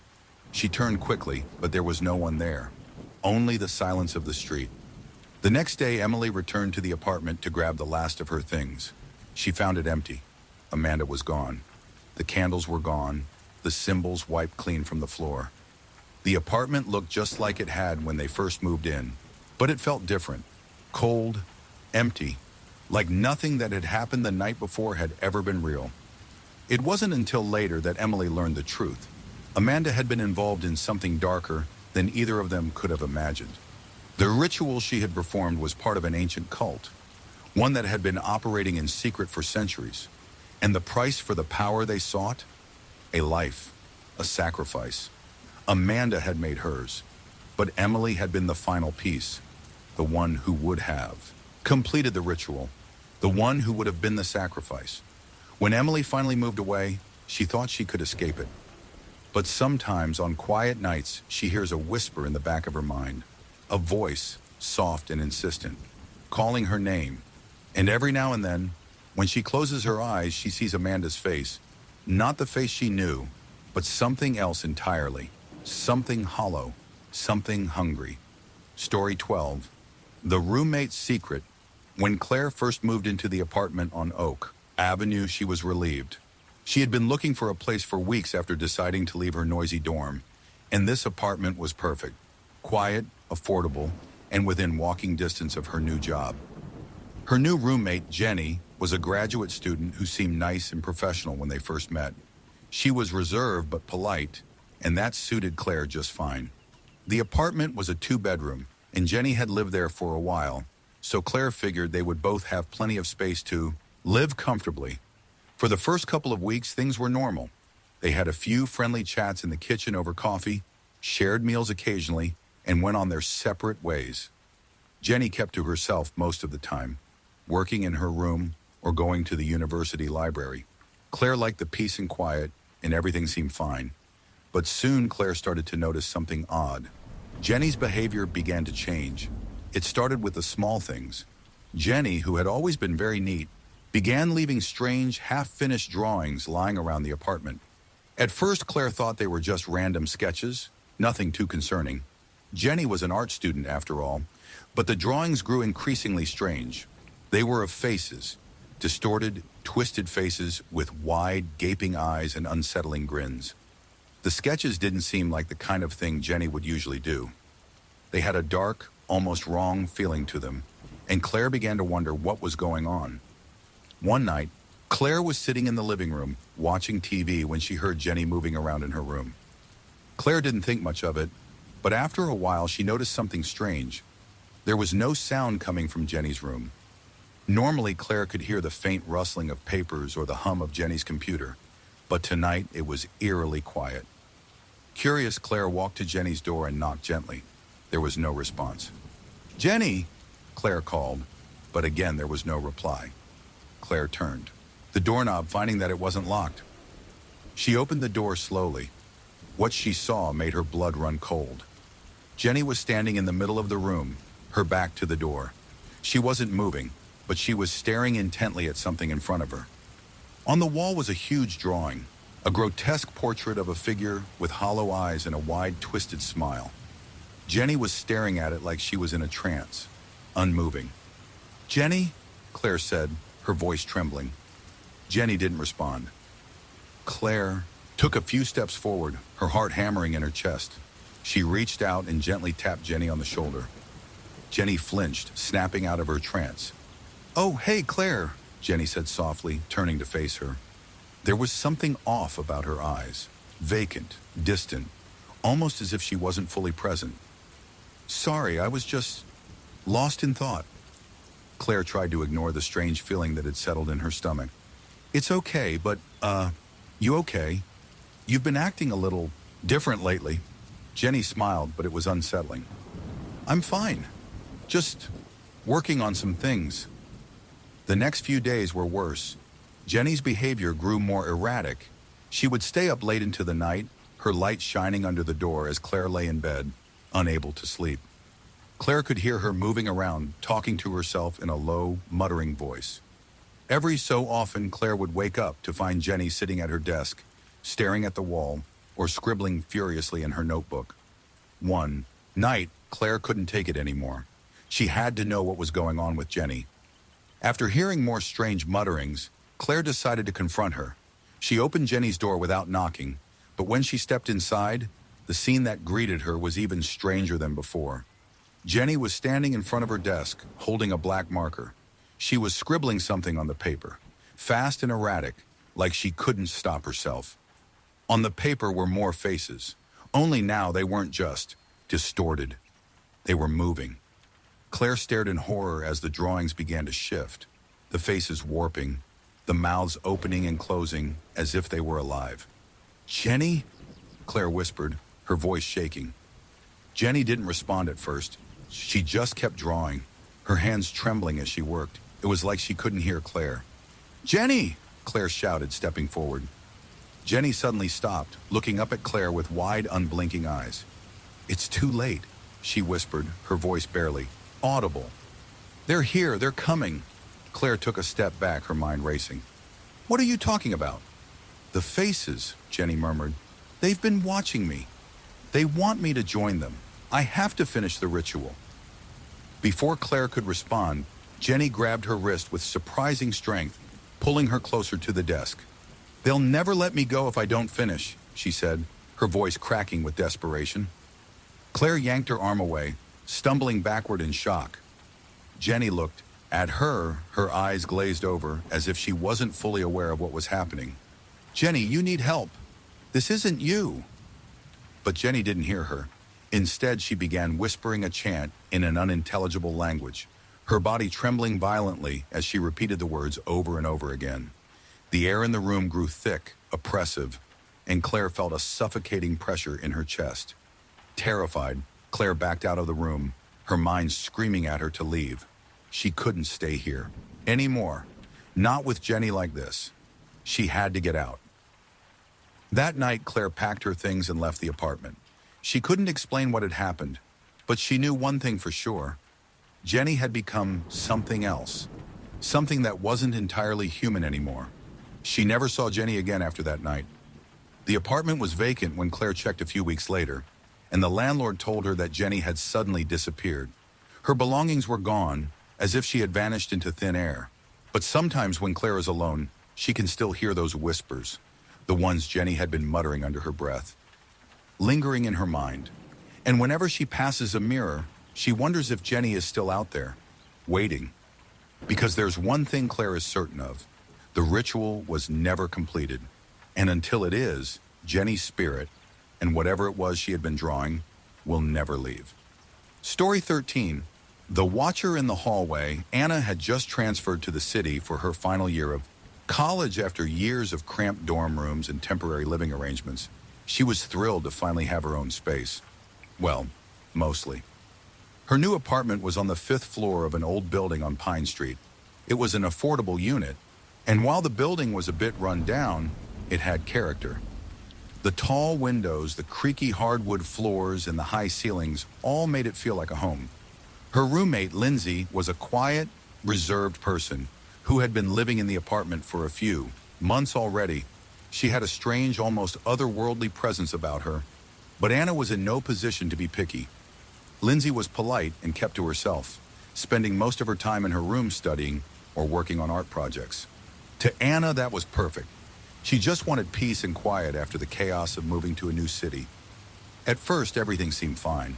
A: She turned quickly, but there was no one there, only the silence of the street. The next day, Emily returned to the apartment to grab the last of her things. She found it empty. Amanda was gone. The candles were gone, the symbols wiped clean from the floor. The apartment looked just like it had when they first moved in, but it felt different. Cold, empty, like nothing that had happened the night before had ever been real. It wasn't until later that Emily learned the truth. Amanda had been involved in something darker than either of them could have imagined. The ritual she had performed was part of an ancient cult, one that had been operating in secret for centuries. And the price for the power they sought? A life, a sacrifice. Amanda had made hers, but Emily had been the final piece, the one who would have completed the ritual, the one who would have been the sacrifice. When Emily finally moved away, she thought she could escape it. But sometimes on quiet nights, she hears a whisper in the back of her mind, a voice, soft and insistent, calling her name. And every now and then, when she closes her eyes, she sees Amanda's face, not the face she knew, but something else entirely, something hollow, something hungry. Story 12. The Roommate's Secret. When Claire first moved into the apartment on Oak Avenue, she was relieved. She had been looking for a place for weeks after deciding to leave her noisy dorm, and this apartment was perfect. Quiet, affordable, and within walking distance of her new job. Her new roommate, Jenny, was a graduate student who seemed nice and professional when they first met. She was reserved but polite, and that suited Claire just fine. The apartment was a 2-bedroom, and Jenny had lived there for a while, so Claire figured they would both have plenty of space to live comfortably. For the first couple of weeks, things were normal. They had a few friendly chats in the kitchen over coffee, shared meals occasionally, and went on their separate ways. Jenny kept to herself most of the time, working in her room or going to the university library. Claire liked the peace and quiet, and everything seemed fine. But soon Claire started to notice something odd. Jenny's behavior began to change. It started with the small things. Jenny, who had always been very neat, began leaving strange, half-finished drawings lying around the apartment. At first, Claire thought they were just random sketches, nothing too concerning. Jenny was an art student after all, but the drawings grew increasingly strange. They were of faces, distorted, twisted faces with wide, gaping eyes and unsettling grins. The sketches didn't seem like the kind of thing Jenny would usually do. They had a dark, almost wrong feeling to them, and Claire began to wonder what was going on. One night, Claire was sitting in the living room, watching TV when she heard Jenny moving around in her room. Claire didn't think much of it, but after a while she noticed something strange. There was no sound coming from Jenny's room. Normally, Claire could hear the faint rustling of papers or the hum of Jenny's computer, but tonight it was eerily quiet. Curious, Claire walked to Jenny's door and knocked gently. There was no response. "Jenny!" Claire called, but again there was no reply. Claire turned the doorknob, finding that it wasn't locked. She opened the door slowly. What she saw made her blood run cold. Jenny was standing in the middle of the room, her back to the door. She wasn't moving, but she was staring intently at something in front of her. On the wall was a huge drawing, a grotesque portrait of a figure with hollow eyes and a wide, twisted smile. Jenny was staring at it like she was in a trance, unmoving. "Jenny?" Claire said, her voice trembling. Jenny didn't respond. Claire took a few steps forward, her heart hammering in her chest. She reached out and gently tapped Jenny on the shoulder. Jenny flinched, snapping out of her trance. "Oh, hey, Claire," Jenny said softly, turning to face her. There was something off about her eyes, vacant, distant, almost as if she wasn't fully present. "Sorry, I was just lost in thought." Claire tried to ignore the strange feeling that had settled in her stomach. "It's okay, but, you okay? You've been acting a little different lately." Jenny smiled, but it was unsettling. "I'm fine. Just working on some things." The next few days were worse. Jenny's behavior grew more erratic. She would stay up late into the night, her light shining under the door as Claire lay in bed, unable to sleep. Claire could hear her moving around, talking to herself in a low, muttering voice. Every so often, Claire would wake up to find Jenny sitting at her desk, staring at the wall, or scribbling furiously in her notebook. One night, Claire couldn't take it anymore. She had to know what was going on with Jenny. After hearing more strange mutterings, Claire decided to confront her. She opened Jenny's door without knocking, but when she stepped inside, the scene that greeted her was even stranger than before. Jenny was standing in front of her desk, holding a black marker. She was scribbling something on the paper, fast and erratic, like she couldn't stop herself. On the paper were more faces, only now they weren't just distorted. They were moving. Claire stared in horror as the drawings began to shift, the faces warping, the mouths opening and closing as if they were alive. "Jenny?" Claire whispered, her voice shaking. Jenny didn't respond at first. She just kept drawing, her hands trembling as she worked. It was like she couldn't hear Claire. "Jenny!" Claire shouted, stepping forward. Jenny suddenly stopped, looking up at Claire with wide, unblinking eyes. "It's too late," she whispered, her voice barely audible. "They're here, they're coming." Claire took a step back, her mind racing. "What are you talking about?" "The faces," Jenny murmured. "They've been watching me. They want me to join them. I have to finish the ritual." Before Claire could respond, Jenny grabbed her wrist with surprising strength, pulling her closer to the desk. "They'll never let me go if I don't finish," she said, her voice cracking with desperation. Claire yanked her arm away, stumbling backward in shock. Jenny looked at her, her eyes glazed over, as if she wasn't fully aware of what was happening. "Jenny, you need help. This isn't you." But Jenny didn't hear her. Instead, she began whispering a chant in an unintelligible language, her body trembling violently as she repeated the words over and over again. The air in the room grew thick, oppressive, and Claire felt a suffocating pressure in her chest. Terrified, Claire backed out of the room, her mind screaming at her to leave. She couldn't stay here anymore, not with Jenny like this. She had to get out. That night, Claire packed her things and left the apartment. She couldn't explain what had happened, but she knew one thing for sure. Jenny had become something else, something that wasn't entirely human anymore. She never saw Jenny again after that night. The apartment was vacant when Claire checked a few weeks later, and the landlord told her that Jenny had suddenly disappeared. Her belongings were gone, as if she had vanished into thin air. But sometimes when Claire is alone, she can still hear those whispers, the ones Jenny had been muttering under her breath, lingering in her mind. And whenever she passes a mirror, she wonders if Jenny is still out there, waiting. Because there's one thing Claire is certain of. The ritual was never completed. And until it is, Jenny's spirit, and whatever it was she had been drawing, will never leave. Story 13. The Watcher in the Hallway. Anna had just transferred to the city for her final year of college after years of cramped dorm rooms and temporary living arrangements. She was thrilled to finally have her own space. Well, mostly. Her new apartment was on the 5th floor of an old building on Pine Street. It was an affordable unit, and while the building was a bit run down, it had character. The tall windows, the creaky hardwood floors, and the high ceilings all made it feel like a home. Her roommate, Lindsay, was a quiet, reserved person who had been living in the apartment for a few months already. She had a strange, almost otherworldly presence about her, but Anna was in no position to be picky. Lindsay was polite and kept to herself, spending most of her time in her room studying or working on art projects. To Anna, that was perfect. She just wanted peace and quiet after the chaos of moving to a new city. At first, everything seemed fine.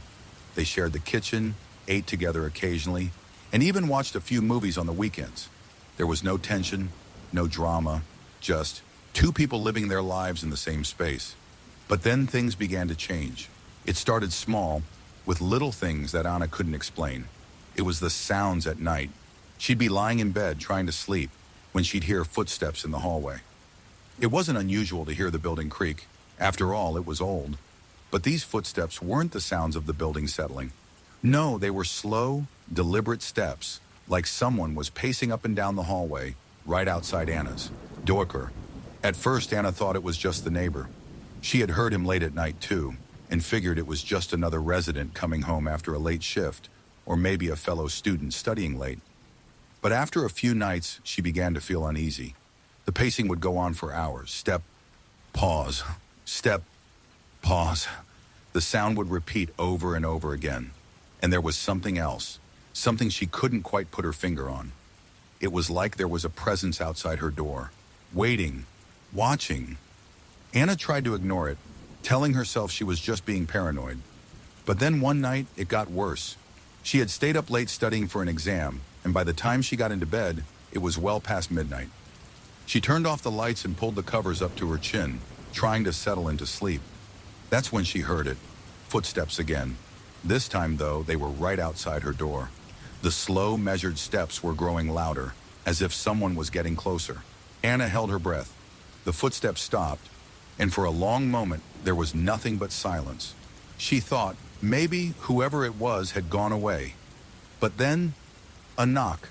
A: They shared the kitchen, ate together occasionally, and even watched a few movies on the weekends. There was no tension, no drama, just two people living their lives in the same space. But then things began to change. It started small, with little things that Anna couldn't explain. It was the sounds at night. She'd be lying in bed trying to sleep when she'd hear footsteps in the hallway. It wasn't unusual to hear the building creak. After all, it was old. But these footsteps weren't the sounds of the building settling. No, they were slow, deliberate steps, like someone was pacing up and down the hallway right outside Anna's door. At first, Anna thought it was just the neighbor. She had heard him late at night too, and figured it was just another resident coming home after a late shift, or maybe a fellow student studying late. But after a few nights, she began to feel uneasy. The pacing would go on for hours. Step, pause, step, pause. The sound would repeat over and over again. And there was something else, something she couldn't quite put her finger on. It was like there was a presence outside her door, waiting, watching. Anna tried to ignore it, telling herself she was just being paranoid. But then one night, it got worse. She had stayed up late studying for an exam, and by the time she got into bed, it was well past midnight. She turned off the lights and pulled the covers up to her chin, trying to settle into sleep. That's when she heard it. Footsteps again. This time, though, they were right outside her door. The slow, measured steps were growing louder, as if someone was getting closer. Anna held her breath. The footsteps stopped, and for a long moment, there was nothing but silence. She thought maybe whoever it was had gone away. But then, a knock.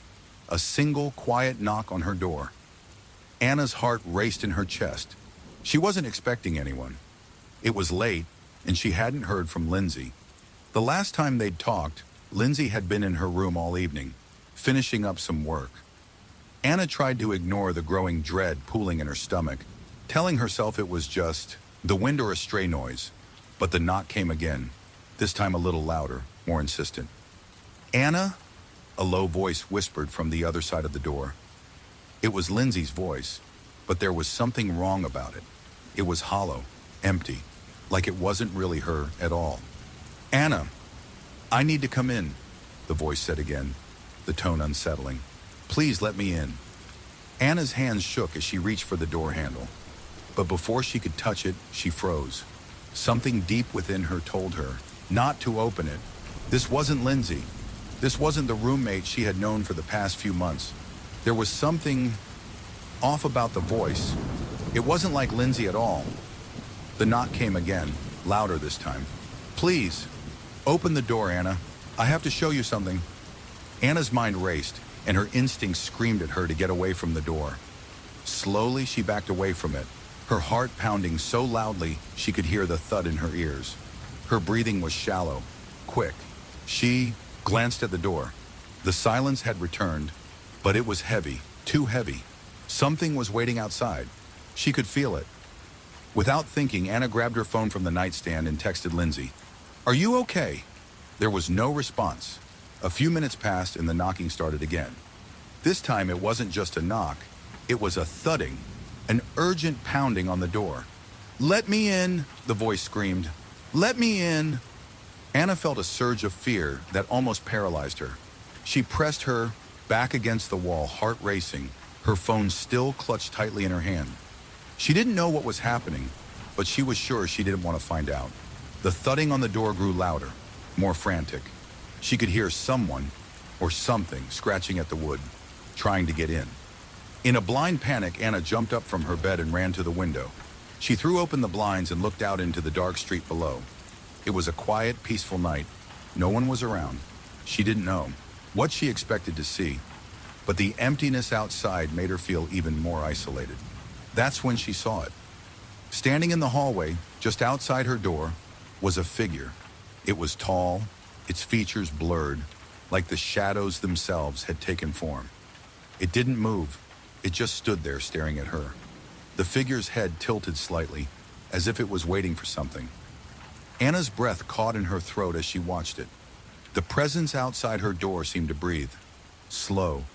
A: A single, quiet knock on her door. Anna's heart raced in her chest. She wasn't expecting anyone. It was late, and she hadn't heard from Lindsay. The last time they'd talked, Lindsay had been in her room all evening, finishing up some work. Anna tried to ignore the growing dread pooling in her stomach, telling herself it was just the wind or a stray noise. But the knock came again, this time a little louder, more insistent. "Anna?" a low voice whispered from the other side of the door. It was Lindsay's voice, but there was something wrong about it. It was hollow, empty, like it wasn't really her at all. "Anna, I need to come in," the voice said again, the tone unsettling. "Please let me in." Anna's hands shook as she reached for the door handle. But before she could touch it, she froze. Something deep within her told her not to open it. This wasn't Lindsay. This wasn't the roommate she had known for the past few months. There was something off about the voice. It wasn't like Lindsay at all. The knock came again, louder this time. "Please, open the door, Anna. I have to show you something." Anna's mind raced, and her instincts screamed at her to get away from the door. Slowly, she backed away from it, her heart pounding so loudly she could hear the thud in her ears. Her breathing was shallow, quick. She glanced at the door. The silence had returned, but it was heavy, too heavy. Something was waiting outside. She could feel it. Without thinking, Anna grabbed her phone from the nightstand and texted Lindsay. "Are you okay?" There was no response. A few minutes passed and the knocking started again. This time it wasn't just a knock, it was a thudding, an urgent pounding on the door. "Let me in," the voice screamed. "Let me in." Anna felt a surge of fear that almost paralyzed her. She pressed her back against the wall, heart racing, her phone still clutched tightly in her hand. She didn't know what was happening, but she was sure she didn't want to find out. The thudding on the door grew louder, more frantic. She could hear someone or something scratching at the wood, trying to get in. In a blind panic, Anna jumped up from her bed and ran to the window. She threw open the blinds and looked out into the dark street below. It was a quiet, peaceful night. No one was around. She didn't know what she expected to see, but the emptiness outside made her feel even more isolated. That's when she saw it. Standing in the hallway, just outside her door, was a figure. It was tall, its features blurred, like the shadows themselves had taken form. It didn't move. It just stood there staring at her. The figure's head tilted slightly, as if it was waiting for something. Anna's breath caught in her throat as she watched it. The presence outside her door seemed to breathe. Slow,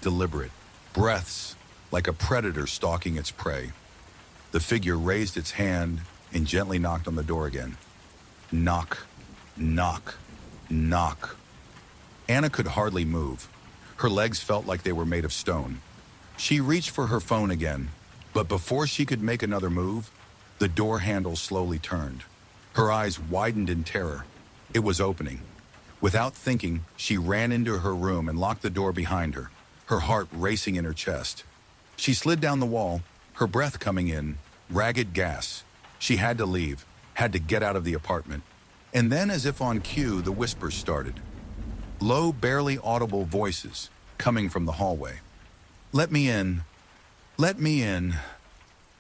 A: deliberate, breaths like a predator stalking its prey. The figure raised its hand and gently knocked on the door again. Knock, knock, knock. Anna could hardly move. Her legs felt like they were made of stone. She reached for her phone again, but before she could make another move, the door handle slowly turned. Her eyes widened in terror. It was opening. Without thinking, she ran into her room and locked the door behind her, her heart racing in her chest. She slid down the wall, her breath coming in, ragged gas. She had to leave, had to get out of the apartment. And then, as if on cue, the whispers started. Low, barely audible voices coming from the hallway. "Let me in. Let me in."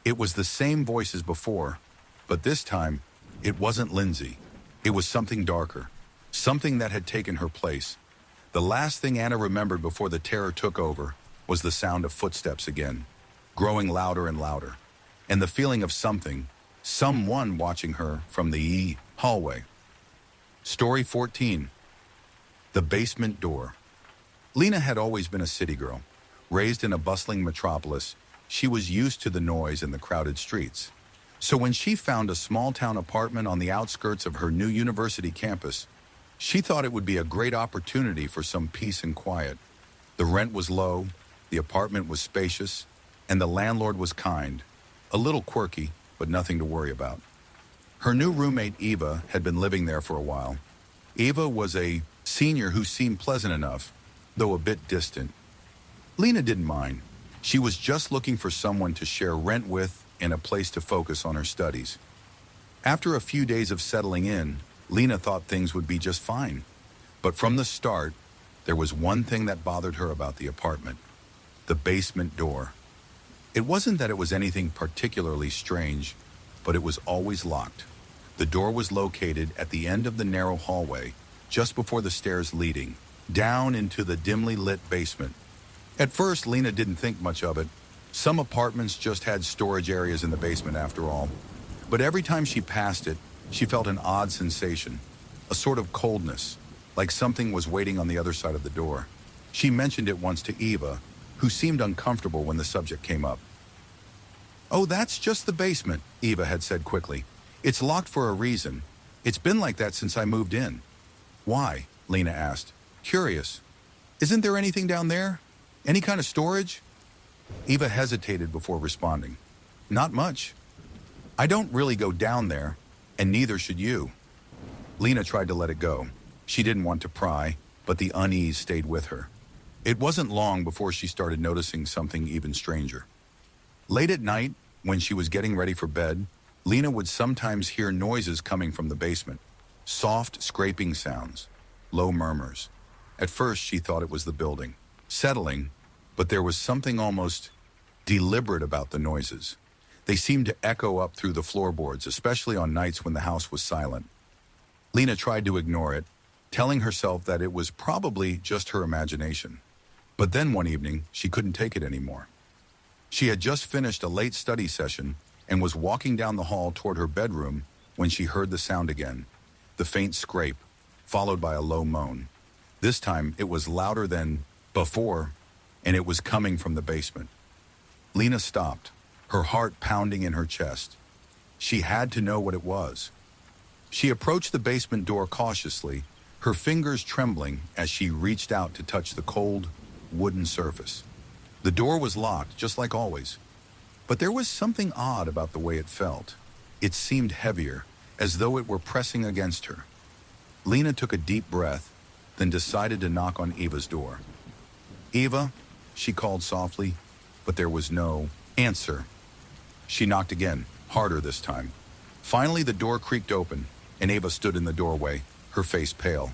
A: It was the same voice as before, but this time, it wasn't Lindsay. It was something darker, something that had taken her place. The last thing Anna remembered before the terror took over was the sound of footsteps again, growing louder and louder, and the feeling of someone watching her from the hallway. Story 14. The Basement Door. Lena had always been a city girl. Raised in a bustling metropolis, she was used to the noise and the crowded streets. So when she found a small-town apartment on the outskirts of her new university campus, she thought it would be a great opportunity for some peace and quiet. The rent was low, the apartment was spacious, and the landlord was kind, a little quirky, but nothing to worry about. Her new roommate, Eva, had been living there for a while. Eva was a senior who seemed pleasant enough, though a bit distant. Lena didn't mind. She was just looking for someone to share rent with and a place to focus on her studies. After a few days of settling in, Lena thought things would be just fine. But from the start, there was one thing that bothered her about the apartment: the basement door. It wasn't that it was anything particularly strange, but it was always locked. The door was located at the end of the narrow hallway, just before the stairs leading down into the dimly lit basement. At first, Lena didn't think much of it. Some apartments just had storage areas in the basement after all. But every time she passed it, she felt an odd sensation, a sort of coldness, like something was waiting on the other side of the door. She mentioned it once to Eva, who seemed uncomfortable when the subject came up. "Oh, that's just the basement," Eva had said quickly. "It's locked for a reason. It's been like that since I moved in." "Why?" Lena asked, curious. "Isn't there anything down there? Any kind of storage?" Eva hesitated before responding. "Not much. I don't really go down there, and neither should you." Lena tried to let it go. She didn't want to pry, but the unease stayed with her. It wasn't long before she started noticing something even stranger. Late at night, when she was getting ready for bed, Lena would sometimes hear noises coming from the basement. Soft, scraping sounds, low murmurs. At first, she thought it was the building, settling, but there was something almost deliberate about the noises. They seemed to echo up through the floorboards, especially on nights when the house was silent. Lena tried to ignore it, telling herself that it was probably just her imagination. But then one evening, she couldn't take it anymore. She had just finished a late study session and was walking down the hall toward her bedroom when she heard the sound again, the faint scrape, followed by a low moan. This time, it was louder than before, and it was coming from the basement. Lena stopped, her heart pounding in her chest. She had to know what it was. She approached the basement door cautiously, her fingers trembling as she reached out to touch the cold, wooden surface. The door was locked, just like always. But there was something odd about the way it felt. It seemed heavier, as though it were pressing against her. Lena took a deep breath, then decided to knock on Eva's door. "Eva," she called softly, but there was no answer. She knocked again, harder this time. Finally, the door creaked open, and Eva stood in the doorway, her face pale.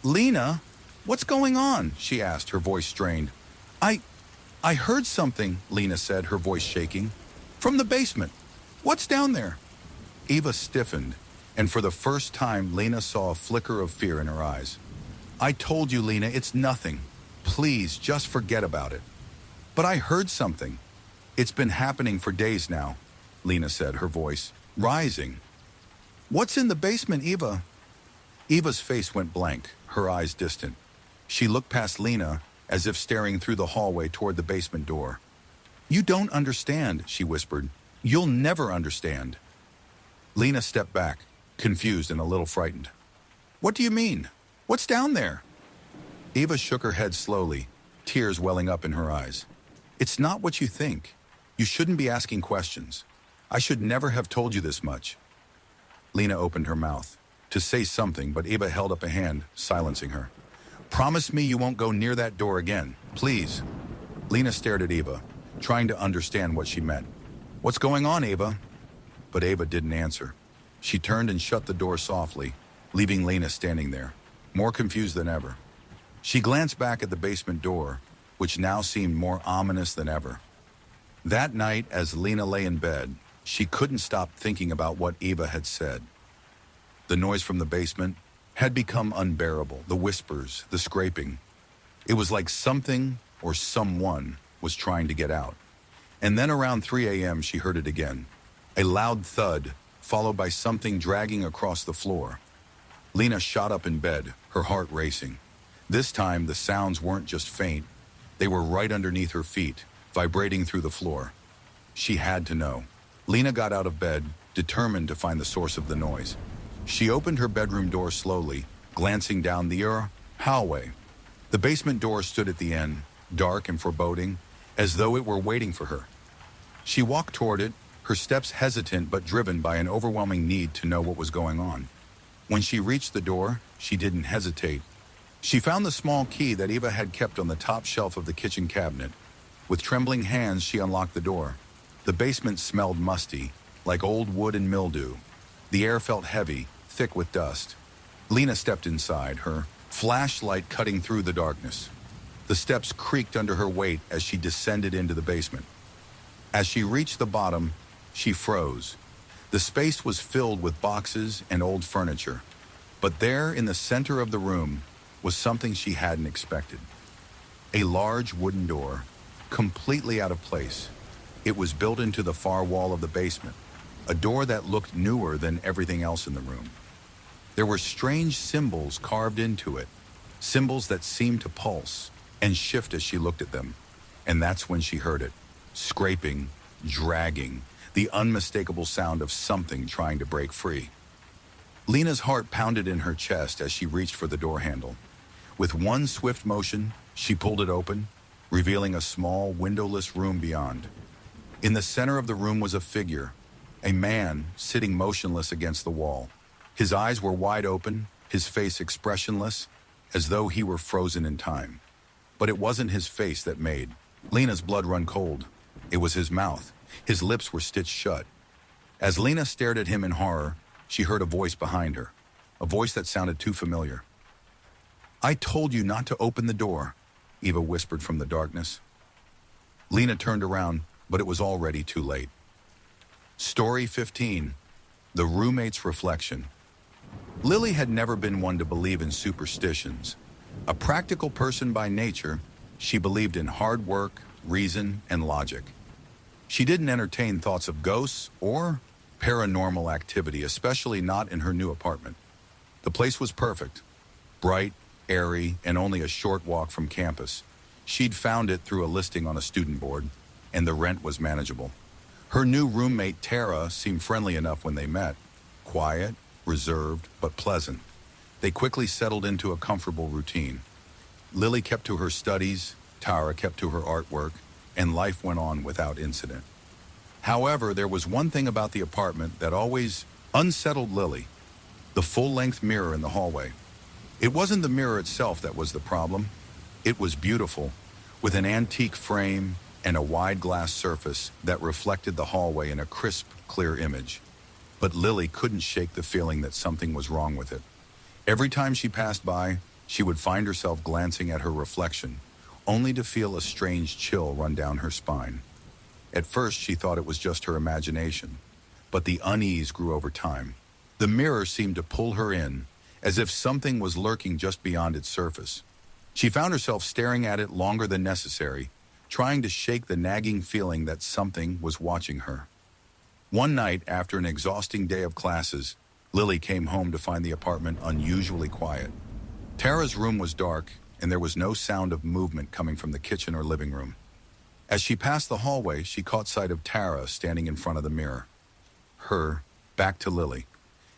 A: "Lena, what's going on?" she asked, her voice strained. I heard something," Lena said, her voice shaking. "From the basement. What's down there?" Eva stiffened, and for the first time, Lena saw a flicker of fear in her eyes. "I told you, Lena, it's nothing. Please, just forget about it." "But I heard something. It's been happening for days now," Lena said, her voice rising. "What's in the basement, Eva?" Eva's face went blank, her eyes distant. She looked past Lena, as if staring through the hallway toward the basement door. "You don't understand," she whispered. "You'll never understand." Lena stepped back, confused and a little frightened. "What do you mean? What's down there?" Eva shook her head slowly, tears welling up in her eyes. "It's not what you think. You shouldn't be asking questions. I should never have told you this much." Lena opened her mouth to say something, but Eva held up a hand, silencing her. "Promise me you won't go near that door again, please." Lena stared at Eva, trying to understand what she meant. "What's going on, Eva?" But Eva didn't answer. She turned and shut the door softly, leaving Lena standing there, more confused than ever. She glanced back at the basement door, which now seemed more ominous than ever. That night, as Lena lay in bed, she couldn't stop thinking about what Eva had said. The noise from the basement had become unbearable, the whispers, the scraping. It was like something or someone was trying to get out. And then around 3 a.m. she heard it again, a loud thud, followed by something dragging across the floor. Lena shot up in bed, her heart racing. This time, the sounds weren't just faint. They were right underneath her feet, vibrating through the floor. She had to know. Lena got out of bed, determined to find the source of the noise. She opened her bedroom door slowly, glancing down the hallway. The basement door stood at the end, dark and foreboding, as though it were waiting for her. She walked toward it, her steps hesitant but driven by an overwhelming need to know what was going on. When she reached the door, she didn't hesitate. She found the small key that Eva had kept on the top shelf of the kitchen cabinet. With trembling hands, she unlocked the door. The basement smelled musty, like old wood and mildew. The air felt heavy, thick with dust. Lena stepped inside, her flashlight cutting through the darkness. The steps creaked under her weight as she descended into the basement. As she reached the bottom, she froze. The space was filled with boxes and old furniture. But there, in the center of the room, was something she hadn't expected. A large wooden door, completely out of place. It was built into the far wall of the basement, a door that looked newer than everything else in the room. There were strange symbols carved into it, symbols that seemed to pulse and shift as she looked at them. And that's when she heard it, scraping, dragging, the unmistakable sound of something trying to break free. Lena's heart pounded in her chest as she reached for the door handle. With one swift motion, she pulled it open, revealing a small, windowless room beyond. In the center of the room was a figure, a man sitting motionless against the wall. His eyes were wide open, his face expressionless, as though he were frozen in time. But it wasn't his face that made Lena's blood run cold. It was his mouth. His lips were stitched shut. As Lena stared at him in horror, she heard a voice behind her, a voice that sounded too familiar. "I told you not to open the door," Eva whispered from the darkness. Lena turned around, but it was already too late. Story 15. The Roommate's Reflection. Lily had never been one to believe in superstitions. A practical person by nature, she believed in hard work, reason, and logic. She didn't entertain thoughts of ghosts or paranormal activity, especially not in her new apartment. The place was perfect, bright, airy, and only a short walk from campus. She'd found it through a listing on a student board, and the rent was manageable. Her new roommate, Tara, seemed friendly enough when they met. Quiet, reserved, but pleasant. They quickly settled into a comfortable routine. Lily kept to her studies, Tara kept to her artwork, and life went on without incident. However, there was one thing about the apartment that always unsettled Lily: the full-length mirror in the hallway. It wasn't the mirror itself that was the problem. It was beautiful, with an antique frame and a wide glass surface that reflected the hallway in a crisp, clear image. But Lily couldn't shake the feeling that something was wrong with it. Every time she passed by, she would find herself glancing at her reflection, only to feel a strange chill run down her spine. At first, she thought it was just her imagination, but the unease grew over time. The mirror seemed to pull her in, as if something was lurking just beyond its surface. She found herself staring at it longer than necessary, trying to shake the nagging feeling that something was watching her. One night, after an exhausting day of classes, Lily came home to find the apartment unusually quiet. Tara's room was dark, and there was no sound of movement coming from the kitchen or living room. As she passed the hallway, she caught sight of Tara standing in front of the mirror. Her back to Lily.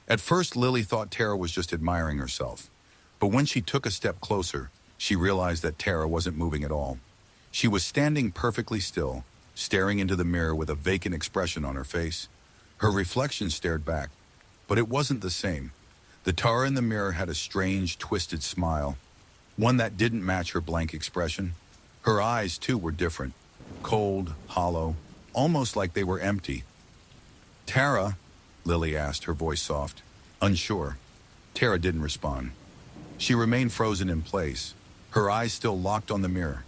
A: At first, Lily thought Tara was just admiring herself, but when she took a step closer, she realized that Tara wasn't moving at all. She was standing perfectly still, staring into the mirror with a vacant expression on her face. Her reflection stared back, but it wasn't the same. The Tara in the mirror had a strange, twisted smile, one that didn't match her blank expression. Her eyes, too, were different, cold, hollow, almost like they were empty. "Tara?" Lily asked, her voice soft, unsure. Tara didn't respond. She remained frozen in place, her eyes still locked on the mirror.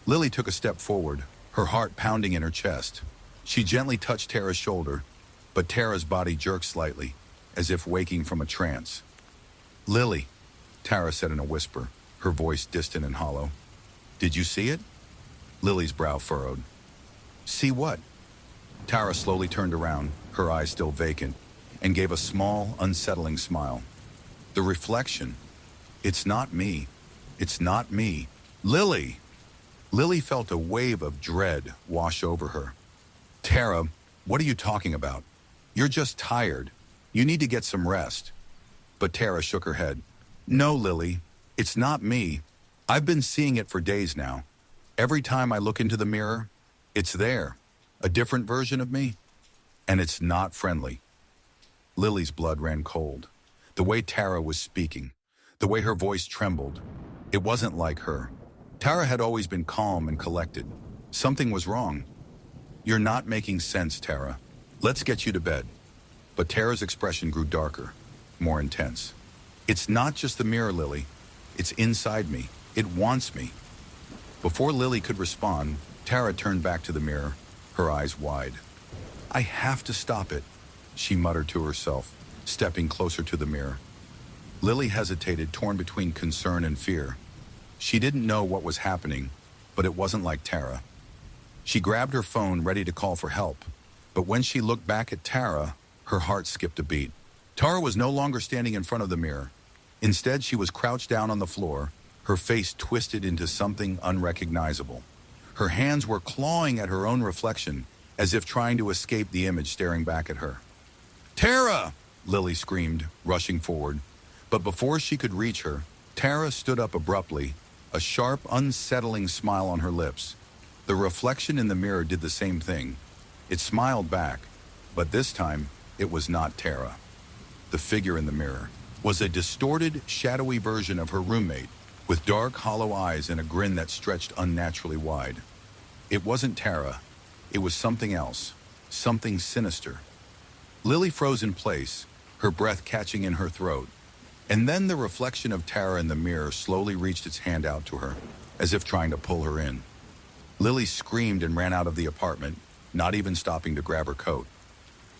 A: Lily took a step forward, her heart pounding in her chest. She gently touched Tara's shoulder, but Tara's body jerked slightly, as if waking from a trance. "Lily," Tara said in a whisper, her voice distant and hollow. "Did you see it?" Lily's brow furrowed. "See what?" Tara slowly turned around, her eyes still vacant, and gave a small, unsettling smile. "The reflection. It's not me. It's not me. Lily!" Lily felt a wave of dread wash over her. "Tara, what are you talking about? You're just tired. You need to get some rest." But Tara shook her head. "No, Lily, it's not me. I've been seeing it for days now. Every time I look into the mirror, it's there, a different version of me, and it's not friendly." Lily's blood ran cold. The way Tara was speaking, the way her voice trembled, it wasn't like her. Tara had always been calm and collected. Something was wrong. "You're not making sense, Tara. Let's get you to bed." But Tara's expression grew darker, more intense. "It's not just the mirror, Lily. It's inside me. It wants me." Before Lily could respond, Tara turned back to the mirror, her eyes wide. "I have to stop it," she muttered to herself, stepping closer to the mirror. Lily hesitated, torn between concern and fear. She didn't know what was happening, but it wasn't like Tara. She grabbed her phone, ready to call for help, but when she looked back at Tara, her heart skipped a beat. Tara was no longer standing in front of the mirror. Instead, she was crouched down on the floor, her face twisted into something unrecognizable. Her hands were clawing at her own reflection, as if trying to escape the image staring back at her. "Tara!" Lily screamed, rushing forward. But before she could reach her, Tara stood up abruptly, a sharp, unsettling smile on her lips. The reflection in the mirror did the same thing. It smiled back, but this time, it was not Tara. The figure in the mirror was a distorted, shadowy version of her roommate, with dark, hollow eyes and a grin that stretched unnaturally wide. It wasn't Tara. It was something else, something sinister. Lily froze in place, her breath catching in her throat. And then the reflection of Tara in the mirror slowly reached its hand out to her, as if trying to pull her in. Lily screamed and ran out of the apartment, not even stopping to grab her coat.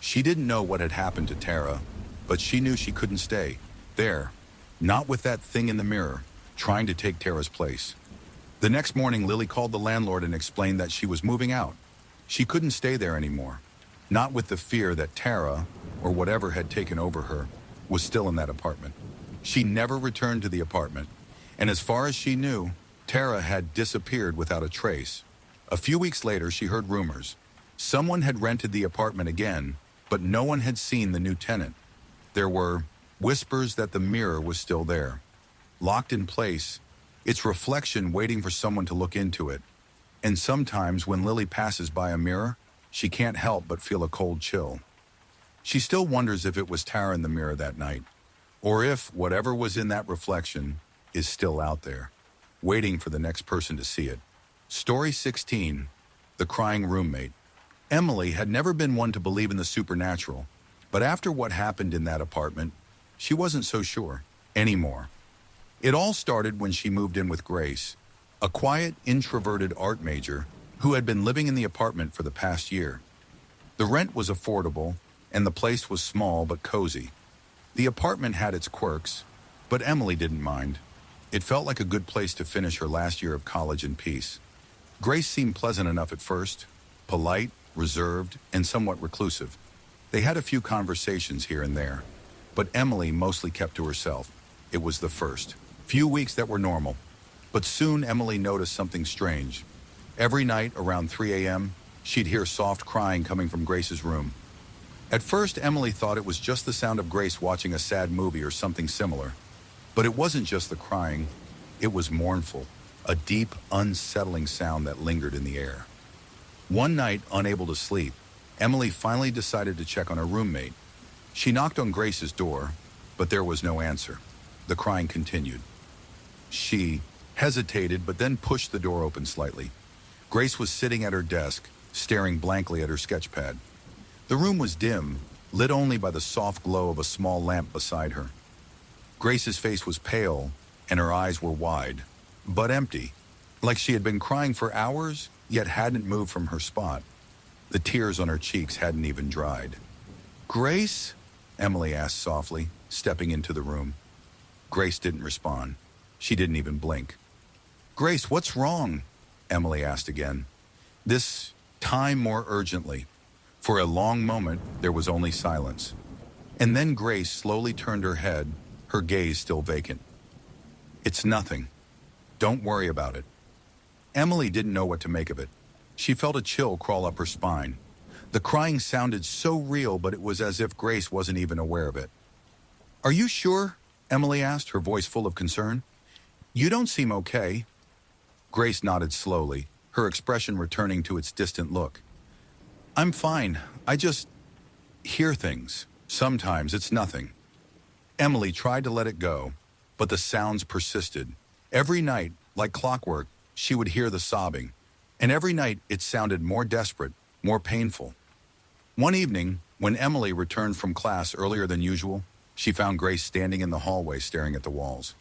A: She didn't know what had happened to Tara, but she knew she couldn't stay there, not with that thing in the mirror, trying to take Tara's place. The next morning, Lily called the landlord and explained that she was moving out. She couldn't stay there anymore, not with the fear that Tara, or whatever had taken over her, was still in that apartment. She never returned to the apartment, and as far as she knew, Tara had disappeared without a trace. A few weeks later, she heard rumors. Someone had rented the apartment again, but no one had seen the new tenant. There were whispers that the mirror was still there, locked in place, its reflection waiting for someone to look into it. And sometimes when Lily passes by a mirror, she can't help but feel a cold chill. She still wonders if it was Tara in the mirror that night, or if whatever was in that reflection is still out there, waiting for the next person to see it. Story 16, The Crying Roommate. Emily had never been one to believe in the supernatural, but after what happened in that apartment, she wasn't so sure anymore. It all started when she moved in with Grace, a quiet, introverted art major who had been living in the apartment for the past year. The rent was affordable, and the place was small but cozy. The apartment had its quirks, but Emily didn't mind. It felt like a good place to finish her last year of college in peace. Grace seemed pleasant enough at first, polite, reserved, and somewhat reclusive. They had a few conversations here and there, but Emily mostly kept to herself. It was the first few weeks that were normal, but soon Emily noticed something strange. Every night around 3 a.m., she'd hear soft crying coming from Grace's room. At first, Emily thought it was just the sound of Grace watching a sad movie or something similar. But it wasn't just the crying, it was mournful, a deep, unsettling sound that lingered in the air. One night, unable to sleep, Emily finally decided to check on her roommate. She knocked on Grace's door, but there was no answer. The crying continued. She hesitated, but then pushed the door open slightly. Grace was sitting at her desk, staring blankly at her sketchpad. The room was dim, lit only by the soft glow of a small lamp beside her. Grace's face was pale, and her eyes were wide, but empty, like she had been crying for hours, yet hadn't moved from her spot. The tears on her cheeks hadn't even dried. "Grace?" Emily asked softly, stepping into the room. Grace didn't respond. She didn't even blink. "Grace, what's wrong?" Emily asked again, this time more urgently. For a long moment, there was only silence. And then Grace slowly turned her head, her gaze still vacant. "It's nothing. Don't worry about it." Emily didn't know what to make of it. She felt a chill crawl up her spine. The crying sounded so real, but it was as if Grace wasn't even aware of it. "Are you sure?" Emily asked, her voice full of concern. "You don't seem okay." Grace nodded slowly, her expression returning to its distant look. "I'm fine. I just hear things. Sometimes it's nothing." Emily tried to let it go, but the sounds persisted. Every night, like clockwork, she would hear the sobbing, and every night it sounded more desperate, more painful. One evening, when Emily returned from class earlier than usual, she found Grace standing in the hallway staring at the walls.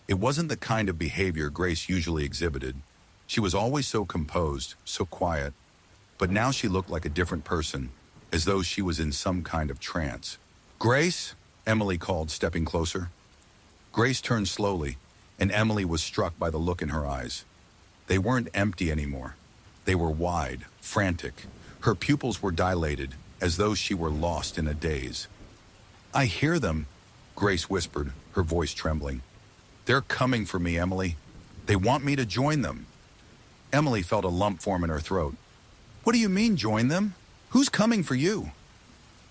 A: It wasn't the kind of behavior Grace usually exhibited. She was always so composed, so quiet, but now she looked like a different person, as though she was in some kind of trance. "Grace?" Emily called, stepping closer. Grace turned slowly, and Emily was struck by the look in her eyes. They weren't empty anymore. They were wide, frantic. Her pupils were dilated, as though she were lost in a daze. "I hear them," Grace whispered, her voice trembling. "They're coming for me, Emily. They want me to join them." Emily felt a lump form in her throat. "What do you mean, join them? Who's coming for you?"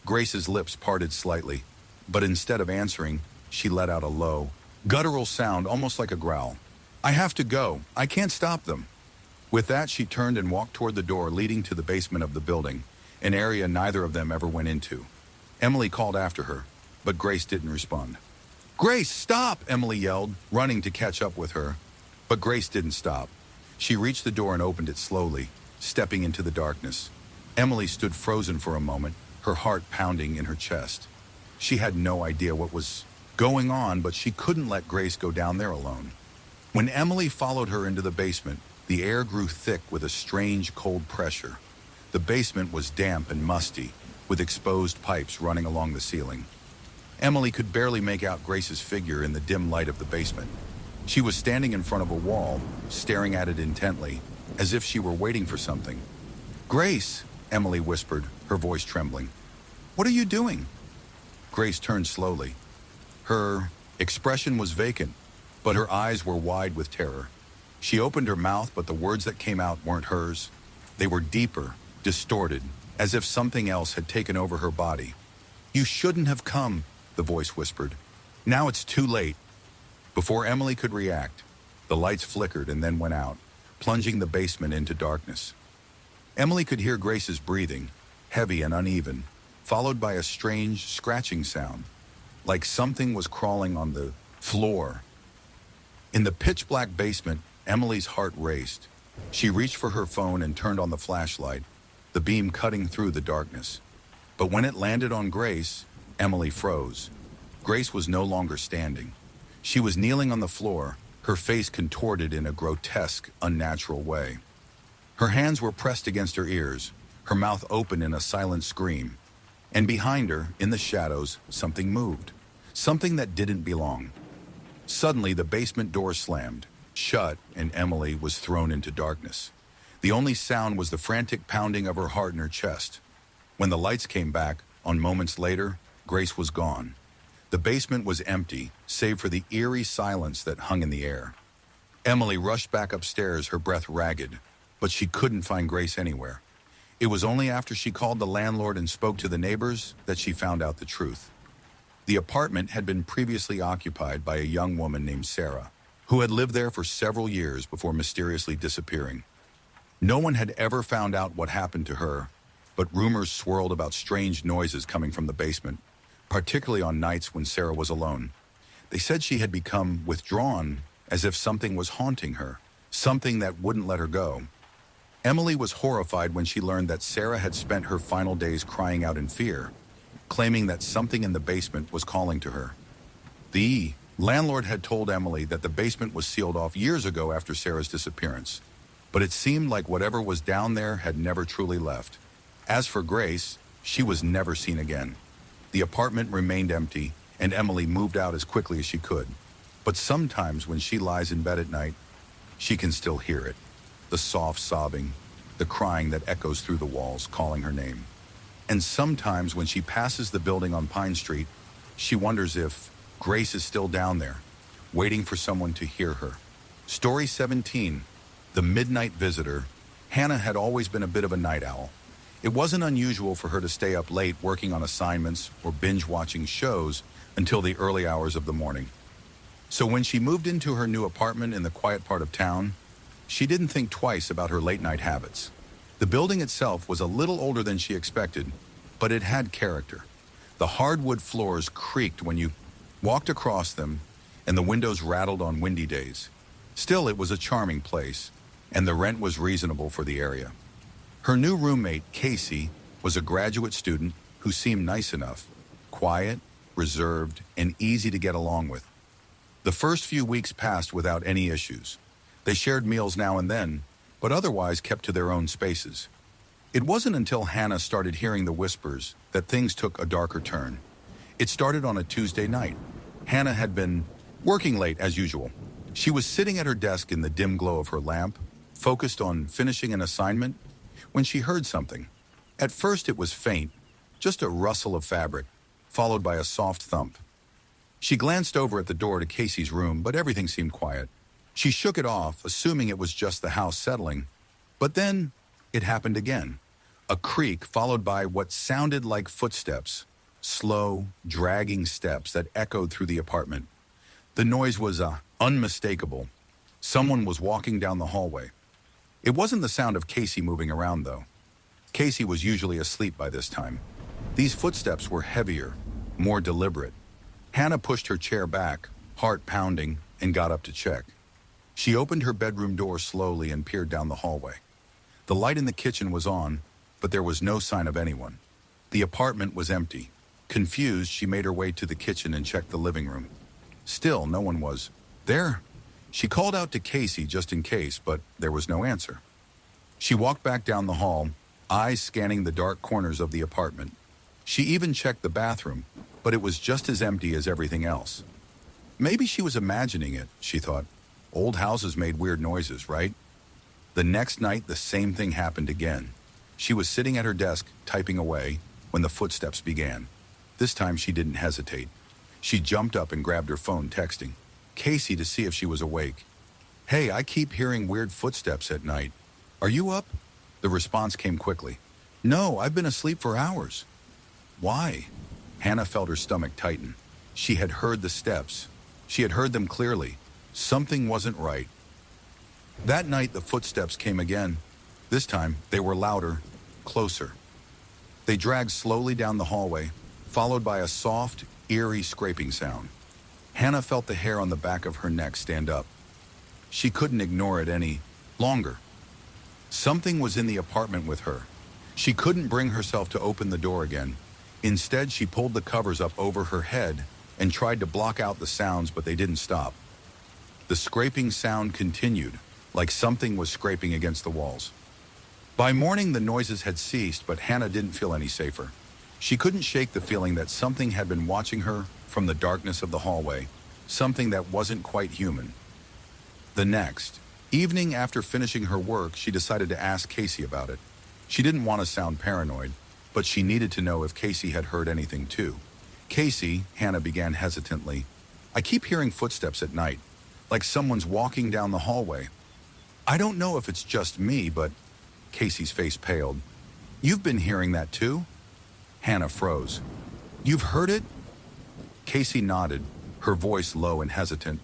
A: Grace's lips parted slightly, but instead of answering, she let out a low, guttural sound almost like a growl. "I have to go. I can't stop them." With that, she turned and walked toward the door leading to the basement of the building, an area neither of them ever went into. Emily called after her, but Grace didn't respond. "Grace, stop!" Emily yelled, running to catch up with her. But Grace didn't stop. She reached the door and opened it slowly, stepping into the darkness. Emily stood frozen for a moment, her heart pounding in her chest. She had no idea what was going on, but she couldn't let Grace go down there alone. When Emily followed her into the basement, the air grew thick with a strange cold pressure. The basement was damp and musty, with exposed pipes running along the ceiling. Emily could barely make out Grace's figure in the dim light of the basement. She was standing in front of a wall, staring at it intently, as if she were waiting for something. "Grace," Emily whispered, her voice trembling. "What are you doing?" Grace turned slowly. Her expression was vacant, but her eyes were wide with terror. She opened her mouth, but the words that came out weren't hers. They were deeper, distorted, as if something else had taken over her body. "You shouldn't have come," the voice whispered. "Now it's too late." Before Emily could react, the lights flickered and then went out, plunging the basement into darkness. Emily could hear Grace's breathing, heavy and uneven, followed by a strange scratching sound, like something was crawling on the floor. In the pitch-black basement, Emily's heart raced. She reached for her phone and turned on the flashlight, the beam cutting through the darkness. But when it landed on Grace, Emily froze. Grace was no longer standing. She was kneeling on the floor, her face contorted in a grotesque, unnatural way. Her hands were pressed against her ears, her mouth open in a silent scream. And behind her, in the shadows, something moved. Something that didn't belong. Suddenly, the basement door slammed shut, and Emily was thrown into darkness. The only sound was the frantic pounding of her heart in her chest. When the lights came back, moments later, Grace was gone. The basement was empty, save for the eerie silence that hung in the air. Emily rushed back upstairs, her breath ragged, but she couldn't find Grace anywhere. It was only after she called the landlord and spoke to the neighbors that she found out the truth. The apartment had been previously occupied by a young woman named Sarah, who had lived there for several years before mysteriously disappearing. No one had ever found out what happened to her, but rumors swirled about strange noises coming from the basement, particularly on nights when Sarah was alone. They said she had become withdrawn, as if something was haunting her, something that wouldn't let her go. Emily was horrified when she learned that Sarah had spent her final days crying out in fear, claiming that something in the basement was calling to her. The landlord had told Emily that the basement was sealed off years ago after Sarah's disappearance, but it seemed like whatever was down there had never truly left. As for Grace, she was never seen again. The apartment remained empty, and Emily moved out as quickly as she could. But sometimes when she lies in bed at night, she can still hear it. The soft sobbing, the crying that echoes through the walls, calling her name. And sometimes when she passes the building on Pine Street, she wonders if Grace is still down there, waiting for someone to hear her. Story 17, The Midnight Visitor. Hannah had always been a bit of a night owl. It wasn't unusual for her to stay up late working on assignments or binge-watching shows until the early hours of the morning. So when she moved into her new apartment in the quiet part of town, she didn't think twice about her late-night habits. The building itself was a little older than she expected, but it had character. The hardwood floors creaked when you walked across them, and the windows rattled on windy days. Still, it was a charming place, and the rent was reasonable for the area. Her new roommate, Casey, was a graduate student who seemed nice enough, quiet, reserved, and easy to get along with. The first few weeks passed without any issues. They shared meals now and then, but otherwise kept to their own spaces. It wasn't until Hannah started hearing the whispers that things took a darker turn. It started on a Tuesday night. Hannah had been working late as usual. She was sitting at her desk in the dim glow of her lamp, focused on finishing an assignment, when she heard something. At first it was faint, just a rustle of fabric, followed by a soft thump. She glanced over at the door to Casey's room, but everything seemed quiet. She shook it off, assuming it was just the house settling. But then it happened again. A creak followed by what sounded like footsteps, slow, dragging steps that echoed through the apartment. The noise was unmistakable. Someone was walking down the hallway. It wasn't the sound of Casey moving around, though. Casey was usually asleep by this time. These footsteps were heavier, more deliberate. Hannah pushed her chair back, heart pounding, and got up to check. She opened her bedroom door slowly and peered down the hallway. The light in the kitchen was on, but there was no sign of anyone. The apartment was empty. Confused, she made her way to the kitchen and checked the living room. Still, no one was there. She called out to Casey just in case, but there was no answer. She walked back down the hall, eyes scanning the dark corners of the apartment. She even checked the bathroom, but it was just as empty as everything else. Maybe she was imagining it, she thought. Old houses made weird noises, right? The next night, the same thing happened again. She was sitting at her desk, typing away, when the footsteps began. This time she didn't hesitate. She jumped up and grabbed her phone, texting Casey to see if she was awake. "Hey, I keep hearing weird footsteps at night. Are you up?" The response came quickly. "No, I've been asleep for hours." "Why?" Hannah felt her stomach tighten. She had heard the steps. She had heard them clearly. Something wasn't right. That night, the footsteps came again. This time, they were louder, closer. They dragged slowly down the hallway, followed by a soft, eerie scraping sound. Hannah felt the hair on the back of her neck stand up. She couldn't ignore it any longer. Something was in the apartment with her. She couldn't bring herself to open the door again. Instead, she pulled the covers up over her head and tried to block out the sounds, but they didn't stop. The scraping sound continued, like something was scraping against the walls. By morning, the noises had ceased, but Hannah didn't feel any safer. She couldn't shake the feeling that something had been watching her from the darkness of the hallway, something that wasn't quite human. The next evening, after finishing her work, she decided to ask Casey about it. She didn't want to sound paranoid, but she needed to know if Casey had heard anything too. "Casey," Hannah began hesitantly, "I keep hearing footsteps at night, like someone's walking down the hallway. I don't know if it's just me, but..." Casey's face paled. "You've been hearing that too?" Hannah froze. "You've heard it?" Casey nodded, her voice low and hesitant.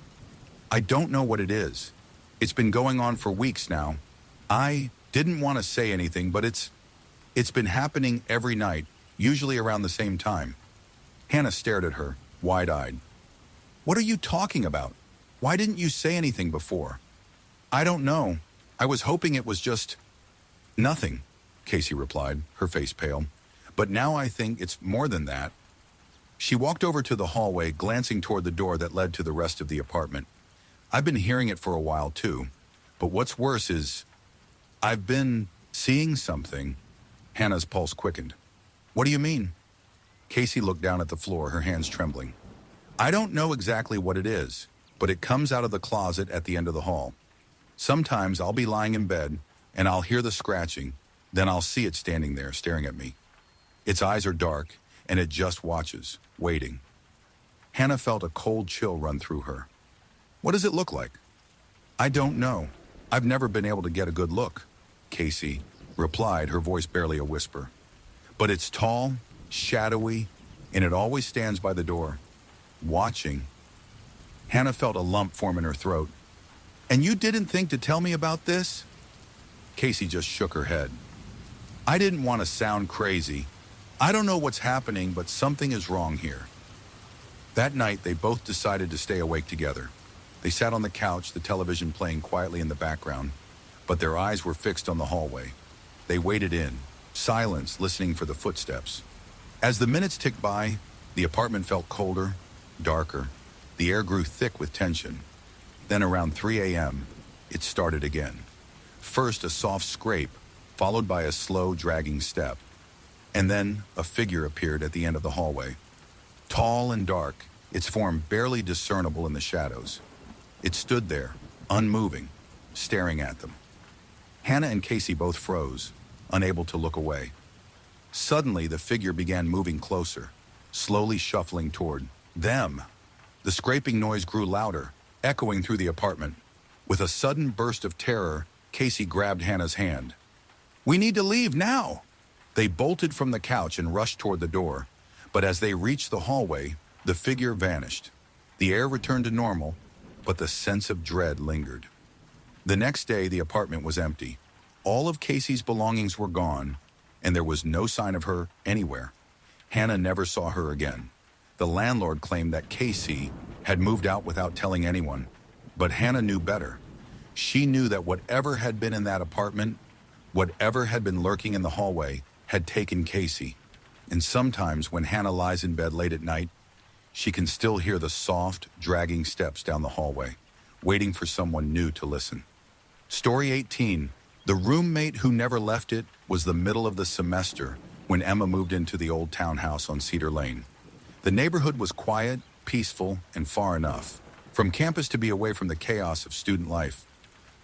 A: "I don't know what it is. It's been going on for weeks now. I didn't want to say anything, but it's been happening every night, usually around the same time." Hannah stared at her, wide-eyed. "What are you talking about? Why didn't you say anything before?" "I don't know. I was hoping it was just..." "Nothing," Casey replied, her face pale. "But now I think it's more than that." She walked over to the hallway, glancing toward the door that led to the rest of the apartment. "I've been hearing it for a while too, but what's worse is I've been seeing something." Hannah's pulse quickened. "What do you mean?" Casey looked down at the floor, her hands trembling. "I don't know exactly what it is, but it comes out of the closet at the end of the hall. Sometimes I'll be lying in bed, and I'll hear the scratching, then I'll see it standing there, staring at me. Its eyes are dark, and it just watches, waiting." Hannah felt a cold chill run through her. "What does it look like?" "I don't know. I've never been able to get a good look," Casey replied, her voice barely a whisper. "But it's tall, shadowy, and it always stands by the door, watching." Hannah felt a lump form in her throat. "And you didn't think to tell me about this?" Casey just shook her head. "I didn't want to sound crazy. I don't know what's happening, but something is wrong here." That night, they both decided to stay awake together. They sat on the couch, the television playing quietly in the background, but their eyes were fixed on the hallway. They waited in silence, listening for the footsteps. As the minutes ticked by, the apartment felt colder, darker. The air grew thick with tension. Then around 3 a.m., it started again. First, a soft scrape, followed by a slow, dragging step. And then a figure appeared at the end of the hallway. Tall and dark, its form barely discernible in the shadows. It stood there, unmoving, staring at them. Hannah and Casey both froze, unable to look away. Suddenly, the figure began moving closer, slowly shuffling toward them. The scraping noise grew louder, echoing through the apartment. With a sudden burst of terror, Casey grabbed Hannah's hand. "We need to leave now!" They bolted from the couch and rushed toward the door, but as they reached the hallway, the figure vanished. The air returned to normal, but the sense of dread lingered. The next day, the apartment was empty. All of Casey's belongings were gone, and there was no sign of her anywhere. Hannah never saw her again. The landlord claimed that Casey had moved out without telling anyone, but Hannah knew better. She knew that whatever had been in that apartment, whatever had been lurking in the hallway, had taken Casey. And sometimes when Hannah lies in bed late at night, she can still hear the soft, dragging steps down the hallway, waiting for someone new to listen. Story 18. The roommate who never left it was the middle of the semester, when Emma moved into the old townhouse on Cedar Lane. The neighborhood was quiet, peaceful, and far enough from campus to be away from the chaos of student life,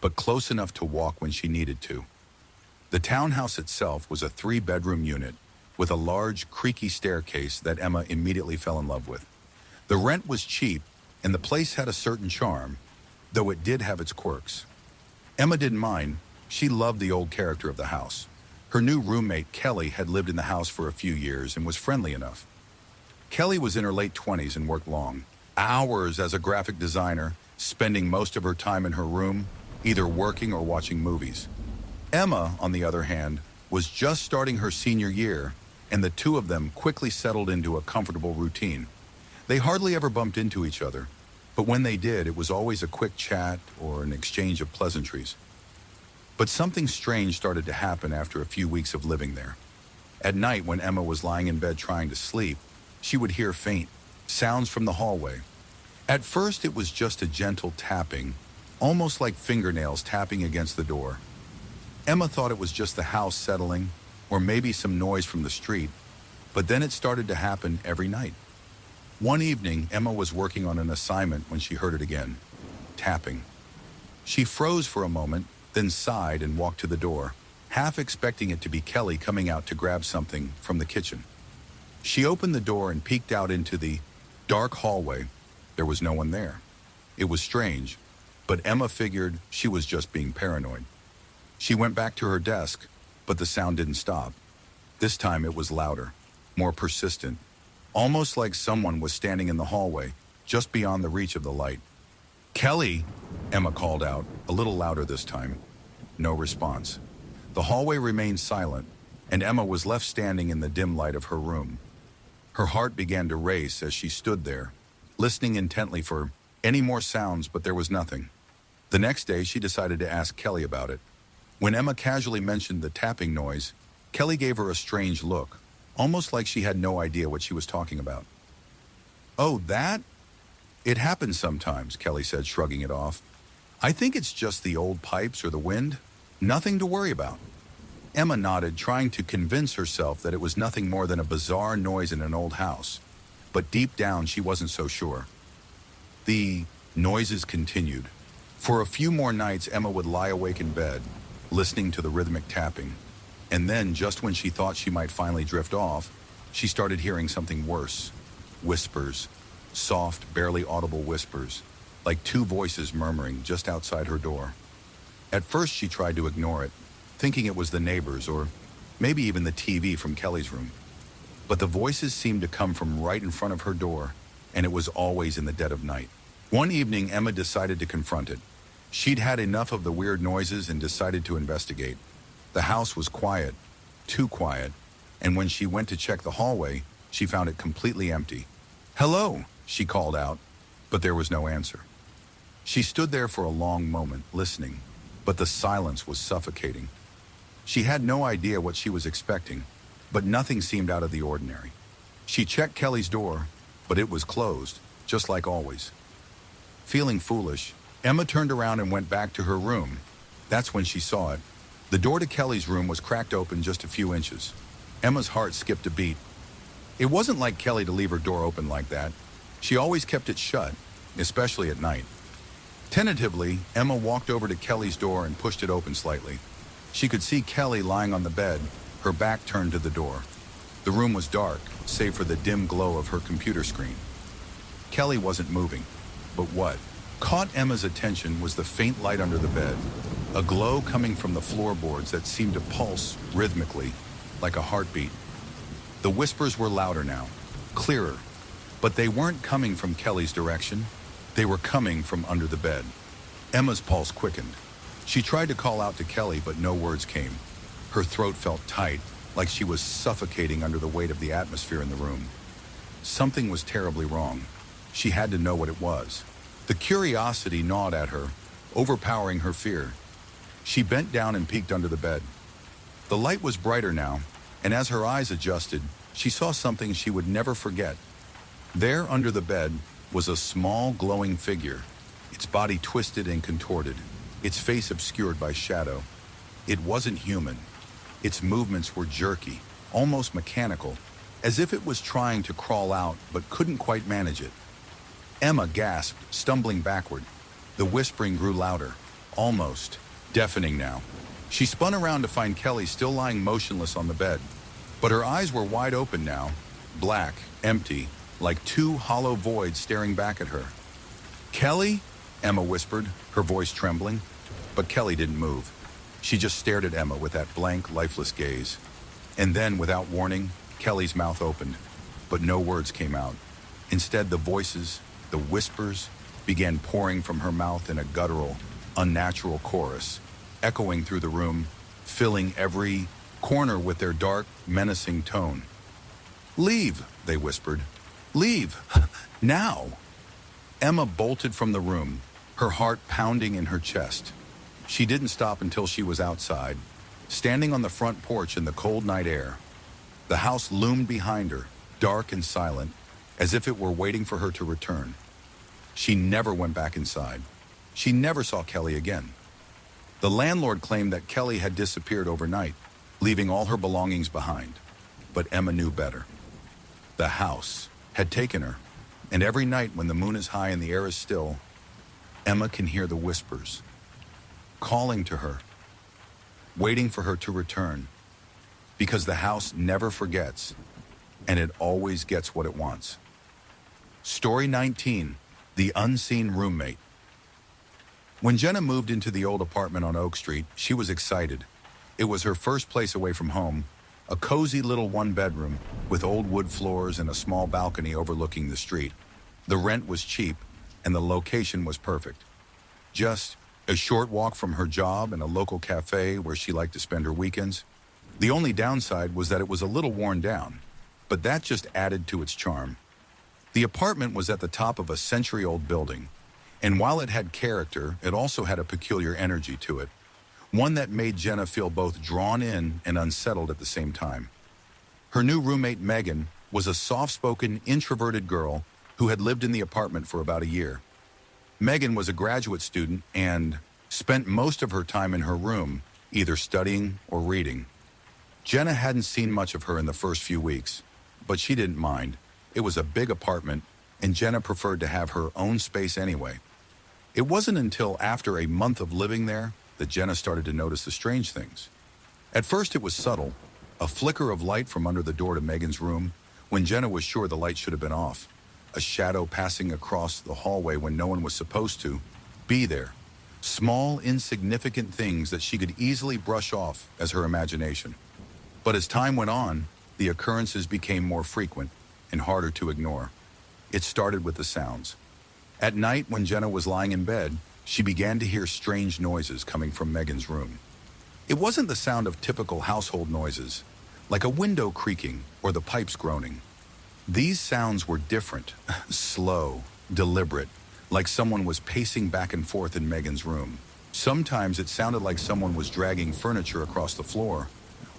A: but close enough to walk when she needed to. The townhouse itself was a 3-bedroom unit with a large, creaky staircase that Emma immediately fell in love with. The rent was cheap, and the place had a certain charm, though it did have its quirks. Emma didn't mind. She loved the old character of the house. Her new roommate, Kelly, had lived in the house for a few years and was friendly enough. Kelly was in her late 20s and worked long hours as a graphic designer, spending most of her time in her room, either working or watching movies. Emma, on the other hand, was just starting her senior year, and the two of them quickly settled into a comfortable routine. They hardly ever bumped into each other, but when they did, it was always a quick chat or an exchange of pleasantries. But something strange started to happen after a few weeks of living there. At night, when Emma was lying in bed trying to sleep, she would hear faint sounds from the hallway. At first, it was just a gentle tapping, almost like fingernails tapping against the door. Emma thought it was just the house settling, or maybe some noise from the street, but then it started to happen every night. One evening, Emma was working on an assignment when she heard it again, tapping. She froze for a moment, then sighed and walked to the door, half expecting it to be Kelly coming out to grab something from the kitchen. She opened the door and peeked out into the dark hallway. There was no one there. It was strange, but Emma figured she was just being paranoid. She went back to her desk, but the sound didn't stop. This time it was louder, more persistent, almost like someone was standing in the hallway, just beyond the reach of the light. "Kelly," Emma called out, a little louder this time. No response. The hallway remained silent, and Emma was left standing in the dim light of her room. Her heart began to race as she stood there, listening intently for any more sounds, but there was nothing. The next day, she decided to ask Kelly about it. When Emma casually mentioned the tapping noise, Kelly gave her a strange look, almost like she had no idea what she was talking about. "Oh, that? It happens sometimes," Kelly said, shrugging it off. "I think it's just the old pipes or the wind. Nothing to worry about." Emma nodded, trying to convince herself that it was nothing more than a bizarre noise in an old house. But deep down, she wasn't so sure. The noises continued. For a few more nights, Emma would lie awake in bed, listening to the rhythmic tapping. And then, just when she thought she might finally drift off, she started hearing something worse. Whispers. Soft, barely audible whispers, like two voices murmuring just outside her door. At first, she tried to ignore it, thinking it was the neighbors or maybe even the TV from Kelly's room. But the voices seemed to come from right in front of her door, and it was always in the dead of night. One evening, Emma decided to confront it. She'd had enough of the weird noises and decided to investigate. The house was quiet, too quiet, and when she went to check the hallway, she found it completely empty. "Hello," she called out, but there was no answer. She stood there for a long moment, listening, but the silence was suffocating. She had no idea what she was expecting, but nothing seemed out of the ordinary. She checked Kelly's door, but it was closed, just like always. Feeling foolish, Emma turned around and went back to her room. That's when she saw it. The door to Kelly's room was cracked open just a few inches. Emma's heart skipped a beat. It wasn't like Kelly to leave her door open like that. She always kept it shut, especially at night. Tentatively, Emma walked over to Kelly's door and pushed it open slightly. She could see Kelly lying on the bed, her back turned to the door. The room was dark, save for the dim glow of her computer screen. Kelly wasn't moving, but what caught Emma's attention was the faint light under the bed, a glow coming from the floorboards that seemed to pulse rhythmically, like a heartbeat. The whispers were louder now, clearer, but they weren't coming from Kelly's direction. They were coming from under the bed. Emma's pulse quickened. She tried to call out to Kelly, but no words came. Her throat felt tight, like she was suffocating under the weight of the atmosphere in the room. Something was terribly wrong. She had to know what it was. The curiosity gnawed at her, overpowering her fear. She bent down and peeked under the bed. The light was brighter now, and as her eyes adjusted, she saw something she would never forget. There, under the bed, was a small, glowing figure, its body twisted and contorted, its face obscured by shadow. It wasn't human. Its movements were jerky, almost mechanical, as if it was trying to crawl out but couldn't quite manage it. Emma gasped, stumbling backward. The whispering grew louder, almost deafening now. She spun around to find Kelly still lying motionless on the bed, but her eyes were wide open now, black, empty, like two hollow voids staring back at her. "Kelly?" Emma whispered, her voice trembling. But Kelly didn't move. She just stared at Emma with that blank, lifeless gaze. And then, without warning, Kelly's mouth opened, but no words came out. Instead, the voices, the whispers, began pouring from her mouth in a guttural, unnatural chorus, echoing through the room, filling every corner with their dark, menacing tone. "Leave," they whispered. "Leave. Now." Emma bolted from the room, her heart pounding in her chest. She didn't stop until she was outside, standing on the front porch in the cold night air. The house loomed behind her, dark and silent, as if it were waiting for her to return. She never went back inside. She never saw Kelly again. The landlord claimed that Kelly had disappeared overnight, leaving all her belongings behind. But Emma knew better. The house had taken her, and every night when the moon is high and the air is still, Emma can hear the whispers, calling to her, waiting for her to return, because the house never forgets, and it always gets what it wants. Story 19, The Unseen Roommate. When Jenna moved into the old apartment on Oak Street, she was excited. It was her first place away from home, a cozy little one-bedroom with old wood floors and a small balcony overlooking the street. The rent was cheap, and the location was perfect. Just a short walk from her job and a local cafe where she liked to spend her weekends. The only downside was that it was a little worn down, but that just added to its charm. The apartment was at the top of a century-old building, and while it had character, it also had a peculiar energy to it, one that made Jenna feel both drawn in and unsettled at the same time. Her new roommate, Megan, was a soft-spoken, introverted girl who had lived in the apartment for about a year. Megan was a graduate student and spent most of her time in her room, either studying or reading. Jenna hadn't seen much of her in the first few weeks, but she didn't mind. It was a big apartment, and Jenna preferred to have her own space anyway. It wasn't until after a month of living there that Jenna started to notice the strange things. At first it was subtle, a flicker of light from under the door to Megan's room when Jenna was sure the light should have been off, a shadow passing across the hallway when no one was supposed to be there. Small, insignificant things that she could easily brush off as her imagination. But as time went on, the occurrences became more frequent and harder to ignore. It started with the sounds. At night, when Jenna was lying in bed, she began to hear strange noises coming from Megan's room. It wasn't the sound of typical household noises, like a window creaking or the pipes groaning. These sounds were different, slow, deliberate, like someone was pacing back and forth in Megan's room. Sometimes it sounded like someone was dragging furniture across the floor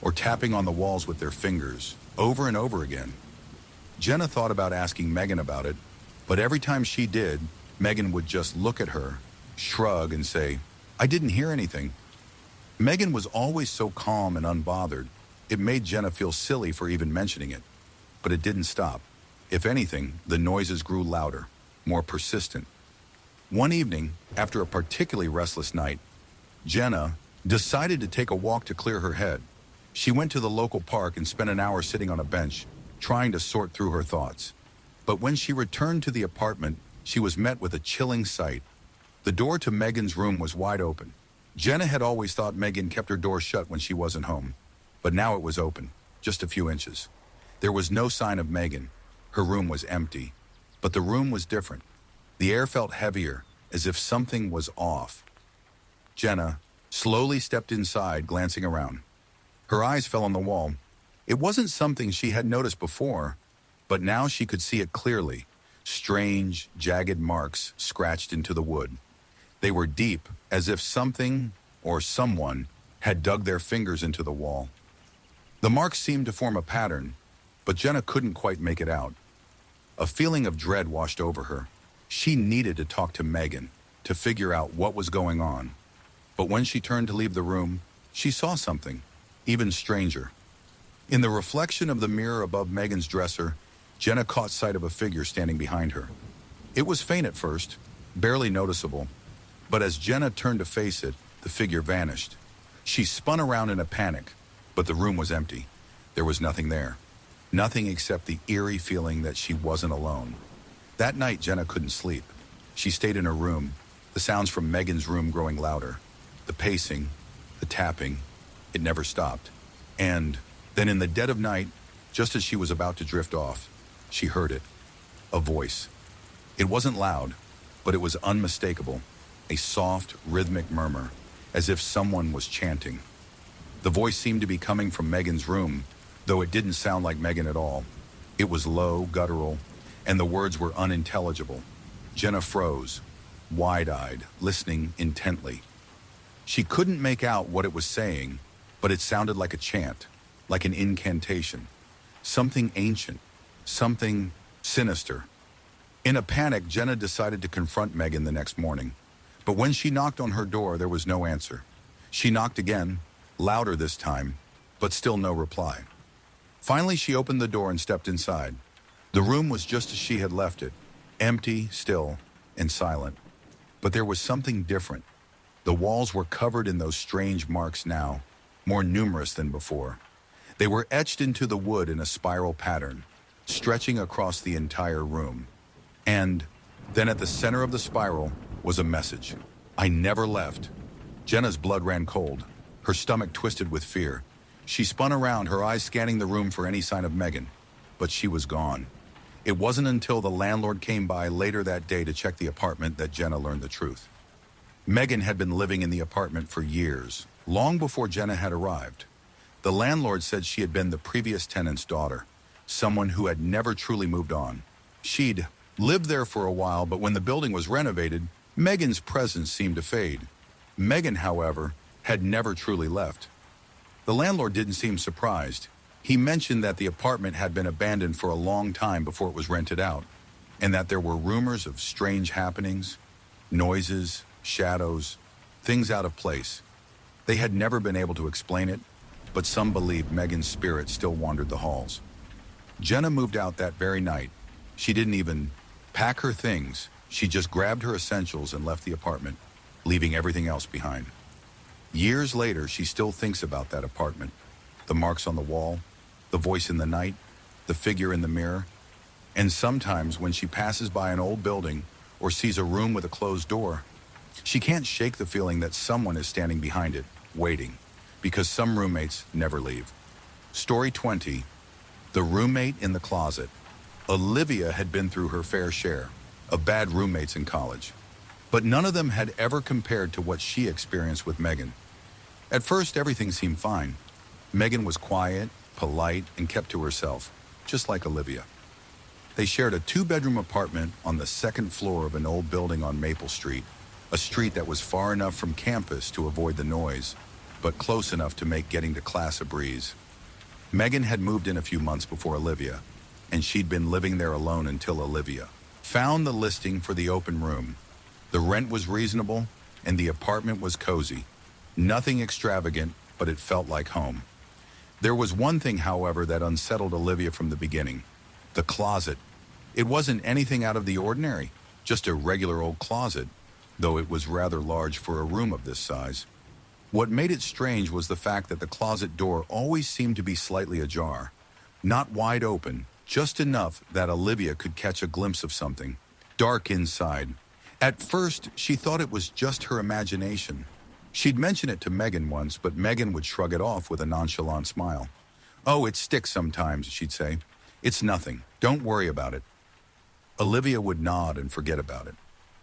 A: or tapping on the walls with their fingers, over and over again. Jenna thought about asking Megan about it, but every time she did, Megan would just look at her, shrug, and say, "I didn't hear anything." Megan was always so calm and unbothered, it made Jenna feel silly for even mentioning it. But it didn't stop. If anything, the noises grew louder, more persistent. One evening, after a particularly restless night, Jenna decided to take a walk to clear her head. She went to the local park and spent an hour sitting on a bench, trying to sort through her thoughts. But when she returned to the apartment, she was met with a chilling sight. The door to Megan's room was wide open. Jenna had always thought Megan kept her door shut when she wasn't home, but now it was open, just a few inches. There was no sign of Megan. Her room was empty, but the room was different. The air felt heavier, as if something was off. Jenna slowly stepped inside, glancing around. Her eyes fell on the wall. It wasn't something she had noticed before, but now she could see it clearly. Strange, jagged marks scratched into the wood. They were deep, as if something or someone had dug their fingers into the wall. The marks seemed to form a pattern, but Jenna couldn't quite make it out. A feeling of dread washed over her. She needed to talk to Megan to figure out what was going on. But when she turned to leave the room, she saw something even stranger. In the reflection of the mirror above Megan's dresser, Jenna caught sight of a figure standing behind her. It was faint at first, barely noticeable, but as Jenna turned to face it, the figure vanished. She spun around in a panic, but the room was empty. There was nothing there. Nothing except the eerie feeling that she wasn't alone. That night, Jenna couldn't sleep. She stayed in her room, the sounds from Megan's room growing louder. The pacing, the tapping, it never stopped. And then in the dead of night, just as she was about to drift off, she heard it. A voice. It wasn't loud, but it was unmistakable. A soft, rhythmic murmur, as if someone was chanting. The voice seemed to be coming from Megan's room, though it didn't sound like Megan at all. It was low, guttural, and the words were unintelligible. Jenna froze, wide-eyed, listening intently. She couldn't make out what it was saying, but it sounded like a chant, like an incantation. Something ancient, something sinister. In a panic, Jenna decided to confront Megan the next morning. But when she knocked on her door, there was no answer. She knocked again, louder this time, but still no reply. Finally, she opened the door and stepped inside. The room was just as she had left it, empty, still, and silent. But there was something different. The walls were covered in those strange marks now, more numerous than before. They were etched into the wood in a spiral pattern, stretching across the entire room. And then at the center of the spiral was a message. I never left. Jenna's blood ran cold, her stomach twisted with fear. She spun around, her eyes scanning the room for any sign of Megan, but she was gone. It wasn't until the landlord came by later that day to check the apartment that Jenna learned the truth. Megan had been living in the apartment for years, long before Jenna had arrived. The landlord said she had been the previous tenant's daughter, someone who had never truly moved on. She'd lived there for a while, but when the building was renovated, Megan's presence seemed to fade. Megan, however, had never truly left. The landlord didn't seem surprised. He mentioned that the apartment had been abandoned for a long time before it was rented out, and that there were rumors of strange happenings, noises, shadows, things out of place. They had never been able to explain it, but some believed Megan's spirit still wandered the halls. Jenna moved out that very night. She didn't even pack her things. She just grabbed her essentials and left the apartment, leaving everything else behind. Years later, she still thinks about that apartment. The marks on the wall, the voice in the night, the figure in the mirror. And sometimes when she passes by an old building or sees a room with a closed door, she can't shake the feeling that someone is standing behind it, waiting, because some roommates never leave. Story 20, The Roommate in the Closet. Olivia had been through her fair share of bad roommates in college, but none of them had ever compared to what she experienced with Megan. At first, everything seemed fine. Megan was quiet, polite, and kept to herself, just like Olivia. They shared a 2-bedroom apartment on the 2nd floor of an old building on Maple Street, a street that was far enough from campus to avoid the noise, but close enough to make getting to class a breeze. Megan had moved in a few months before Olivia, and she'd been living there alone until Olivia found the listing for the open room. The rent was reasonable, and the apartment was cozy. Nothing extravagant, but it felt like home. There was one thing, however, that unsettled Olivia from the beginning. The closet. It wasn't anything out of the ordinary, just a regular old closet, though it was rather large for a room of this size. What made it strange was the fact that the closet door always seemed to be slightly ajar. Not wide open, just enough that Olivia could catch a glimpse of something. Dark inside. At first, she thought it was just her imagination. She'd mention it to Megan once, but Megan would shrug it off with a nonchalant smile. "Oh, it sticks sometimes," she'd say. "It's nothing. Don't worry about it." Olivia would nod and forget about it,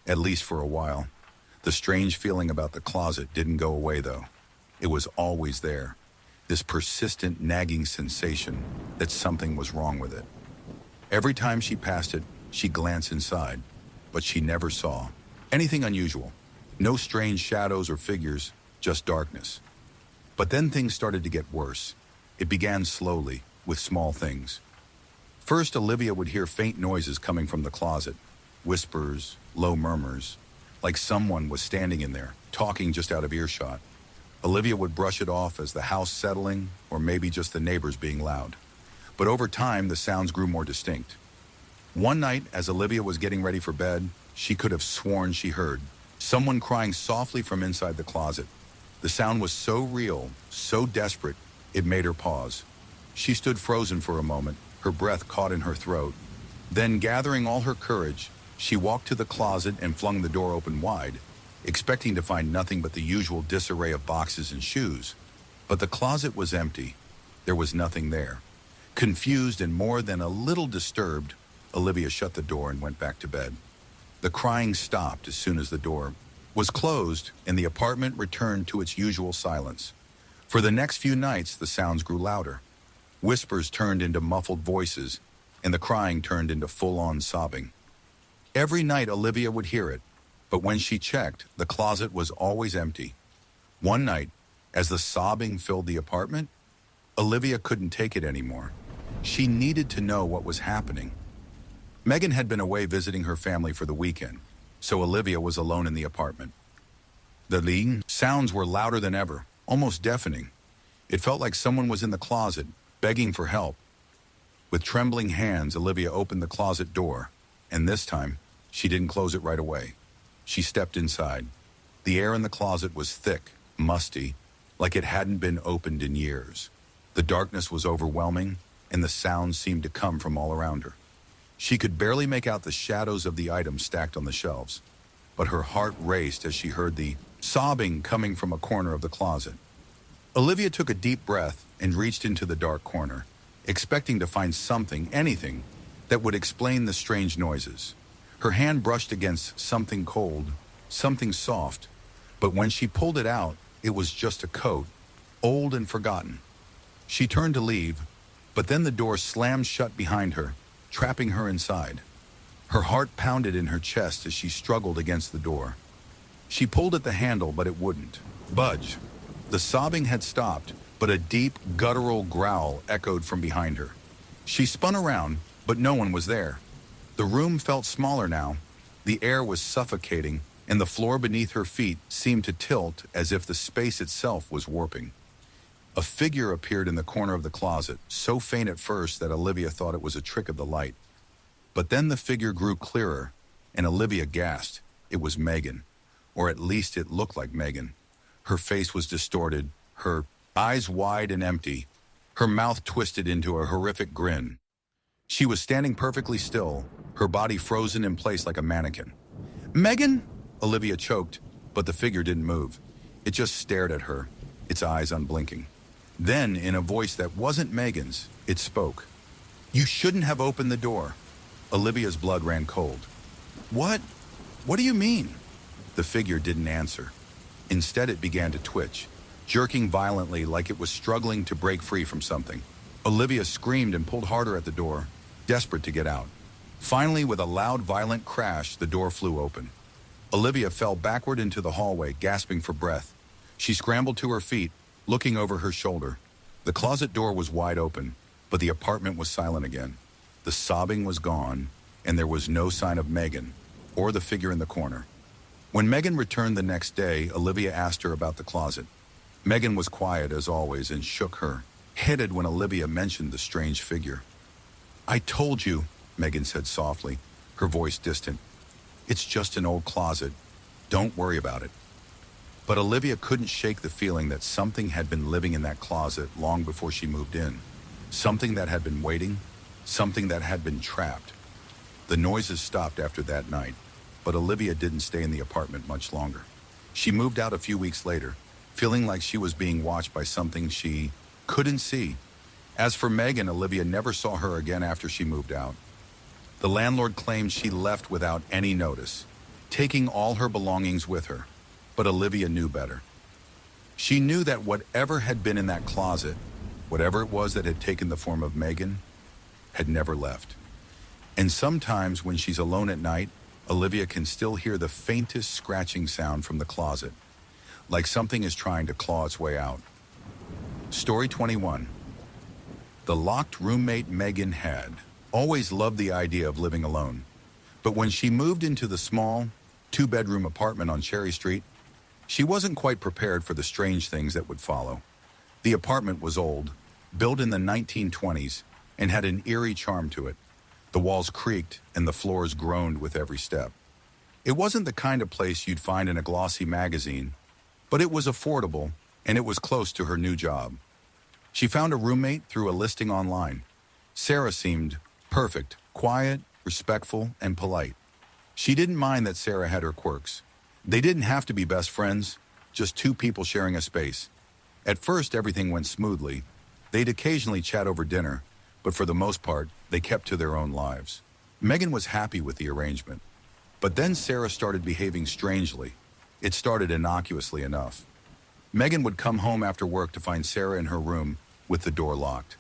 A: at least for a while. The strange feeling about the closet didn't go away, though. It was always there, this persistent nagging sensation that something was wrong with it. Every time she passed it, she'd glance inside, but she never saw anything unusual. No strange shadows or figures, just darkness. But then things started to get worse. It began slowly, with small things. First, Olivia would hear faint noises coming from the closet, whispers, low murmurs, like someone was standing in there, talking just out of earshot. Olivia would brush it off as the house settling or maybe just the neighbors being loud. But over time, the sounds grew more distinct. One night, as Olivia was getting ready for bed, she could have sworn she heard someone crying softly from inside the closet. The sound was so real, so desperate, it made her pause. She stood frozen for a moment, her breath caught in her throat. Then, gathering all her courage, she walked to the closet and flung the door open wide, expecting to find nothing but the usual disarray of boxes and shoes. But the closet was empty. There was nothing there. Confused and more than a little disturbed, Olivia shut the door and went back to bed. The crying stopped as soon as the door was closed and the apartment returned to its usual silence. For the next few nights, the sounds grew louder. Whispers turned into muffled voices, and the crying turned into full-on sobbing. Every night, Olivia would hear it, but when she checked, the closet was always empty. One night, as the sobbing filled the apartment, Olivia couldn't take it anymore. She needed to know what was happening. Megan had been away visiting her family for the weekend, so Olivia was alone in the apartment. The sounds were louder than ever, almost deafening. It felt like someone was in the closet, begging for help. With trembling hands, Olivia opened the closet door, and this time, she didn't close it right away. She stepped inside. The air in the closet was thick, musty, like it hadn't been opened in years. The darkness was overwhelming, and the sounds seemed to come from all around her. She could barely make out the shadows of the items stacked on the shelves, but her heart raced as she heard the sobbing coming from a corner of the closet. Olivia took a deep breath and reached into the dark corner, expecting to find something, anything, that would explain the strange noises. Her hand brushed against something cold, something soft, but when she pulled it out, it was just a coat, old and forgotten. She turned to leave, but then the door slammed shut behind her, trapping her inside. Her heart pounded in her chest as she struggled against the door. She pulled at the handle, but it wouldn't budge. The sobbing had stopped, but a deep, guttural growl echoed from behind her. She spun around, but no one was there. The room felt smaller now. The air was suffocating, and the floor beneath her feet seemed to tilt as if the space itself was warping. A figure appeared in the corner of the closet, so faint at first that Olivia thought it was a trick of the light. But then the figure grew clearer, and Olivia gasped. It was Megan, or at least it looked like Megan. Her face was distorted, her eyes wide and empty, her mouth twisted into a horrific grin. She was standing perfectly still, her body frozen in place like a mannequin. "Megan?" Olivia choked, but the figure didn't move. It just stared at her, its eyes unblinking. Then, in a voice that wasn't Megan's, it spoke. "You shouldn't have opened the door." Olivia's blood ran cold. What? What do you mean?" The figure didn't answer. Instead, it began to twitch, jerking violently like it was struggling to break free from something. Olivia screamed and pulled harder at the door, desperate to get out. Finally, with a loud, violent crash, the door flew open. Olivia fell backward into the hallway, gasping for breath. She scrambled to her feet, looking over her shoulder. The closet door was wide open, but the apartment was silent again. The sobbing was gone, and there was no sign of Megan or the figure in the corner. When Megan returned the next day, Olivia asked her about the closet. Megan was quiet as always and shook her head when Olivia mentioned the strange figure. "I told you," Megan said softly, her voice distant. "It's just an old closet. Don't worry about it." But Olivia couldn't shake the feeling that something had been living in that closet long before she moved in. Something that had been waiting, something that had been trapped. The noises stopped after that night, but Olivia didn't stay in the apartment much longer. She moved out a few weeks later, feeling like she was being watched by something she couldn't see. As for Megan, Olivia never saw her again after she moved out. The landlord claimed she left without any notice, taking all her belongings with her. But Olivia knew better. She knew that whatever had been in that closet, whatever it was that had taken the form of Megan, had never left. And sometimes when she's alone at night, Olivia can still hear the faintest scratching sound from the closet, like something is trying to claw its way out. Story 21. The locked roommate Megan had always loved the idea of living alone. But when she moved into the small, two-bedroom apartment on Cherry Street, She wasn't quite prepared for the strange things that would follow. The apartment was old, built in the 1920s, and had an eerie charm to it. The walls creaked and the floors groaned with every step. It wasn't the kind of place you'd find in a glossy magazine, but it was affordable and it was close to her new job. She found a roommate through a listing online. Sarah seemed perfect, quiet, respectful, and polite. She didn't mind that Sarah had her quirks. They didn't have to be best friends, just two people sharing a space. At first, everything went smoothly. They'd occasionally chat over dinner, but for the most part, they kept to their own lives. Megan was happy with the arrangement. But then Sarah started behaving strangely. It started innocuously enough. Megan would come home after work to find Sarah in her room with the door locked.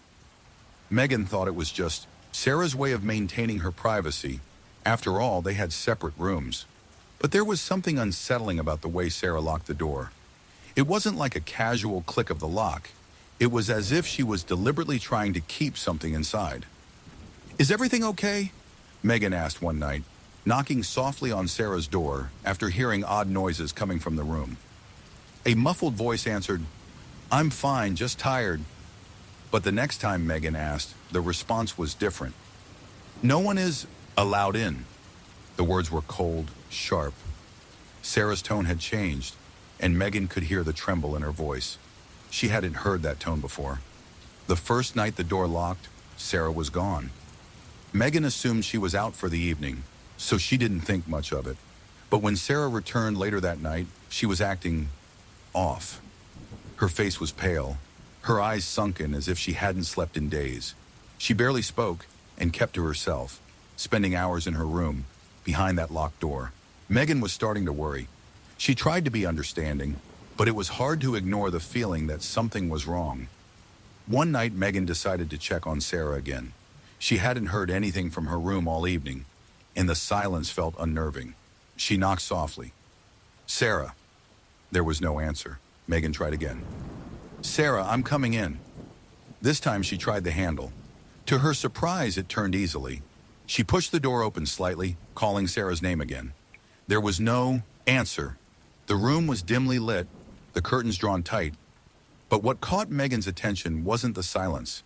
A: Megan thought it was just Sarah's way of maintaining her privacy. After all, they had separate rooms. But there was something unsettling about the way Sarah locked the door. It wasn't like a casual click of the lock. It was as if she was deliberately trying to keep something inside. "Is everything okay?" Megan asked one night, knocking softly on Sarah's door after hearing odd noises coming from the room. A muffled voice answered, "I'm fine, just tired." But the next time Megan asked, the response was different. "No one is allowed in." The words were cold, sharp. Sarah's tone had changed, and Megan could hear the tremble in her voice. She hadn't heard that tone before. The first night the door locked, Sarah was gone. Megan assumed she was out for the evening, so she didn't think much of it. But when Sarah returned later that night, she was acting off. Her face was pale, her eyes sunken as if she hadn't slept in days. She barely spoke and kept to herself, spending hours in her room, behind that locked door. Megan was starting to worry. She tried to be understanding, but it was hard to ignore the feeling that something was wrong. One night, Megan decided to check on Sarah again. She hadn't heard anything from her room all evening, and the silence felt unnerving. She knocked softly. "Sarah." There was no answer. Megan tried again. "Sarah, I'm coming in." This time she tried the handle. To her surprise, it turned easily. She pushed the door open slightly, calling Sarah's name again. There was no answer. The room was dimly lit, the curtains drawn tight. But what caught Megan's attention wasn't the silence.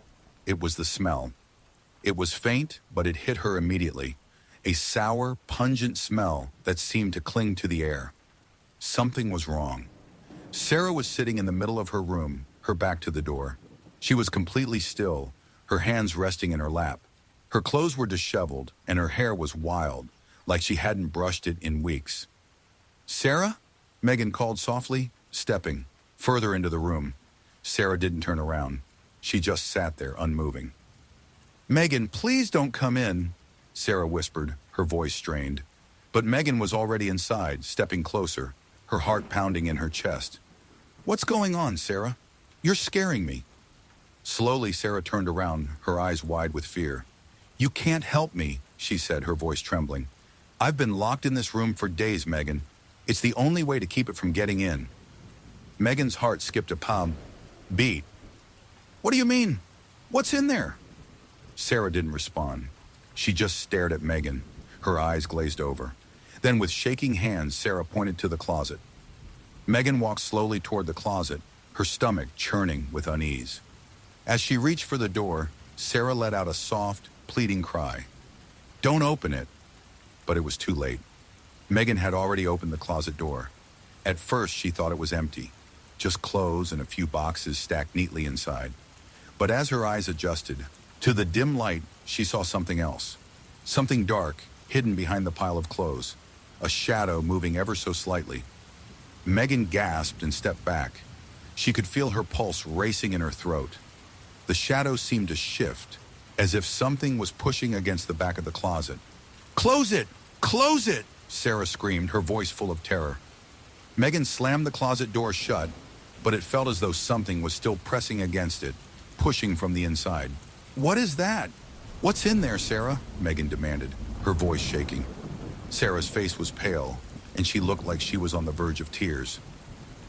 A: It was the smell. It was faint, but it hit her immediately. A sour, pungent smell that seemed to cling to the air. Something was wrong. Sarah was sitting in the middle of her room, her back to the door. She was completely still, her hands resting in her lap. Her clothes were disheveled, and her hair was wild, like she hadn't brushed it in weeks. "Sarah?" Megan called softly, stepping further into the room. Sarah didn't turn around. She just sat there, unmoving. "Megan, please don't come in," Sarah whispered, her voice strained. But Megan was already inside, stepping closer, her heart pounding in her chest. "What's going on, Sarah? You're scaring me." Slowly, Sarah turned around, her eyes wide with fear. "You can't help me," she said, her voice trembling. "I've been locked in this room for days, Megan. It's the only way to keep it from getting in." Megan's heart skipped a beat. "What do you mean? What's in there?" Sarah didn't respond. She just stared at Megan, her eyes glazed over. Then with shaking hands, Sarah pointed to the closet. Megan walked slowly toward the closet, her stomach churning with unease. As she reached for the door, Sarah let out a soft, pleading cry. "Don't open it." But it was too late. Megan had already opened the closet door. At first, she thought it was empty, just clothes and a few boxes stacked neatly inside. But as her eyes adjusted, to the dim light, she saw something else. Something dark, hidden behind the pile of clothes. A shadow moving ever so slightly. Megan gasped and stepped back. She could feel her pulse racing in her throat. The shadow seemed to shift, as if something was pushing against the back of the closet. "Close it! Close it!" Sarah screamed, her voice full of terror. Megan slammed the closet door shut, but it felt as though something was still pressing against it, pushing from the inside. "What is that? What's in there, Sarah?" Megan demanded, her voice shaking. Sarah's face was pale, and she looked like she was on the verge of tears.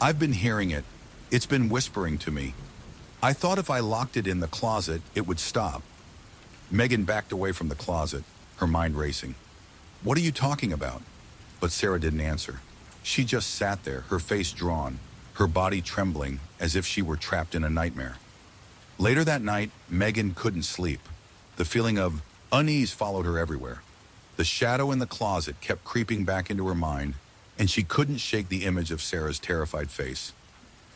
A: "I've been hearing it. It's been whispering to me. I thought if I locked it in the closet, it would stop." Megan backed away from the closet, her mind racing. "What are you talking about?" But Sarah didn't answer. She just sat there, her face drawn, her body trembling as if she were trapped in a nightmare. Later that night, Megan couldn't sleep. The feeling of unease followed her everywhere. The shadow in the closet kept creeping back into her mind, and she couldn't shake the image of Sarah's terrified face.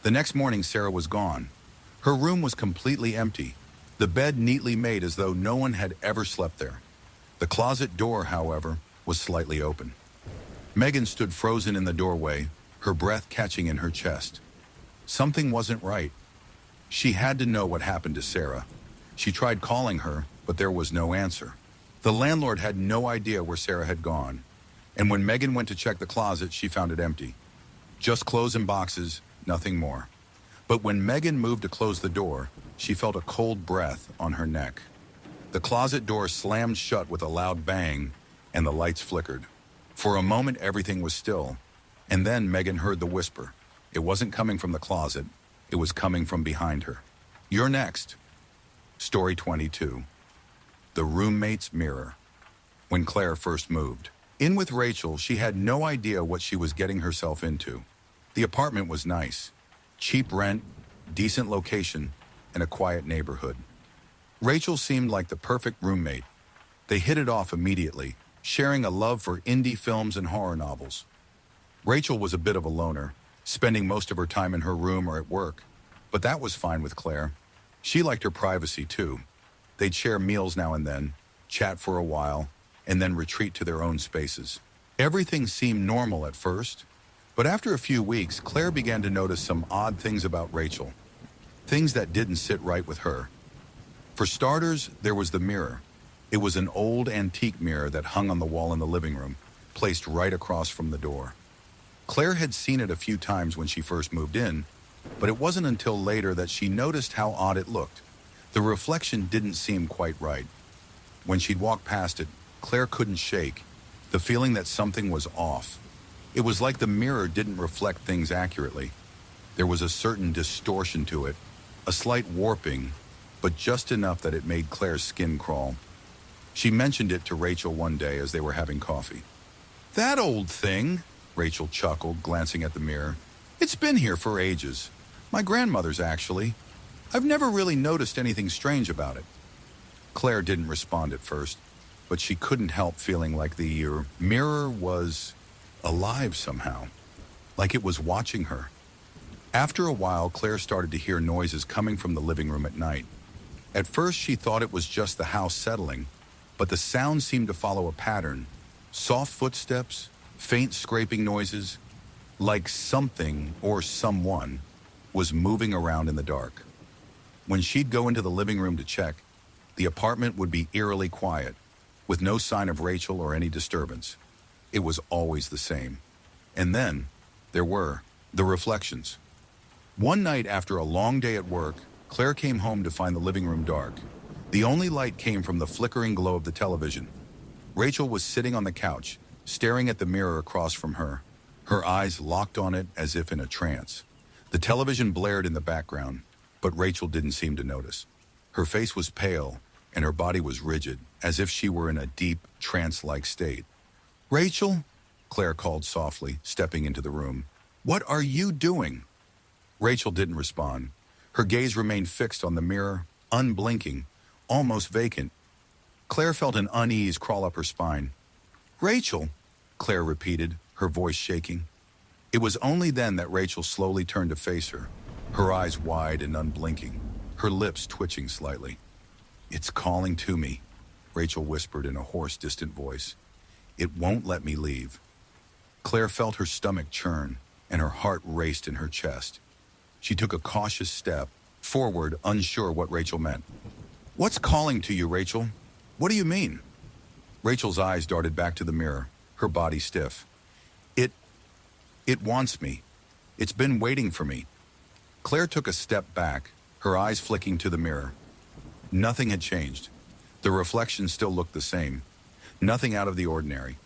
A: The next morning, Sarah was gone. Her room was completely empty, the bed neatly made as though no one had ever slept there. The closet door, however, was slightly open. Megan stood frozen in the doorway, her breath catching in her chest. Something wasn't right. She had to know what happened to Sarah. She tried calling her, but there was no answer. The landlord had no idea where Sarah had gone, and when Megan went to check the closet, she found it empty. Just clothes and boxes, nothing more. But when Megan moved to close the door, she felt a cold breath on her neck. The closet door slammed shut with a loud bang, and the lights flickered. For a moment, everything was still, and then Megan heard the whisper. It wasn't coming from the closet, it was coming from behind her. You're next. Story 22. The Roommate's Mirror. When Claire first moved in with Rachel, she had no idea what she was getting herself into. The apartment was nice. Cheap rent, decent location, and a quiet neighborhood. Rachel seemed like the perfect roommate. They hit it off immediately, sharing a love for indie films and horror novels. Rachel was a bit of a loner, spending most of her time in her room or at work, but that was fine with Claire. She liked her privacy too. They'd share meals now and then, chat for a while, and then retreat to their own spaces. Everything seemed normal at first, but after a few weeks, Claire began to notice some odd things about Rachel. Things that didn't sit right with her. For starters, there was the mirror. It was an old antique mirror that hung on the wall in the living room, placed right across from the door. Claire had seen it a few times when she first moved in, but it wasn't until later that she noticed how odd it looked. The reflection didn't seem quite right. When she'd walk past it, Claire couldn't shake the feeling that something was off. It was like the mirror didn't reflect things accurately. There was a certain distortion to it, a slight warping, but just enough that it made Claire's skin crawl. She mentioned it to Rachel one day as they were having coffee. "That old thing," Rachel chuckled, glancing at the mirror. "It's been here for ages. My grandmother's, actually. I've never really noticed anything strange about it." Claire didn't respond at first, but she couldn't help feeling like the mirror was alive somehow, like it was watching her. After a while, Claire started to hear noises coming from the living room at night. At first, she thought it was just the house settling, but the sound seemed to follow a pattern. Soft footsteps, faint scraping noises, like something or someone was moving around in the dark. When she'd go into the living room to check, the apartment would be eerily quiet, with no sign of Rachel or any disturbance. It was always the same. And then, there were the reflections. One night after a long day at work, Claire came home to find the living room dark. The only light came from the flickering glow of the television. Rachel was sitting on the couch, staring at the mirror across from her, her eyes locked on it as if in a trance. The television blared in the background, but Rachel didn't seem to notice. Her face was pale, and her body was rigid, as if she were in a deep, trance-like state. "Rachel?" Claire called softly, stepping into the room. "What are you doing?" Rachel didn't respond. Her gaze remained fixed on the mirror, unblinking, almost vacant. Claire felt an unease crawl up her spine. "Rachel," Claire repeated, her voice shaking. It was only then that Rachel slowly turned to face her, her eyes wide and unblinking, her lips twitching slightly. "It's calling to me," Rachel whispered in a hoarse, distant voice. "It won't let me leave." Claire felt her stomach churn, and her heart raced in her chest. She took a cautious step forward, unsure what Rachel meant. "What's calling to you, Rachel? What do you mean?" Rachel's eyes darted back to the mirror, her body stiff. It wants me. It's been waiting for me." Claire took a step back, her eyes flicking to the mirror. Nothing had changed. The reflection still looked the same. Nothing out of the ordinary.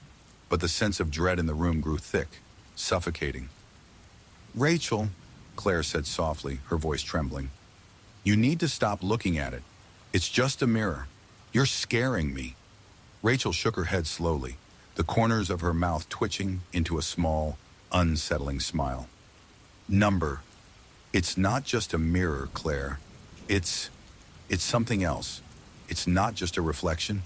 A: But the sense of dread in the room grew thick, suffocating. "Rachel," Claire said softly, her voice trembling, "you need to stop looking at it. It's just a mirror. You're scaring me." Rachel shook her head slowly, the corners of her mouth twitching into a small, unsettling smile. Number. It's not just a mirror, Claire. It's something else. It's not just a reflection.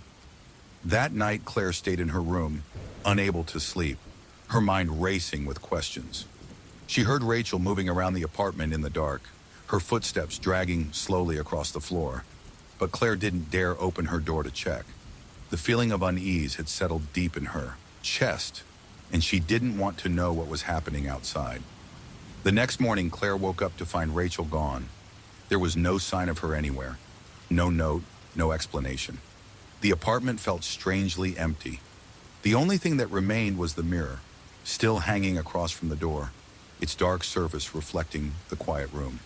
A: That night, Claire stayed in her room, unable to sleep, her mind racing with questions. She heard Rachel moving around the apartment in the dark, her footsteps dragging slowly across the floor. But Claire didn't dare open her door to check. The feeling of unease had settled deep in her chest, and she didn't want to know what was happening outside. The next morning, Claire woke up to find Rachel gone. There was no sign of her anywhere. No note, no explanation. The apartment felt strangely empty. The only thing that remained was the mirror, still hanging across from the door, its dark surface reflecting the quiet room.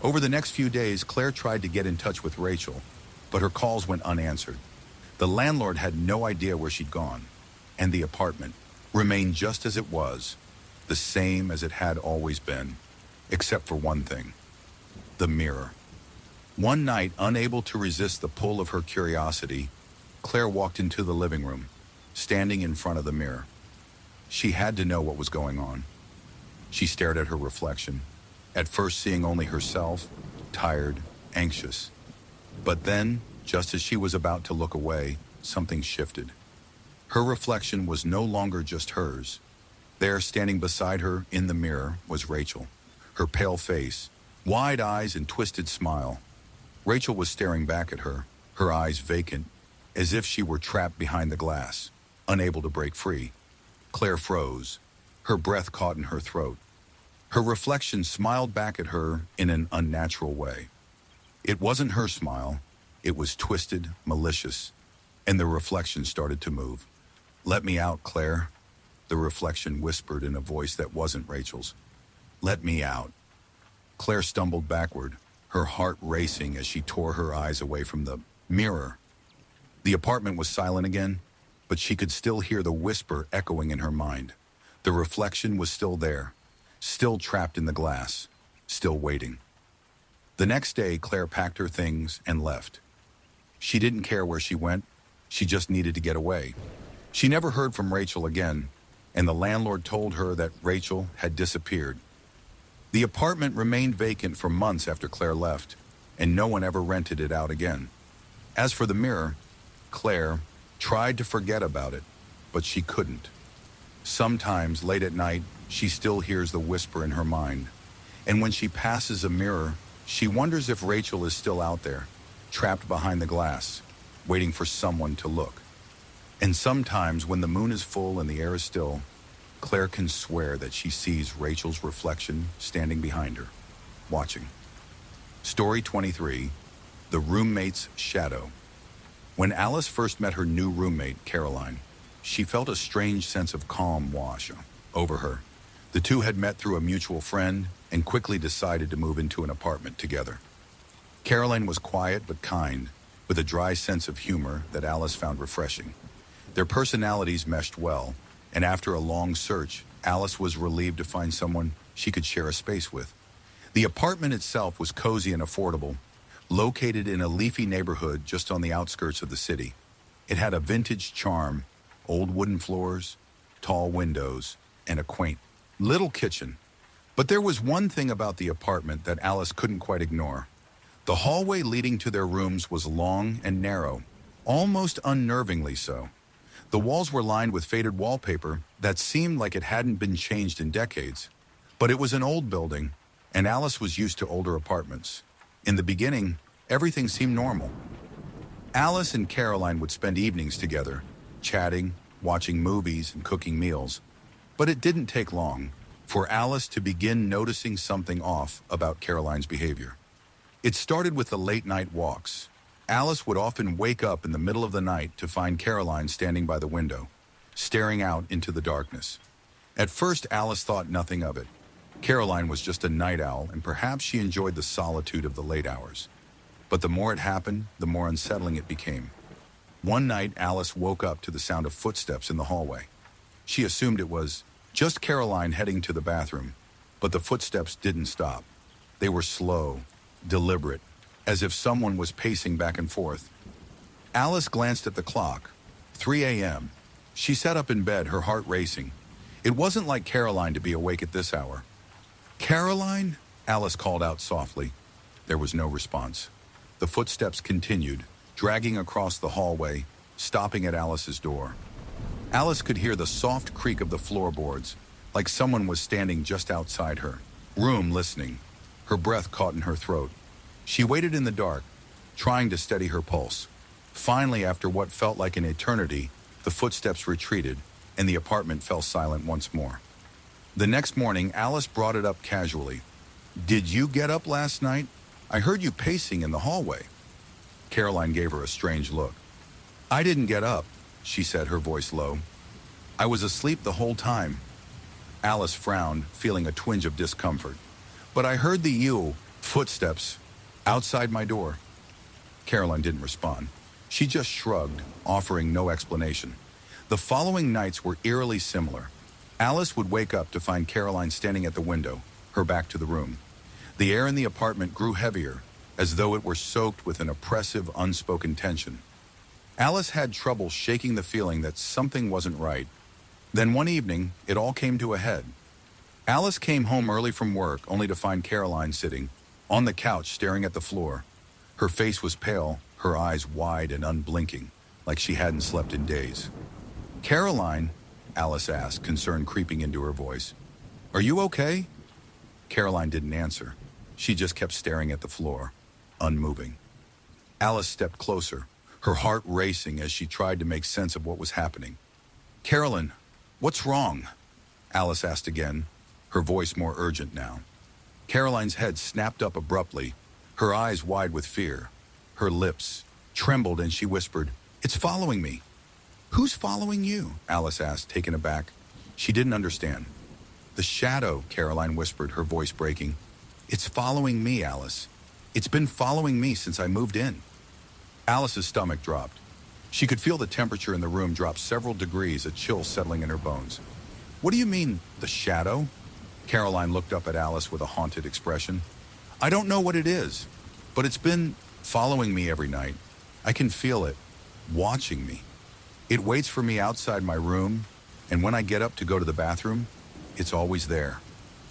A: Over the next few days, Claire tried to get in touch with Rachel, but her calls went unanswered. The landlord had no idea where she'd gone, and the apartment remained just as it was, the same as it had always been, except for one thing: the mirror. One night, unable to resist the pull of her curiosity, Claire walked into the living room, standing in front of the mirror. She had to know what was going on. She stared at her reflection, at first seeing only herself, tired, anxious. But then, just as she was about to look away, something shifted. Her reflection was no longer just hers. There, standing beside her in the mirror, was Rachel, her pale face, wide eyes and twisted smile. Rachel was staring back at her, her eyes vacant, as if she were trapped behind the glass, unable to break free. Claire froze, her breath caught in her throat. Her reflection smiled back at her in an unnatural way. It wasn't her smile, it was twisted, malicious, and the reflection started to move. "Let me out, Claire," the reflection whispered in a voice that wasn't Rachel's. "Let me out." Claire stumbled backward, her heart racing as she tore her eyes away from the mirror. The apartment was silent again, but she could still hear the whisper echoing in her mind. The reflection was still there, still trapped in the glass, still waiting. The next day, Claire packed her things and left. She didn't care where she went, she just needed to get away. She never heard from Rachel again, and the landlord told her that Rachel had disappeared. The apartment remained vacant for months after Claire left, and no one ever rented it out again. As for the mirror, Claire tried to forget about it, but she couldn't. Sometimes, late at night, she still hears the whisper in her mind, and when she passes a mirror, she wonders if Rachel is still out there, trapped behind the glass, waiting for someone to look. And sometimes, when the moon is full and the air is still, Claire can swear that she sees Rachel's reflection standing behind her, watching. Story 23, The Roommate's Shadow. When Alice first met her new roommate, Caroline, she felt a strange sense of calm wash over her. The two had met through a mutual friend and quickly decided to move into an apartment together. Caroline was quiet but kind, with a dry sense of humor that Alice found refreshing. Their personalities meshed well, and after a long search, Alice was relieved to find someone she could share a space with. The apartment itself was cozy and affordable, located in a leafy neighborhood just on the outskirts of the city. It had a vintage charm, old wooden floors, tall windows, and a quaint little kitchen. But there was one thing about the apartment that Alice couldn't quite ignore. The hallway leading to their rooms was long and narrow, almost unnervingly so. The walls were lined with faded wallpaper that seemed like it hadn't been changed in decades. But it was an old building, and Alice was used to older apartments. In the beginning, everything seemed normal. Alice and Caroline would spend evenings together, chatting, watching movies, and cooking meals. But it didn't take long for Alice to begin noticing something off about Caroline's behavior. It started with the late-night walks. Alice would often wake up in the middle of the night to find Caroline standing by the window, staring out into the darkness. At first, Alice thought nothing of it. Caroline was just a night owl, and perhaps she enjoyed the solitude of the late hours. But the more it happened, the more unsettling it became. One night, Alice woke up to the sound of footsteps in the hallway. She assumed it was just Caroline heading to the bathroom, but the footsteps didn't stop. They were slow, deliberate, as if someone was pacing back and forth. Alice glanced at the clock. 3 a.m. She sat up in bed, her heart racing. It wasn't like Caroline to be awake at this hour. "Caroline?" Alice called out softly. There was no response. The footsteps continued, dragging across the hallway, stopping at Alice's door. Alice could hear the soft creak of the floorboards, like someone was standing just outside her room listening. Her breath caught in her throat. She waited in the dark, trying to steady her pulse. Finally, after what felt like an eternity, the footsteps retreated, and the apartment fell silent once more. The next morning, Alice brought it up casually. "Did you get up last night? I heard you pacing in the hallway." Caroline gave her a strange look. "I didn't get up," she said, her voice low. "I was asleep the whole time." Alice frowned, feeling a twinge of discomfort. "But I heard the footsteps outside my door." Caroline didn't respond. She just shrugged, offering no explanation. The following nights were eerily similar. Alice would wake up to find Caroline standing at the window, her back to the room. The air in the apartment grew heavier, as though it were soaked with an oppressive, unspoken tension. Alice had trouble shaking the feeling that something wasn't right. Then one evening, it all came to a head. Alice came home early from work, only to find Caroline sitting on the couch staring at the floor. Her face was pale, her eyes wide and unblinking, like she hadn't slept in days. "Caroline?" Alice asked, concern creeping into her voice. "Are you okay?" Caroline didn't answer. She just kept staring at the floor, unmoving. Alice stepped closer, her heart racing as she tried to make sense of what was happening. "Caroline, what's wrong?" Alice asked again, her voice more urgent now. Caroline's head snapped up abruptly, her eyes wide with fear. Her lips trembled and she whispered, "It's following me." "Who's following you?" Alice asked, taken aback. She didn't understand. "The shadow," Caroline whispered, her voice breaking. "It's following me, Alice. It's been following me since I moved in." Alice's stomach dropped. She could feel the temperature in the room drop several degrees, a chill settling in her bones. "What do you mean, the shadow?" Caroline looked up at Alice with a haunted expression. "I don't know what it is, but it's been following me every night. I can feel it, watching me. It waits for me outside my room, and when I get up to go to the bathroom, it's always there,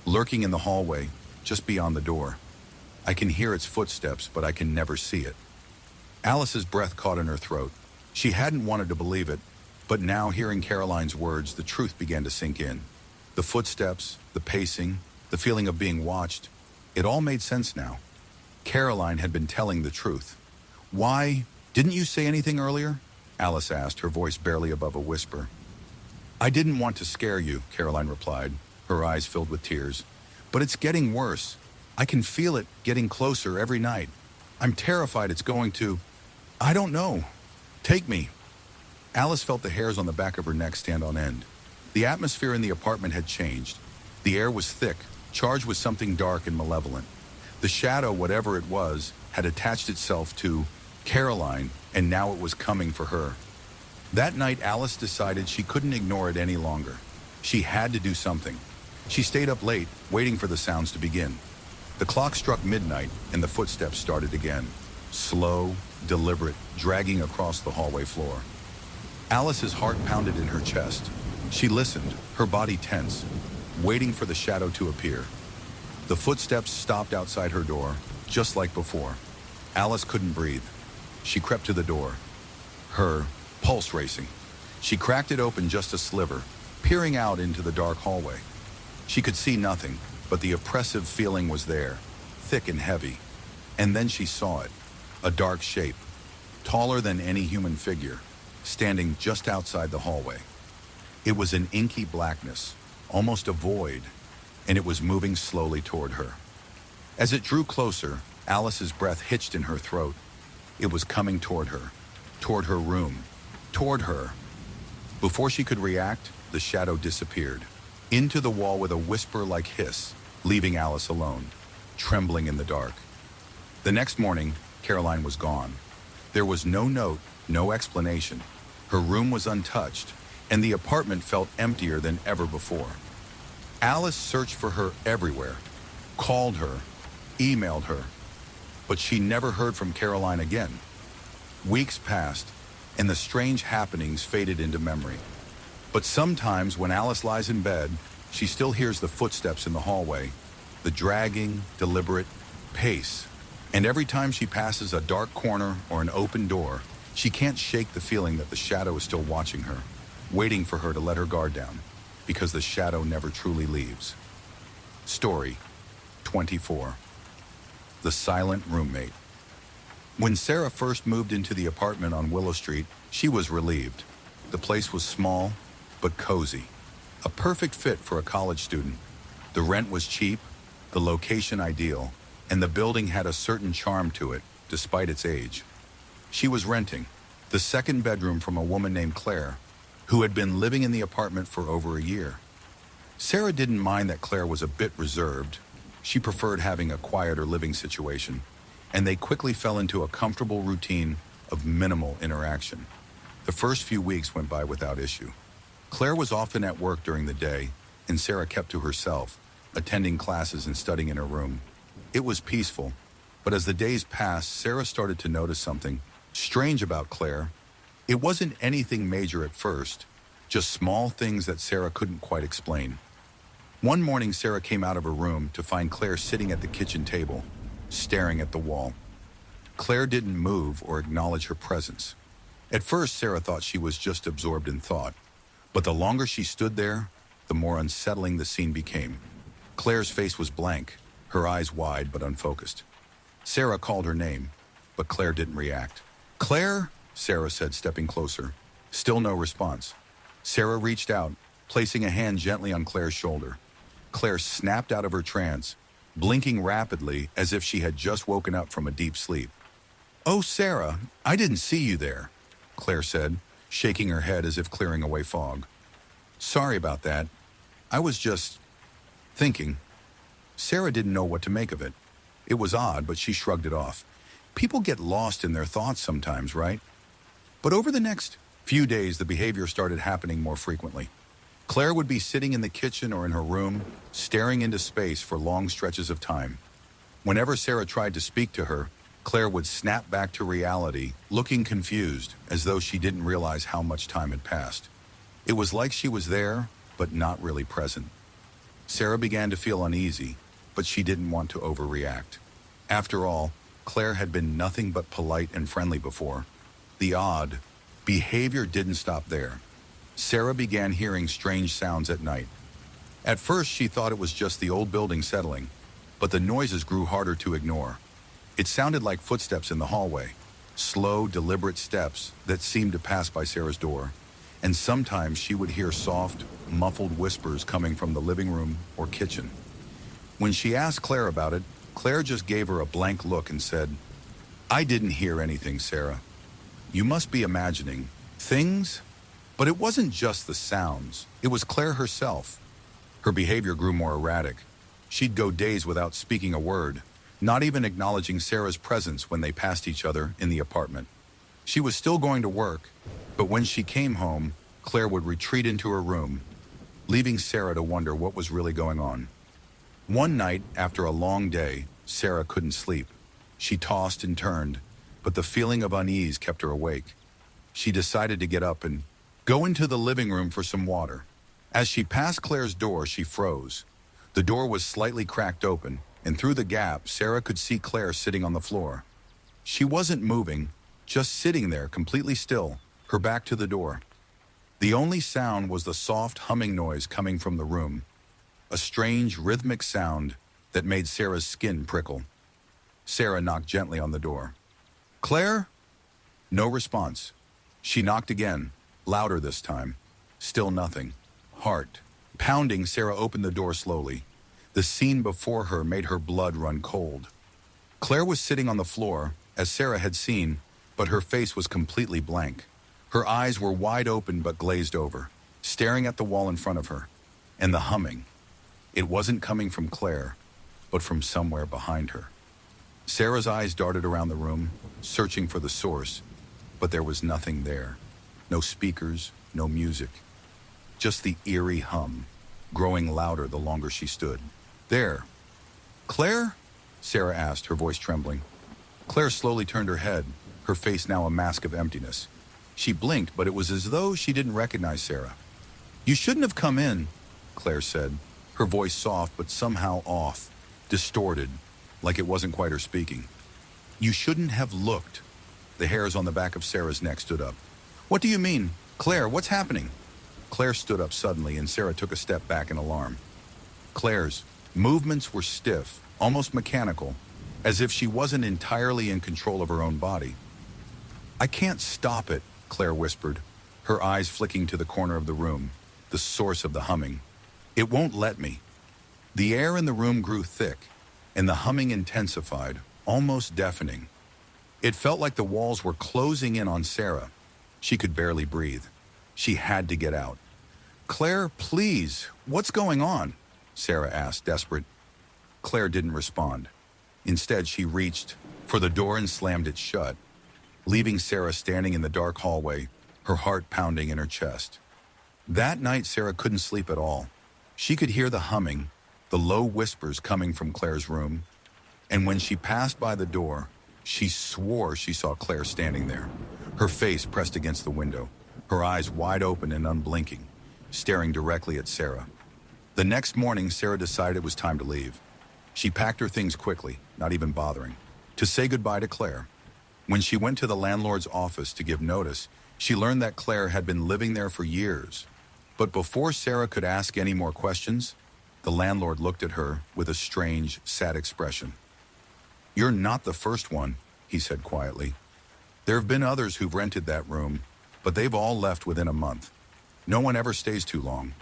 A: lurking in the hallway, just beyond the door. I can hear its footsteps, but I can never see it." Alice's breath caught in her throat. She hadn't wanted to believe it, but now, hearing Caroline's words, the truth began to sink in. The footsteps, the pacing, the feeling of being watched, it all made sense now. Caroline had been telling the truth. "Why didn't you say anything earlier?" Alice asked, her voice barely above a whisper. "I didn't want to scare you," Caroline replied, her eyes filled with tears. "But it's getting worse. I can feel it getting closer every night. I'm terrified it's going to, I don't know, take me." Alice felt the hairs on the back of her neck stand on end. The atmosphere in the apartment had changed. The air was thick, charged with something dark and malevolent. The shadow, whatever it was, had attached itself to Caroline, and now it was coming for her. That night, Alice decided she couldn't ignore it any longer. She had to do something. She stayed up late, waiting for the sounds to begin. The clock struck midnight, and the footsteps started again. Slow, deliberate, dragging across the hallway floor. Alice's heart pounded in her chest. She listened, her body tense, waiting for the shadow to appear. The footsteps stopped outside her door, just like before. Alice couldn't breathe. She crept to the door, her pulse racing. She cracked it open just a sliver, peering out into the dark hallway. She could see nothing, but the oppressive feeling was there, thick and heavy. And then she saw it, a dark shape, taller than any human figure, standing just outside the hallway. It was an inky blackness, almost a void, and it was moving slowly toward her. As it drew closer, Alice's breath hitched in her throat. It was coming toward her room, toward her. Before she could react, the shadow disappeared, into the wall with a whisper-like hiss, leaving Alice alone, trembling in the dark. The next morning, Caroline was gone. There was no note, no explanation. Her room was untouched, and the apartment felt emptier than ever before. Alice searched for her everywhere, called her, emailed her, but she never heard from Caroline again. Weeks passed, and the strange happenings faded into memory. But sometimes when Alice lies in bed, she still hears the footsteps in the hallway, the dragging, deliberate pace. And every time she passes a dark corner or an open door, she can't shake the feeling that the shadow is still watching her, waiting for her to let her guard down, because the shadow never truly leaves. Story 24. The Silent Roommate. When Sarah first moved into the apartment on Willow Street, she was relieved. The place was small, but cozy. A perfect fit for a college student. The rent was cheap, the location ideal, and the building had a certain charm to it, despite its age. She was renting the second bedroom from a woman named Claire, who had been living in the apartment for over a year. Sarah didn't mind that Claire was a bit reserved. She preferred having a quieter living situation, and they quickly fell into a comfortable routine of minimal interaction. The first few weeks went by without issue. Claire was often at work during the day, and Sarah kept to herself, attending classes and studying in her room. It was peaceful, but as the days passed, Sarah started to notice something strange about Claire. It wasn't anything major at first, just small things that Sarah couldn't quite explain. One morning, Sarah came out of her room to find Claire sitting at the kitchen table, staring at the wall. Claire didn't move or acknowledge her presence. At first, Sarah thought she was just absorbed in thought, but the longer she stood there, the more unsettling the scene became. Claire's face was blank, her eyes wide but unfocused. Sarah called her name, but Claire didn't react. "Claire," Sarah said, stepping closer. Still no response. Sarah reached out, placing a hand gently on Claire's shoulder. Claire snapped out of her trance, blinking rapidly as if she had just woken up from a deep sleep. "Oh, Sarah, I didn't see you there," Claire said, shaking her head as if clearing away fog. "Sorry about that. I was just thinking." Sarah didn't know what to make of it. It was odd, but she shrugged it off. People get lost in their thoughts sometimes, right? But over the next few days, the behavior started happening more frequently. Claire would be sitting in the kitchen or in her room, staring into space for long stretches of time. Whenever Sarah tried to speak to her, Claire would snap back to reality, looking confused, as though she didn't realize how much time had passed. It was like she was there, but not really present. Sarah began to feel uneasy, but she didn't want to overreact. After all, Claire had been nothing but polite and friendly before. The odd behavior didn't stop there. Sarah began hearing strange sounds at night. At first, she thought it was just the old building settling, but the noises grew harder to ignore. It sounded like footsteps in the hallway, slow, deliberate steps that seemed to pass by Sarah's door, and sometimes she would hear soft, muffled whispers coming from the living room or kitchen. When she asked Claire about it, Claire just gave her a blank look and said, "I didn't hear anything, Sarah. You must be imagining things." But it wasn't just the sounds. It was Claire herself. Her behavior grew more erratic. She'd go days without speaking a word, not even acknowledging Sarah's presence when they passed each other in the apartment. She was still going to work, but when she came home, Claire would retreat into her room, leaving Sarah to wonder what was really going on. One night, after a long day, Sarah couldn't sleep. She tossed and turned, but the feeling of unease kept her awake. She decided to get up and go into the living room for some water. As she passed Claire's door, she froze. The door was slightly cracked open, and through the gap, Sarah could see Claire sitting on the floor. She wasn't moving, just sitting there completely still, her back to the door. The only sound was the soft humming noise coming from the room, a strange rhythmic sound that made Sarah's skin prickle. Sarah knocked gently on the door. "Claire?" No response. She knocked again, louder this time. Still nothing. Heart pounding, Sarah opened the door slowly. The scene before her made her blood run cold. Claire was sitting on the floor, as Sarah had seen, but her face was completely blank. Her eyes were wide open but glazed over, staring at the wall in front of her. And the humming. It wasn't coming from Claire, but from somewhere behind her. Sarah's eyes darted around the room, searching for the source, but there was nothing there. No speakers, no music. Just the eerie hum, growing louder the longer she stood. "There. Claire?" Sarah asked, her voice trembling. Claire slowly turned her head, her face now a mask of emptiness. She blinked, but it was as though she didn't recognize Sarah. You shouldn't have come in, Claire said, her voice soft but somehow off, distorted, like it wasn't quite her speaking. You shouldn't have looked. The hairs on the back of Sarah's neck stood up. What do you mean? Claire, what's happening? Claire stood up suddenly and Sarah took a step back in alarm. Claire's movements were stiff, almost mechanical, as if she wasn't entirely in control of her own body. I can't stop it, Claire whispered, her eyes flicking to the corner of the room, the source of the humming. It won't let me. The air in the room grew thick, and the humming intensified, almost deafening. It felt like the walls were closing in on Sarah. She could barely breathe. She had to get out. Claire, please, what's going on? Sarah asked, desperate. Claire didn't respond. Instead, she reached for the door and slammed it shut, leaving Sarah standing in the dark hallway, her heart pounding in her chest. That night, Sarah couldn't sleep at all. She could hear the humming, the low whispers coming from Claire's room, and when she passed by the door, she swore she saw Claire standing there, her face pressed against the window, her eyes wide open and unblinking, staring directly at Sarah. The next morning, Sarah decided it was time to leave. She packed her things quickly, not even bothering, to say goodbye to Claire. When she went to the landlord's office to give notice, she learned that Claire had been living there for years. But before Sarah could ask any more questions, the landlord looked at her with a strange, sad expression. You're not the first one, he said quietly. There have been others who've rented that room, but they've all left within a month. No one ever stays too long.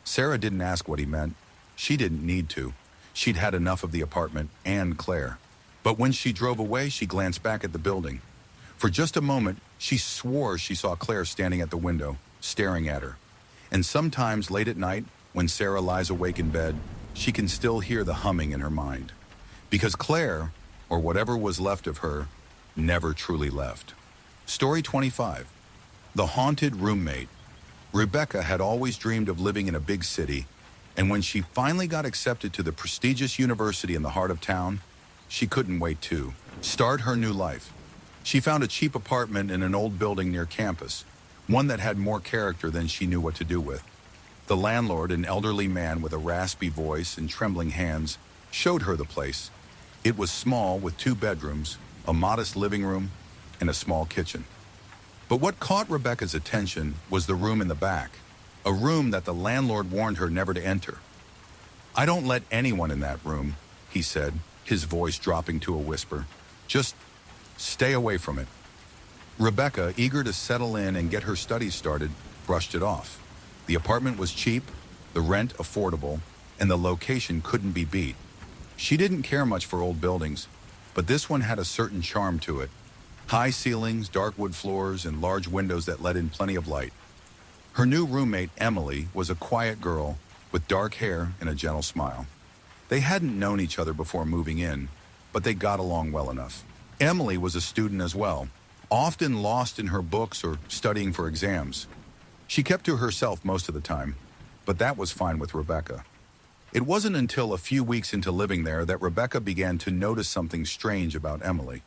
A: Sarah didn't ask what he meant. She didn't need to. She'd had enough of the apartment and Claire. But when she drove away, she glanced back at the building. For just a moment, she swore she saw Claire standing at the window, staring at her. And sometimes late at night, when Sarah lies awake in bed, she can still hear the humming in her mind. Because Claire, or whatever was left of her, never truly left. Story 25. The Haunted Roommate. Rebecca had always dreamed of living in a big city, and when she finally got accepted to the prestigious university in the heart of town, she couldn't wait to start her new life. She found a cheap apartment in an old building near campus, one that had more character than she knew what to do with. The landlord, an elderly man with a raspy voice and trembling hands, showed her the place. It was small with 2 bedrooms, a modest living room, and a small kitchen. But what caught Rebecca's attention was the room in the back, a room that the landlord warned her never to enter. I don't let anyone in that room, he said, his voice dropping to a whisper. Just stay away from it. Rebecca, eager to settle in and get her studies started, brushed it off. The apartment was cheap, the rent affordable, and the location couldn't be beat. She didn't care much for old buildings, but this one had a certain charm to it. High ceilings, dark wood floors, and large windows that let in plenty of light. Her new roommate, Emily, was a quiet girl with dark hair and a gentle smile. They hadn't known each other before moving in, but they got along well enough. Emily was a student as well, often lost in her books or studying for exams. She kept to herself most of the time, but that was fine with Rebecca. It wasn't until a few weeks into living there that Rebecca began to notice something strange about Emily.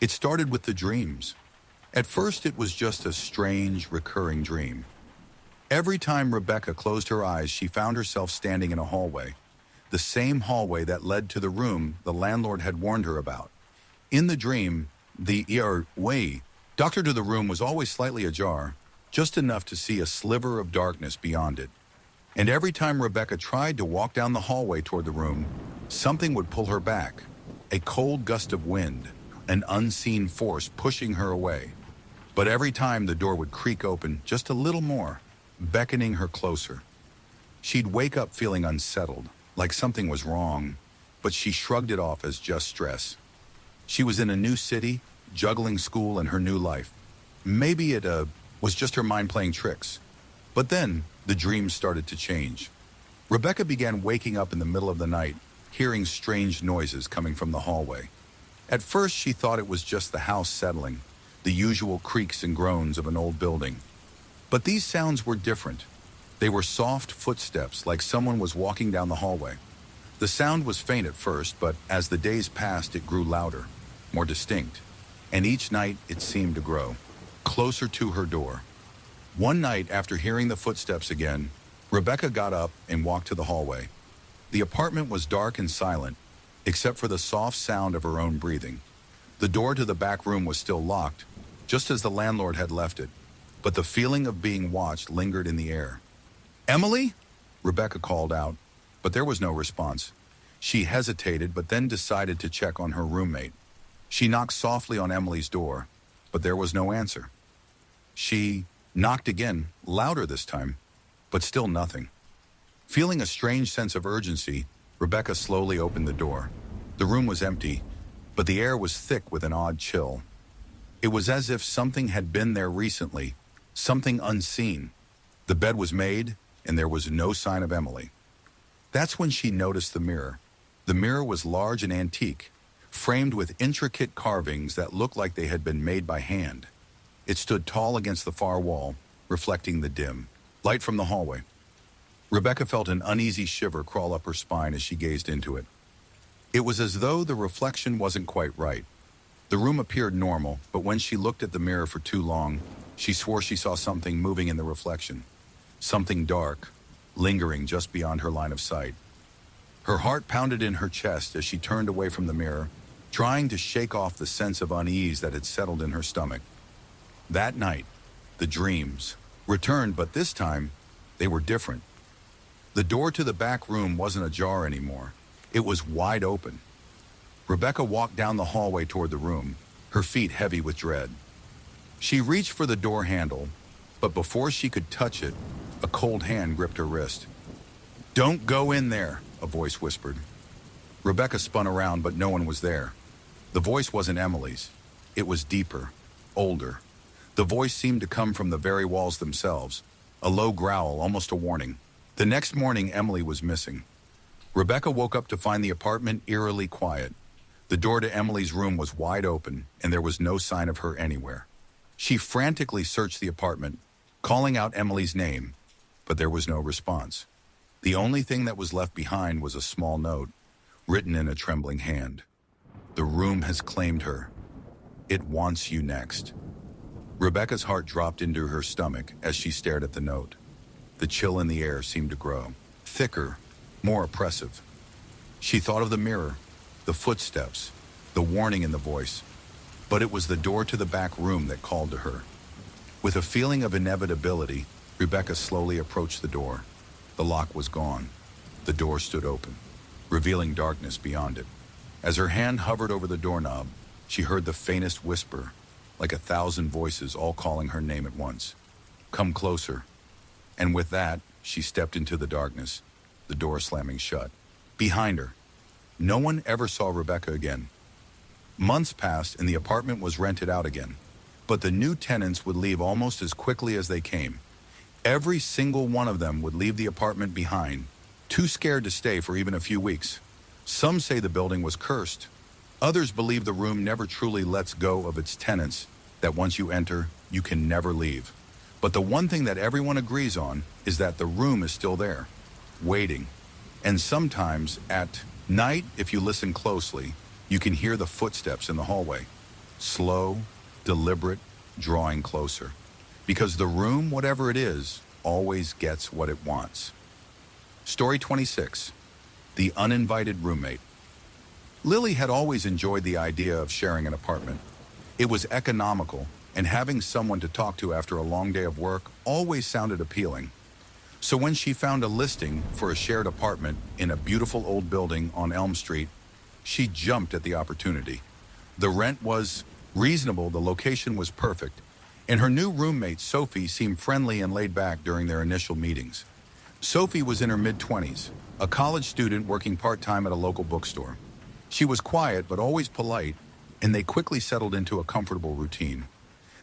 A: It started with the dreams. At first, it was just a strange, recurring dream. Every time Rebecca closed her eyes, she found herself standing in a hallway, the same hallway that led to the room the landlord had warned her about. In the dream, the door to the room was always slightly ajar, just enough to see a sliver of darkness beyond it. And every time Rebecca tried to walk down the hallway toward the room, something would pull her back, a cold gust of wind, an unseen force pushing her away. But every time the door would creak open just a little more, beckoning her closer. She'd wake up feeling unsettled, like something was wrong, but she shrugged it off as just stress. She was in a new city, juggling school and her new life. Maybe it was just her mind playing tricks. But then, the dreams started to change. Rebecca began waking up in the middle of the night, hearing strange noises coming from the hallway. At first, she thought it was just the house settling, the usual creaks and groans of an old building. But these sounds were different. They were soft footsteps, like someone was walking down the hallway. The sound was faint at first, but as the days passed, it grew louder, more distinct. And each night, it seemed to grow, closer to her door. One night, after hearing the footsteps again, Rebecca got up and walked to the hallway. The apartment was dark and silent, except for the soft sound of her own breathing. The door to the back room was still locked, just as the landlord had left it, but the feeling of being watched lingered in the air. "Emily?" Rebecca called out, but there was no response. She hesitated, but then decided to check on her roommate. She knocked softly on Emily's door, but there was no answer. She knocked again, louder this time, but still nothing. Feeling a strange sense of urgency, Rebecca slowly opened the door. The room was empty, but the air was thick with an odd chill. It was as if something had been there recently, something unseen. The bed was made, and there was no sign of Emily. That's when she noticed the mirror. The mirror was large and antique, framed with intricate carvings that looked like they had been made by hand. It stood tall against the far wall, reflecting the dim light from the hallway. Rebecca felt an uneasy shiver crawl up her spine as she gazed into it. It was as though the reflection wasn't quite right. The room appeared normal, but when she looked at the mirror for too long, she swore she saw something moving in the reflection. Something dark, lingering just beyond her line of sight. Her heart pounded in her chest as she turned away from the mirror, trying to shake off the sense of unease that had settled in her stomach. That night, the dreams returned, but this time, they were different. The door to the back room wasn't ajar anymore. It was wide open. Rebecca walked down the hallway toward the room, her feet heavy with dread. She reached for the door handle, but before she could touch it, a cold hand gripped her wrist. "Don't go in there," a voice whispered. Rebecca spun around, but no one was there. The voice wasn't Emily's. It was deeper, older. The voice seemed to come from the very walls themselves, a low growl, almost a warning. The next morning, Emily was missing. Rebecca woke up to find the apartment eerily quiet. The door to Emily's room was wide open, and there was no sign of her anywhere. She frantically searched the apartment, calling out Emily's name, but there was no response. The only thing that was left behind was a small note, written in a trembling hand. "The room has claimed her. It wants you next." Rebecca's heart dropped into her stomach as she stared at the note. The chill in the air seemed to grow, thicker, more oppressive. She thought of the mirror, the footsteps, the warning in the voice, but it was the door to the back room that called to her. With a feeling of inevitability, Rebecca slowly approached the door. The lock was gone. The door stood open, revealing darkness beyond it. As her hand hovered over the doorknob, she heard the faintest whisper, like 1,000 voices all calling her name at once. "Come closer." And with that, she stepped into the darkness, the door slamming shut. Behind her, no one ever saw Rebecca again. Months passed and the apartment was rented out again, but the new tenants would leave almost as quickly as they came. Every single one of them would leave the apartment behind, too scared to stay for even a few weeks. Some say the building was cursed. Others believe the room never truly lets go of its tenants, that once you enter, you can never leave. But the one thing that everyone agrees on is that the room is still there, waiting. And sometimes at night, if you listen closely, you can hear the footsteps in the hallway. Slow, deliberate, drawing closer. Because the room, whatever it is, always gets what it wants. Story 26. The Uninvited Roommate. Lily had always enjoyed the idea of sharing an apartment. It was economical, and having someone to talk to after a long day of work always sounded appealing. So when she found a listing for a shared apartment in a beautiful old building on Elm Street, she jumped at the opportunity. The rent was reasonable, the location was perfect, and her new roommate, Sophie, seemed friendly and laid back during their initial meetings. Sophie was in her mid-20s, a college student working part-time at a local bookstore. She was quiet but always polite, and they quickly settled into a comfortable routine.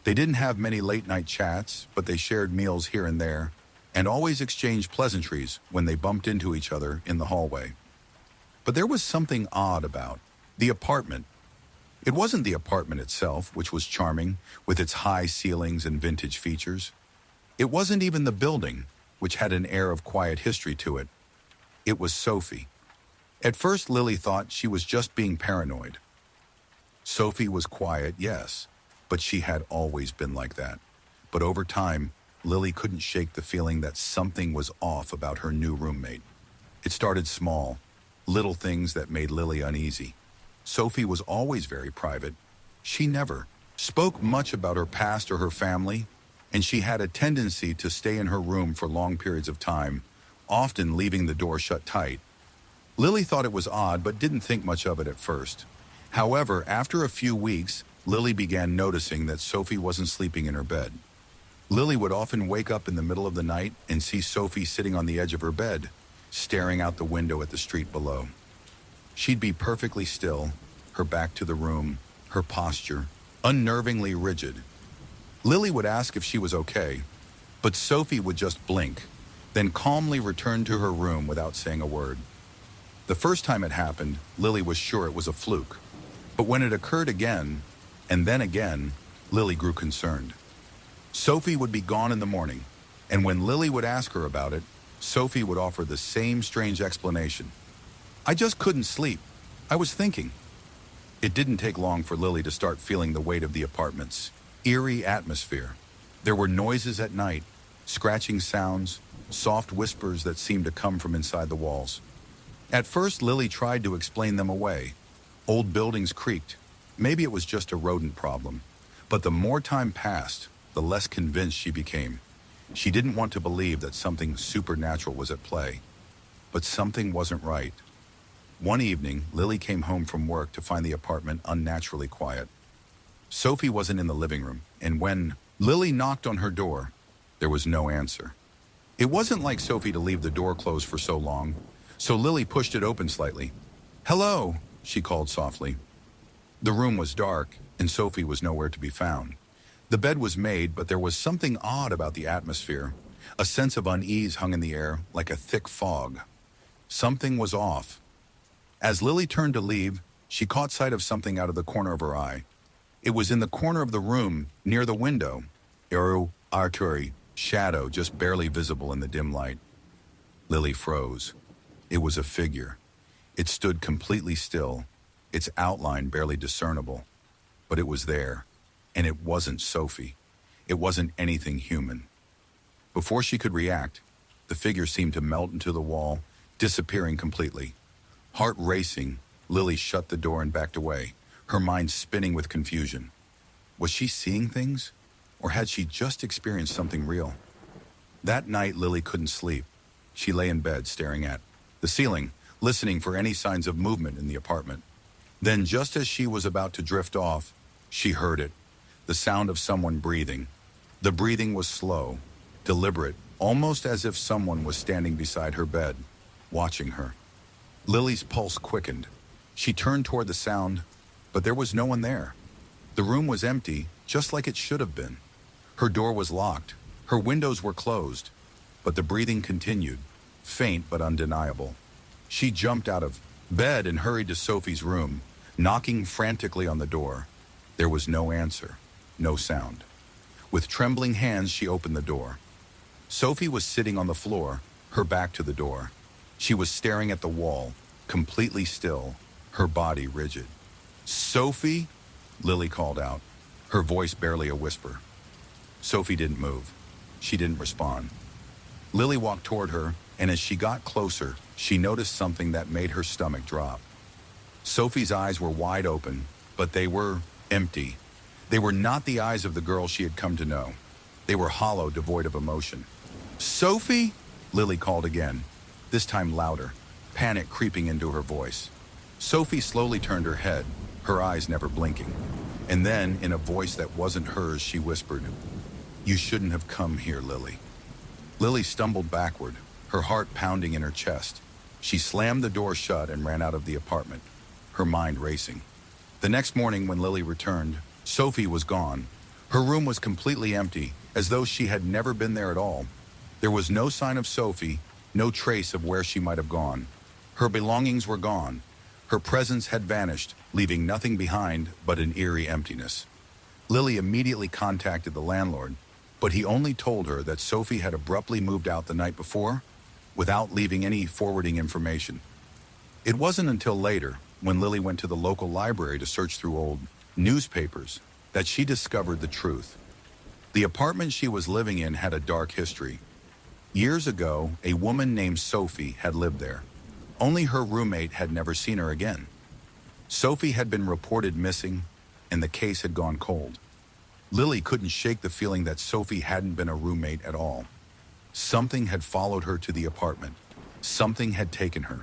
A: They didn't have many late-night chats, but they shared meals here and there, and always exchanged pleasantries when they bumped into each other in the hallway. But there was something odd about the apartment. It wasn't the apartment itself, which was charming, with its high ceilings and vintage features. It wasn't even the building, which had an air of quiet history to it. It was Sophie. At first, Lily thought she was just being paranoid. Sophie was quiet, yes, but she had always been like that. But over time, Lily couldn't shake the feeling that something was off about her new roommate. It started small, little things that made Lily uneasy. Sophie was always very private. She never spoke much about her past or her family, and she had a tendency to stay in her room for long periods of time, often leaving the door shut tight. Lily thought it was odd but didn't think much of it at first. However, after a few weeks, Lily began noticing that Sophie wasn't sleeping in her bed. Lily would often wake up in the middle of the night and see Sophie sitting on the edge of her bed, staring out the window at the street below. She'd be perfectly still, her back to the room, her posture unnervingly rigid. Lily would ask if she was okay, but Sophie would just blink, then calmly return to her room without saying a word. The first time it happened, Lily was sure it was a fluke. But when it occurred again, and then again, Lily grew concerned. Sophie would be gone in the morning, and when Lily would ask her about it, Sophie would offer the same strange explanation. "I just couldn't sleep. I was thinking." It didn't take long for Lily to start feeling the weight of the apartment's eerie atmosphere. There were noises at night, scratching sounds, soft whispers that seemed to come from inside the walls. At first, Lily tried to explain them away. Old buildings creaked. Maybe it was just a rodent problem. But the more time passed, the less convinced she became. She didn't want to believe that something supernatural was at play. But something wasn't right. One evening, Lily came home from work to find the apartment unnaturally quiet. Sophie wasn't in the living room, and when Lily knocked on her door, there was no answer. It wasn't like Sophie to leave the door closed for so long, so Lily pushed it open slightly. "Hello," she called softly. The room was dark, and Sophie was nowhere to be found. The bed was made, but there was something odd about the atmosphere. A sense of unease hung in the air, like a thick fog. Something was off. As Lily turned to leave, she caught sight of something out of the corner of her eye. It was in the corner of the room, near the window. Arturi, shadow just barely visible in the dim light. Lily froze. It was a figure. It stood completely still, its outline barely discernible. But it was there, and it wasn't Sophie. It wasn't anything human. Before she could react, the figure seemed to melt into the wall, disappearing completely. Heart racing, Lily shut the door and backed away, her mind spinning with confusion. Was she seeing things? Or had she just experienced something real? That night, Lily couldn't sleep. She lay in bed, staring at the ceiling, listening for any signs of movement in the apartment. Then, just as she was about to drift off, she heard it, the sound of someone breathing. The breathing was slow, deliberate, almost as if someone was standing beside her bed, watching her. Lily's pulse quickened. She turned toward the sound, but there was no one there. The room was empty, just like it should have been. Her door was locked, her windows were closed, but the breathing continued, faint but undeniable. She jumped out of bed and hurried to Sophie's room, knocking frantically on the door. There was no answer, no sound. With trembling hands, she opened the door. Sophie was sitting on the floor, her back to the door. She was staring at the wall, completely still, her body rigid. "Sophie?" Lily called out, her voice barely a whisper. Sophie didn't move. She didn't respond. Lily walked toward her, and as she got closer, she noticed something that made her stomach drop. Sophie's eyes were wide open, but they were empty. They were not the eyes of the girl she had come to know. They were hollow, devoid of emotion. "Sophie?" Lily called again, this time louder, panic creeping into her voice. Sophie slowly turned her head, her eyes never blinking. And then, in a voice that wasn't hers, she whispered, "You shouldn't have come here, Lily." Lily stumbled backward, her heart pounding in her chest. She slammed the door shut and ran out of the apartment, her mind racing. The next morning when Lily returned, Sophie was gone. Her room was completely empty, as though she had never been there at all. There was no sign of Sophie, no trace of where she might have gone. Her belongings were gone. Her presence had vanished, leaving nothing behind but an eerie emptiness. Lily immediately contacted the landlord, but he only told her that Sophie had abruptly moved out the night before, without leaving any forwarding information. It wasn't until later, when Lily went to the local library to search through old newspapers, that she discovered the truth. The apartment she was living in had a dark history. Years ago, a woman named Sophie had lived there. Only her roommate had never seen her again. Sophie had been reported missing, and the case had gone cold. Lily couldn't shake the feeling that Sophie hadn't been a roommate at all. Something had followed her to the apartment. Something had taken her.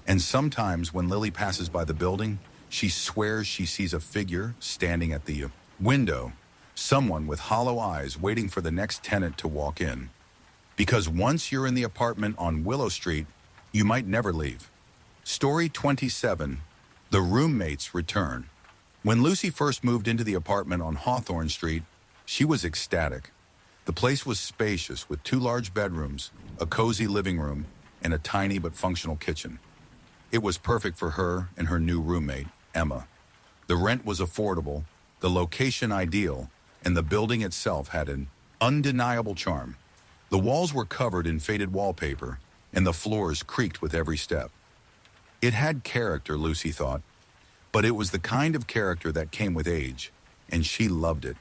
A: And sometimes when Lily passes by the building, she swears she sees a figure standing at the window, someone with hollow eyes waiting for the next tenant to walk in. Because once you're in the apartment on Willow Street, you might never leave. Story 27, The Roommates Return. When Lucy first moved into the apartment on Hawthorne Street, she was ecstatic. The place was spacious with 2 large bedrooms, a cozy living room, and a tiny but functional kitchen. It was perfect for her and her new roommate, Emma. The rent was affordable, the location ideal, and the building itself had an undeniable charm. The walls were covered in faded wallpaper, and the floors creaked with every step. It had character, Lucy thought, but it was the kind of character that came with age, and she loved it.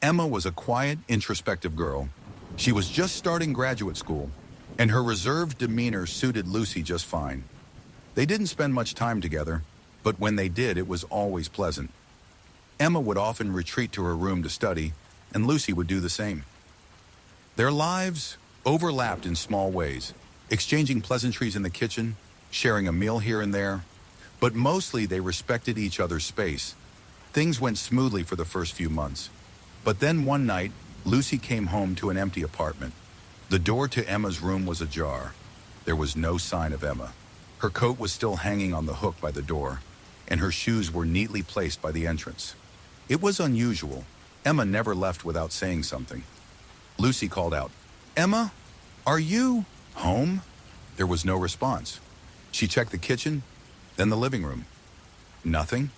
A: Emma was a quiet, introspective girl. She was just starting graduate school, and her reserved demeanor suited Lucy just fine. They didn't spend much time together, but when they did, it was always pleasant. Emma would often retreat to her room to study, and Lucy would do the same. Their lives overlapped in small ways, exchanging pleasantries in the kitchen, sharing a meal here and there, but mostly they respected each other's space. Things went smoothly for the first few months. But then one night, Lucy came home to an empty apartment. The door to Emma's room was ajar. There was no sign of Emma. Her coat was still hanging on the hook by the door, and her shoes were neatly placed by the entrance. It was unusual. Emma never left without saying something. Lucy called out, "Emma, are you home?" There was no response. She checked the kitchen, then the living room. Nothing.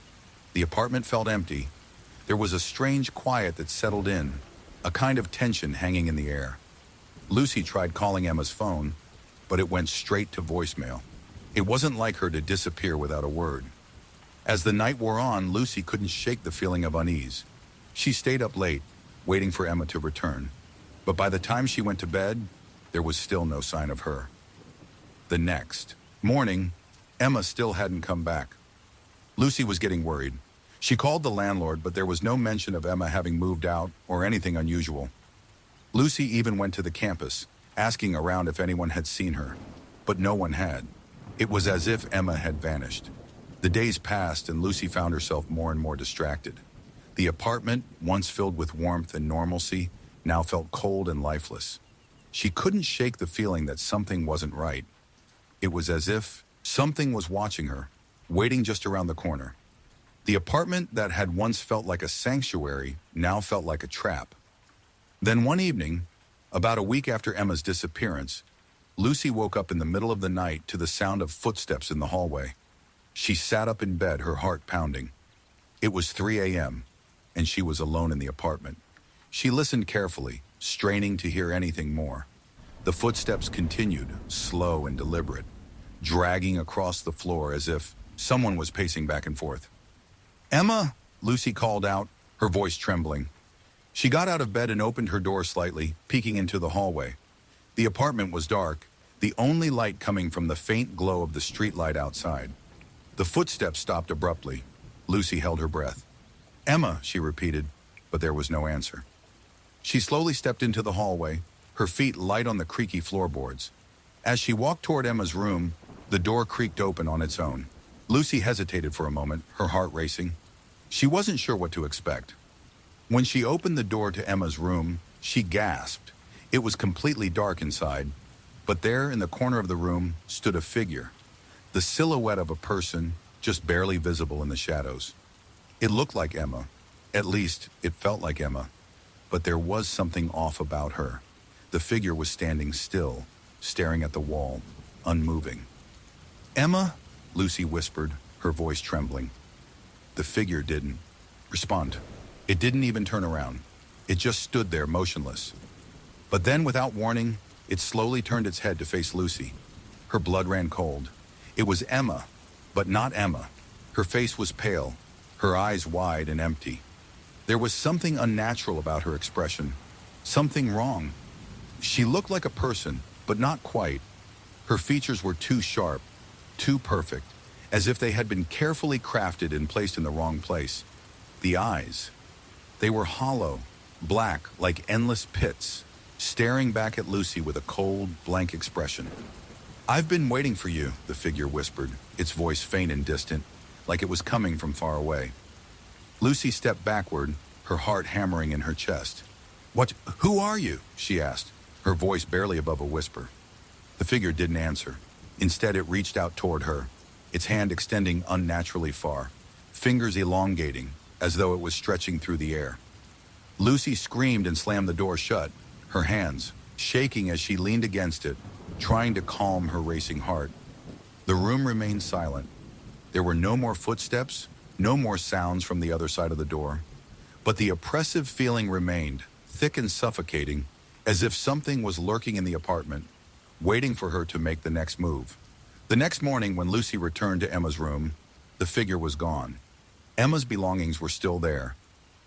A: The apartment felt empty. There was a strange quiet that settled in, a kind of tension hanging in the air. Lucy tried calling Emma's phone, but it went straight to voicemail. It wasn't like her to disappear without a word. As the night wore on, Lucy couldn't shake the feeling of unease. She stayed up late, waiting for Emma to return. But by the time she went to bed, there was still no sign of her. The next morning, Emma still hadn't come back. Lucy was getting worried. She called the landlord, but there was no mention of Emma having moved out or anything unusual. Lucy even went to the campus, asking around if anyone had seen her, but no one had. It was as if Emma had vanished. The days passed and Lucy found herself more and more distracted. The apartment, once filled with warmth and normalcy, now felt cold and lifeless. She couldn't shake the feeling that something wasn't right. It was as if something was watching her, waiting just around the corner. The apartment that had once felt like a sanctuary now felt like a trap. Then one evening, about a week after Emma's disappearance, Lucy woke up in the middle of the night to the sound of footsteps in the hallway. She sat up in bed, her heart pounding. It was 3 a.m., and she was alone in the apartment. She listened carefully, straining to hear anything more. The footsteps continued, slow and deliberate, dragging across the floor as if someone was pacing back and forth. "Emma," Lucy called out, her voice trembling. She got out of bed and opened her door slightly, peeking into the hallway. The apartment was dark, the only light coming from the faint glow of the streetlight outside. The footsteps stopped abruptly. Lucy held her breath. "Emma," she repeated, but there was no answer. She slowly stepped into the hallway, her feet light on the creaky floorboards. As she walked toward Emma's room, the door creaked open on its own. Lucy hesitated for a moment, her heart racing. She wasn't sure what to expect. When she opened the door to Emma's room, she gasped. It was completely dark inside, but there in the corner of the room stood a figure, the silhouette of a person just barely visible in the shadows. It looked like Emma. At least, it felt like Emma. But there was something off about her. The figure was standing still, staring at the wall, unmoving. "Emma?" Lucy whispered, her voice trembling. The figure didn't respond. It didn't even turn around. It just stood there motionless. But then, without warning, it slowly turned its head to face Lucy. Her blood ran cold. It was Emma, but not Emma. Her face was pale, her eyes wide and empty. There was something unnatural about her expression, Something wrong. She looked like a person, but not quite. Her features were too sharp, too perfect, as if they had been carefully crafted and placed in the wrong place. The eyes. They were hollow, black like endless pits, staring back at Lucy with a cold, blank expression. "I've been waiting for you," the figure whispered, its voice faint and distant, like it was coming from far away. Lucy stepped backward, her heart hammering in her chest. Who are you?" she asked, her voice barely above a whisper. The figure didn't answer. Instead, it reached out toward her, its hand extending unnaturally far, fingers elongating, as though it was stretching through the air. Lucy screamed and slammed the door shut, her hands shaking as she leaned against it, trying to calm her racing heart. The room remained silent. There were no more footsteps, no more sounds from the other side of the door, but the oppressive feeling remained, thick and suffocating, as if something was lurking in the apartment, waiting for her to make the next move. The next morning, when Lucy returned to Emma's room, the figure was gone. Emma's belongings were still there,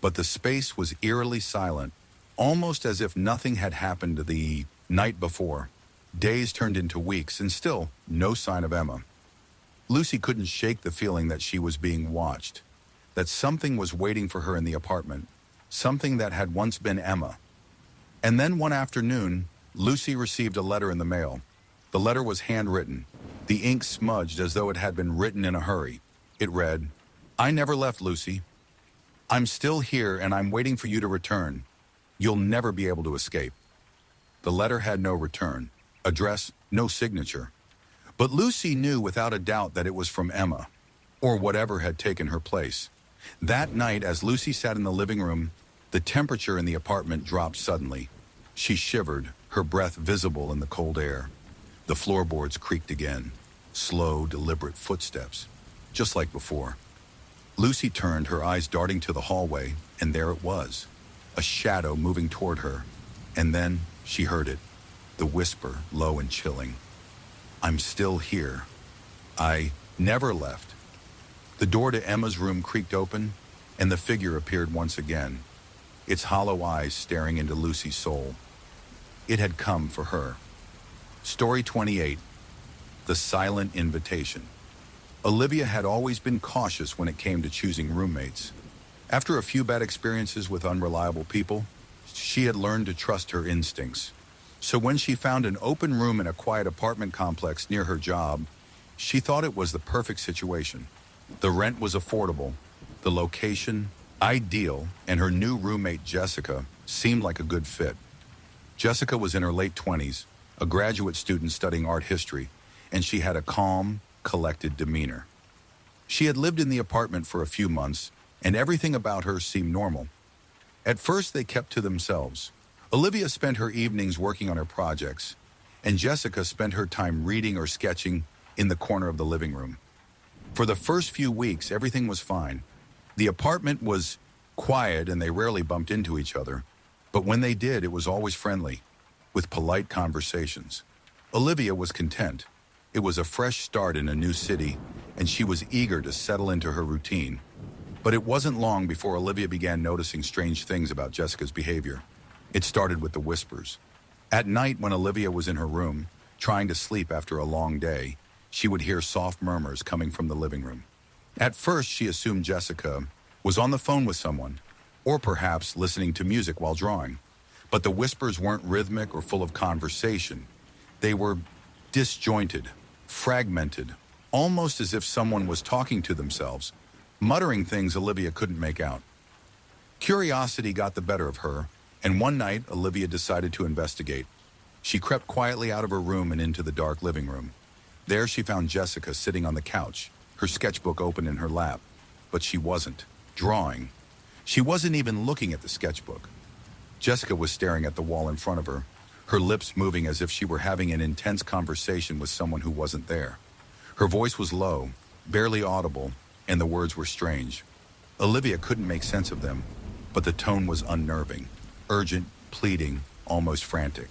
A: but the space was eerily silent, almost as if nothing had happened the night before. Days turned into weeks, and still no sign of Emma. Lucy couldn't shake the feeling that she was being watched, that something was waiting for her in the apartment, something that had once been Emma. And then one afternoon, Lucy received a letter in the mail. The letter was handwritten, the ink smudged as though it had been written in a hurry. It read, "I never left, Lucy. I'm still here and I'm waiting for you to return. You'll never be able to escape." The letter had no return, address, no signature. But Lucy knew without a doubt that it was from Emma, or whatever had taken her place. That night, as Lucy sat in the living room, the temperature in the apartment dropped suddenly. She shivered, her breath visible in the cold air. The floorboards creaked again, slow, deliberate footsteps, just like before. Lucy turned, her eyes darting to the hallway, and there it was, a shadow moving toward her. And then she heard it, the whisper, low and chilling. "I'm still here. I never left." The door to Emma's room creaked open, and the figure appeared once again, its hollow eyes staring into Lucy's soul. It had come for her. Story 28. The Silent Invitation. Olivia had always been cautious when it came to choosing roommates. After a few bad experiences with unreliable people, she had learned to trust her instincts. So when she found an open room in a quiet apartment complex near her job, she thought it was the perfect situation. The rent was affordable, the location ideal, and her new roommate, Jessica, seemed like a good fit. Jessica was in her late 20s, a graduate student studying art history, and she had a calm, collected demeanor. She had lived in the apartment for a few months, and everything about her seemed normal. At first, they kept to themselves. Olivia spent her evenings working on her projects, and Jessica spent her time reading or sketching in the corner of the living room. For the first few weeks, everything was fine. The apartment was quiet and they rarely bumped into each other, but when they did, it was always friendly, with polite conversations. Olivia was content. It was a fresh start in a new city, and she was eager to settle into her routine. But it wasn't long before Olivia began noticing strange things about Jessica's behavior. It started with the whispers. At night, when Olivia was in her room, trying to sleep after a long day, she would hear soft murmurs coming from the living room. At first, she assumed Jessica was on the phone with someone, or perhaps listening to music while drawing. But the whispers weren't rhythmic or full of conversation. They were disjointed, fragmented, almost as if someone was talking to themselves, muttering things Olivia couldn't make out. Curiosity got the better of her, and one night, Olivia decided to investigate. She crept quietly out of her room and into the dark living room. There she found Jessica sitting on the couch, her sketchbook open in her lap. But she wasn't drawing. She wasn't even looking at the sketchbook. Jessica was staring at the wall in front of her, her lips moving as if she were having an intense conversation with someone who wasn't there. Her voice was low, barely audible, and the words were strange. Olivia couldn't make sense of them, but the tone was unnerving, urgent, pleading, almost frantic.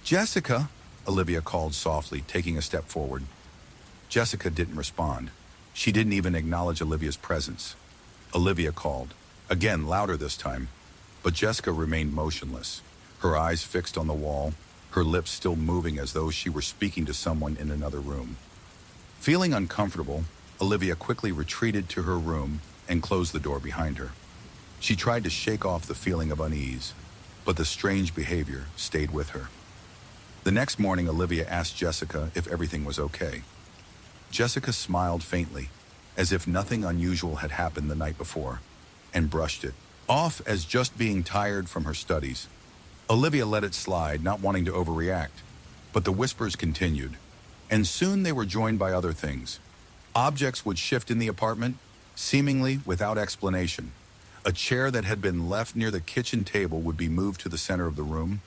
A: "Jessica," Olivia called softly, taking a step forward. Jessica didn't respond. She didn't even acknowledge Olivia's presence. Olivia called, again louder this time. But Jessica remained motionless, her eyes fixed on the wall, her lips still moving as though she were speaking to someone in another room. Feeling uncomfortable, Olivia quickly retreated to her room and closed the door behind her. She tried to shake off the feeling of unease, but the strange behavior stayed with her. The next morning, Olivia asked Jessica if everything was okay. Jessica smiled faintly, as if nothing unusual had happened the night before, and brushed it off as just being tired from her studies. Olivia let it slide, not wanting to overreact, but the whispers continued, and soon they were joined by other things. Objects would shift in the apartment, seemingly without explanation. A chair that had been left near the kitchen table would be moved to the center of the room.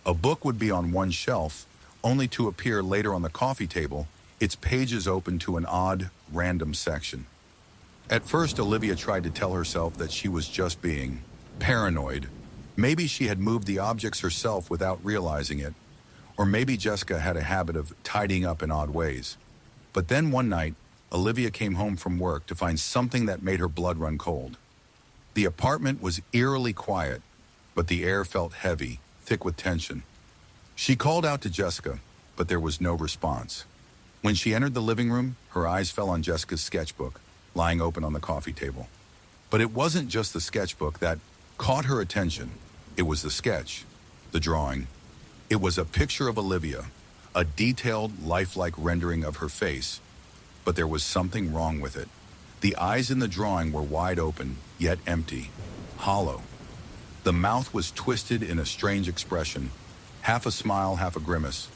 A: A book would be on one shelf, only to appear later on the coffee table, its pages open to an odd, random section. At first, Olivia tried to tell herself that she was just being paranoid. Maybe she had moved the objects herself without realizing it, or maybe Jessica had a habit of tidying up in odd ways. But then one night, Olivia came home from work to find something that made her blood run cold. The apartment was eerily quiet, but the air felt heavy, thick with tension. She called out to Jessica, but there was no response. When she entered the living room, her eyes fell on Jessica's sketchbook, lying open on the coffee table. But it wasn't just the sketchbook that caught her attention. It was the sketch, the drawing. It was a picture of Olivia, a detailed, lifelike rendering of her face. But there was something wrong with it. The eyes in the drawing were wide open, yet empty, hollow. The mouth was twisted in a strange expression, half a smile, half a grimace.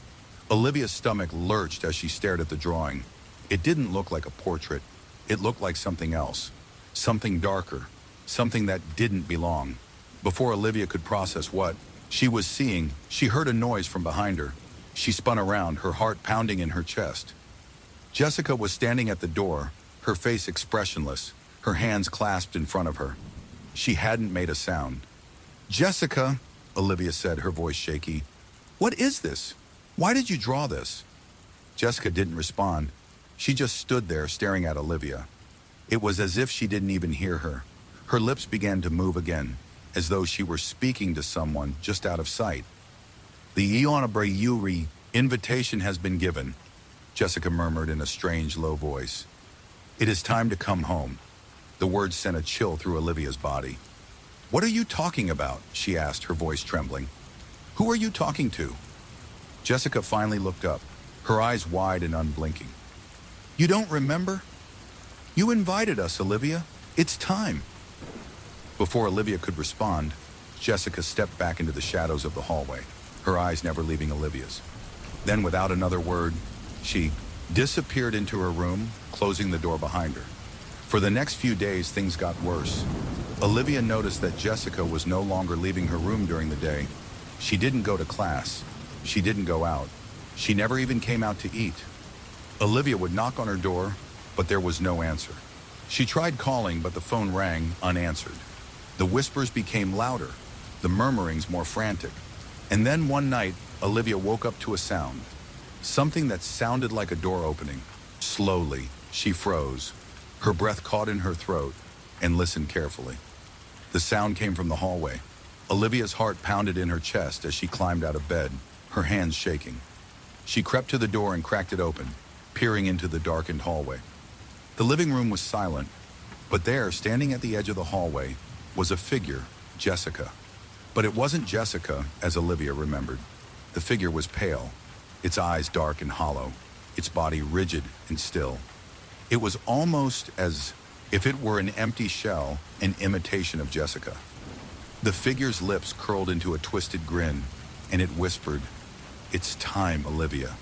A: Olivia's stomach lurched as she stared at the drawing. It didn't look like a portrait. It looked like something else, something darker, something that didn't belong. Before Olivia could process what she was seeing, she heard a noise from behind her. She spun around, her heart pounding in her chest. Jessica was standing at the door, her face expressionless, her hands clasped in front of her. She hadn't made a sound. "Jessica," Olivia said, her voice shaky. "What is this? Why did you draw this?" Jessica didn't respond. She just stood there staring at Olivia. It was as if she didn't even hear her. Her lips began to move again, as though she were speaking to someone just out of sight. "The eerie invitation has been given," Jessica murmured in a strange, low voice. "It is time to come home." The words sent a chill through Olivia's body. "What are you talking about?" she asked, her voice trembling. "Who are you talking to?" Jessica finally looked up, her eyes wide and unblinking. "You don't remember? You invited us, Olivia. It's time." Before Olivia could respond, Jessica stepped back into the shadows of the hallway, her eyes never leaving Olivia's. Then, without another word, she disappeared into her room, closing the door behind her. For the next few days, things got worse. Olivia noticed that Jessica was no longer leaving her room during the day. She didn't go to class. She didn't go out. She never even came out to eat. Olivia would knock on her door, but there was no answer. She tried calling, but the phone rang unanswered. The whispers became louder, the murmurings more frantic. And then one night, Olivia woke up to a sound. Something that sounded like a door opening. Slowly, she froze. Her breath caught in her throat and listened carefully. The sound came from the hallway. Olivia's heart pounded in her chest as she climbed out of bed, her hands shaking. She crept to the door and cracked it open, peering into the darkened hallway. The living room was silent, but there, standing at the edge of the hallway, was a figure, Jessica. But it wasn't Jessica, as Olivia remembered. The figure was pale, its eyes dark and hollow, its body rigid and still. It was almost as if it were an empty shell, an imitation of Jessica. The figure's lips curled into a twisted grin, and it whispered, "It's time, Olivia.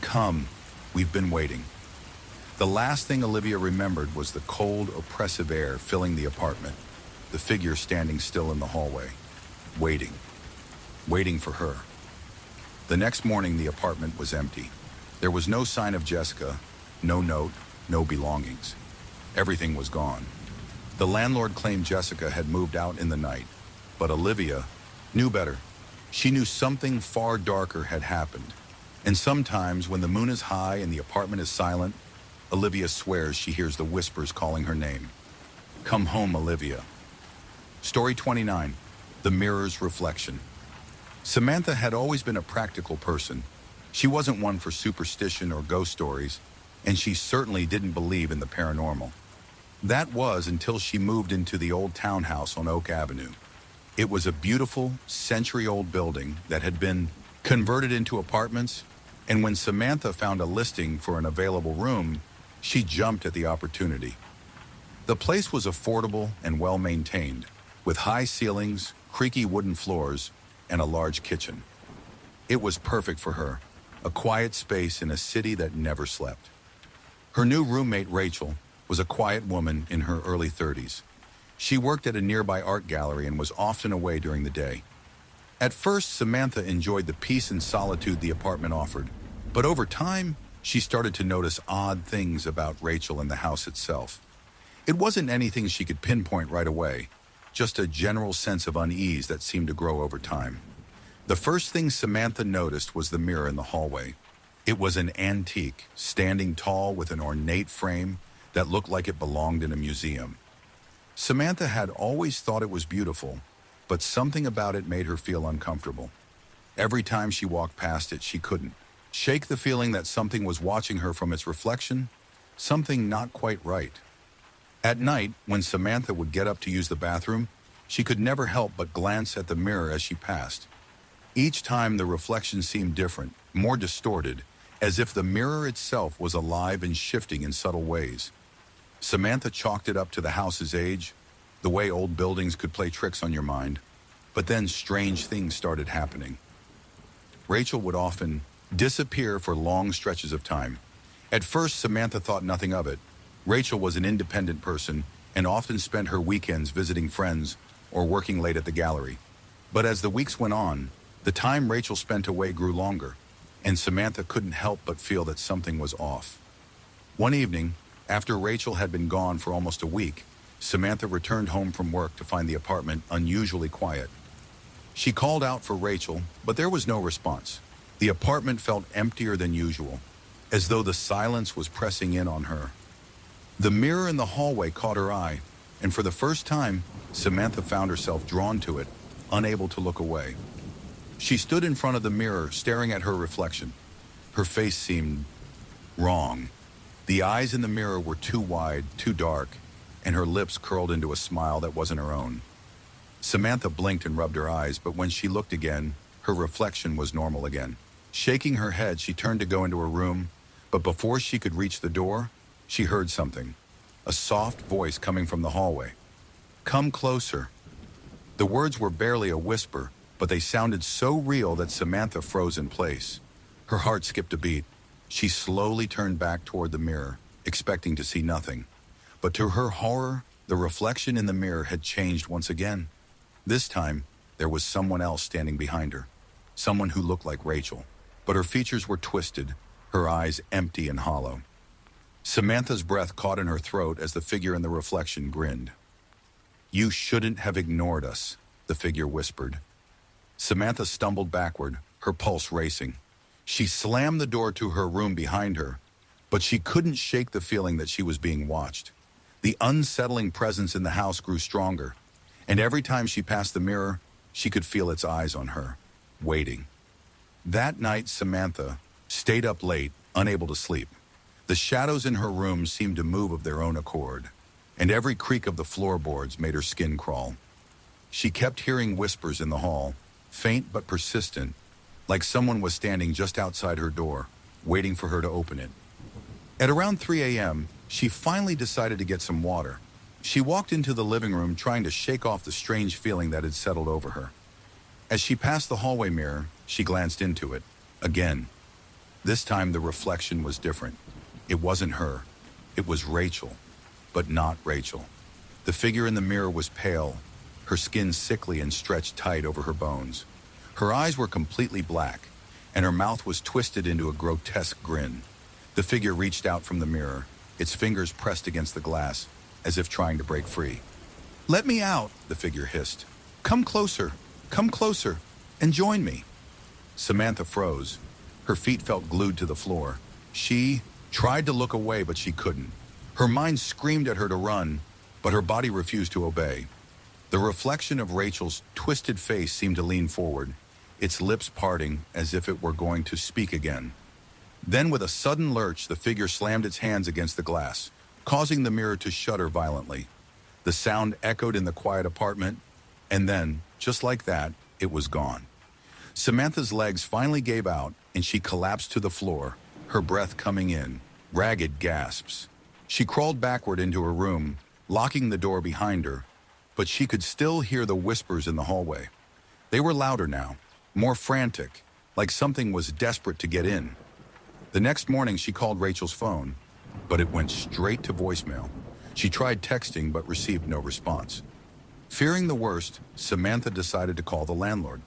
A: Come, we've been waiting." The last thing Olivia remembered was the cold, oppressive air filling the apartment, the figure standing still in the hallway, waiting for her. The next morning, the apartment was empty. There was no sign of Jessica, no note, no belongings. Everything was gone. The landlord claimed Jessica had moved out in the night, but Olivia knew better. She knew something far darker had happened. And sometimes, when the moon is high and the apartment is silent, Olivia swears she hears the whispers calling her name. Come home, Olivia. Story 29. The mirror's reflection. Samantha had always been a practical person. She wasn't one for superstition or ghost stories, and she certainly didn't believe in the paranormal. That was until she moved into the old townhouse on Oak Avenue. It was a beautiful, century-old building that had been converted into apartments, and when Samantha found a listing for an available room, she jumped at the opportunity. The place was affordable and well-maintained, with high ceilings, creaky wooden floors, and a large kitchen. It was perfect for her, a quiet space in a city that never slept. Her new roommate, Rachel, was a quiet woman in her early 30s. She worked at a nearby art gallery and was often away during the day. At first, Samantha enjoyed the peace and solitude the apartment offered, but over time, she started to notice odd things about Rachel and the house itself. It wasn't anything she could pinpoint right away, just a general sense of unease that seemed to grow over time. The first thing Samantha noticed was the mirror in the hallway. It was an antique, standing tall with an ornate frame that looked like it belonged in a museum. Samantha had always thought it was beautiful, but something about it made her feel uncomfortable. Every time she walked past it, she couldn't shake the feeling that something was watching her from its reflection, something not quite right. At night, when Samantha would get up to use the bathroom, she could never help but glance at the mirror as she passed. Each time the reflection seemed different, more distorted, as if the mirror itself was alive and shifting in subtle ways. Samantha chalked it up to the house's age, the way old buildings could play tricks on your mind. But then strange things started happening. Rachel would often disappear for long stretches of time. At first, Samantha thought nothing of it. Rachel was an independent person and often spent her weekends visiting friends or working late at the gallery. But as the weeks went on, the time Rachel spent away grew longer, and Samantha couldn't help but feel that something was off. One evening, after Rachel had been gone for almost a week, Samantha returned home from work to find the apartment unusually quiet. She called out for Rachel, but there was no response. The apartment felt emptier than usual, as though the silence was pressing in on her. The mirror in the hallway caught her eye, and for the first time, Samantha found herself drawn to it, unable to look away. She stood in front of the mirror, staring at her reflection. Her face seemed wrong. The eyes in the mirror were too wide, too dark, and her lips curled into a smile that wasn't her own. Samantha blinked and rubbed her eyes, but when she looked again, her reflection was normal again. Shaking her head, she turned to go into her room, but before she could reach the door, she heard something. A soft voice coming from the hallway. "Come closer." The words were barely a whisper, but they sounded so real that Samantha froze in place. Her heart skipped a beat. She slowly turned back toward the mirror, expecting to see nothing. But to her horror, the reflection in the mirror had changed once again. This time, there was someone else standing behind her. Someone who looked like Rachel, but her features were twisted, her eyes empty and hollow. Samantha's breath caught in her throat as the figure in the reflection grinned. "You shouldn't have ignored us," the figure whispered. Samantha stumbled backward, her pulse racing. She slammed the door to her room behind her, but she couldn't shake the feeling that she was being watched. The unsettling presence in the house grew stronger, and every time she passed the mirror, she could feel its eyes on her, waiting. That night, Samantha stayed up late, unable to sleep. The shadows in her room seemed to move of their own accord, and every creak of the floorboards made her skin crawl. She kept hearing whispers in the hall, faint but persistent, like someone was standing just outside her door, waiting for her to open it. At around 3 a.m., she finally decided to get some water. She walked into the living room trying to shake off the strange feeling that had settled over her. As she passed the hallway mirror, she glanced into it. Again. This time the reflection was different. It wasn't her. It was Rachel, but not Rachel. The figure in the mirror was pale, her skin sickly and stretched tight over her bones. Her eyes were completely black, and her mouth was twisted into a grotesque grin. The figure reached out from the mirror, its fingers pressed against the glass, as if trying to break free. "Let me out," the figure hissed. Come closer, and join me." Samantha froze. Her feet felt glued to the floor. She tried to look away, but she couldn't. Her mind screamed at her to run, but her body refused to obey. The reflection of Rachel's twisted face seemed to lean forward, its lips parting as if it were going to speak again. Then with a sudden lurch, the figure slammed its hands against the glass, causing the mirror to shudder violently. The sound echoed in the quiet apartment, and then, just like that, it was gone. Samantha's legs finally gave out, and she collapsed to the floor, her breath coming in, ragged gasps. She crawled backward into her room, locking the door behind her, but she could still hear the whispers in the hallway. They were louder now, more frantic, like something was desperate to get in. The next morning, she called Rachel's phone, but it went straight to voicemail. She tried texting but received no response. Fearing the worst, Samantha decided to call the landlord.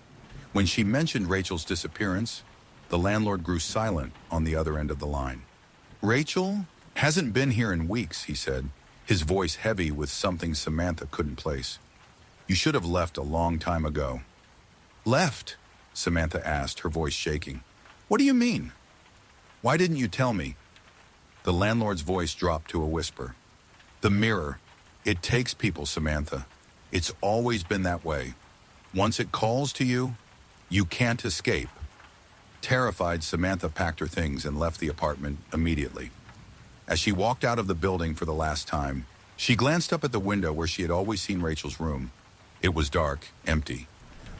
A: When she mentioned Rachel's disappearance, the landlord grew silent on the other end of the line. "Rachel hasn't been here in weeks," he said, his voice heavy with something Samantha couldn't place. "You should have left a long time ago." "Left?" Samantha asked, her voice shaking. "What do you mean? Why didn't you tell me?" The landlord's voice dropped to a whisper. "The mirror. It takes people, Samantha. It's always been that way. Once it calls to you, you can't escape." Terrified, Samantha packed her things and left the apartment immediately. As she walked out of the building for the last time, she glanced up at the window where she had always seen Rachel's room. It was dark, empty.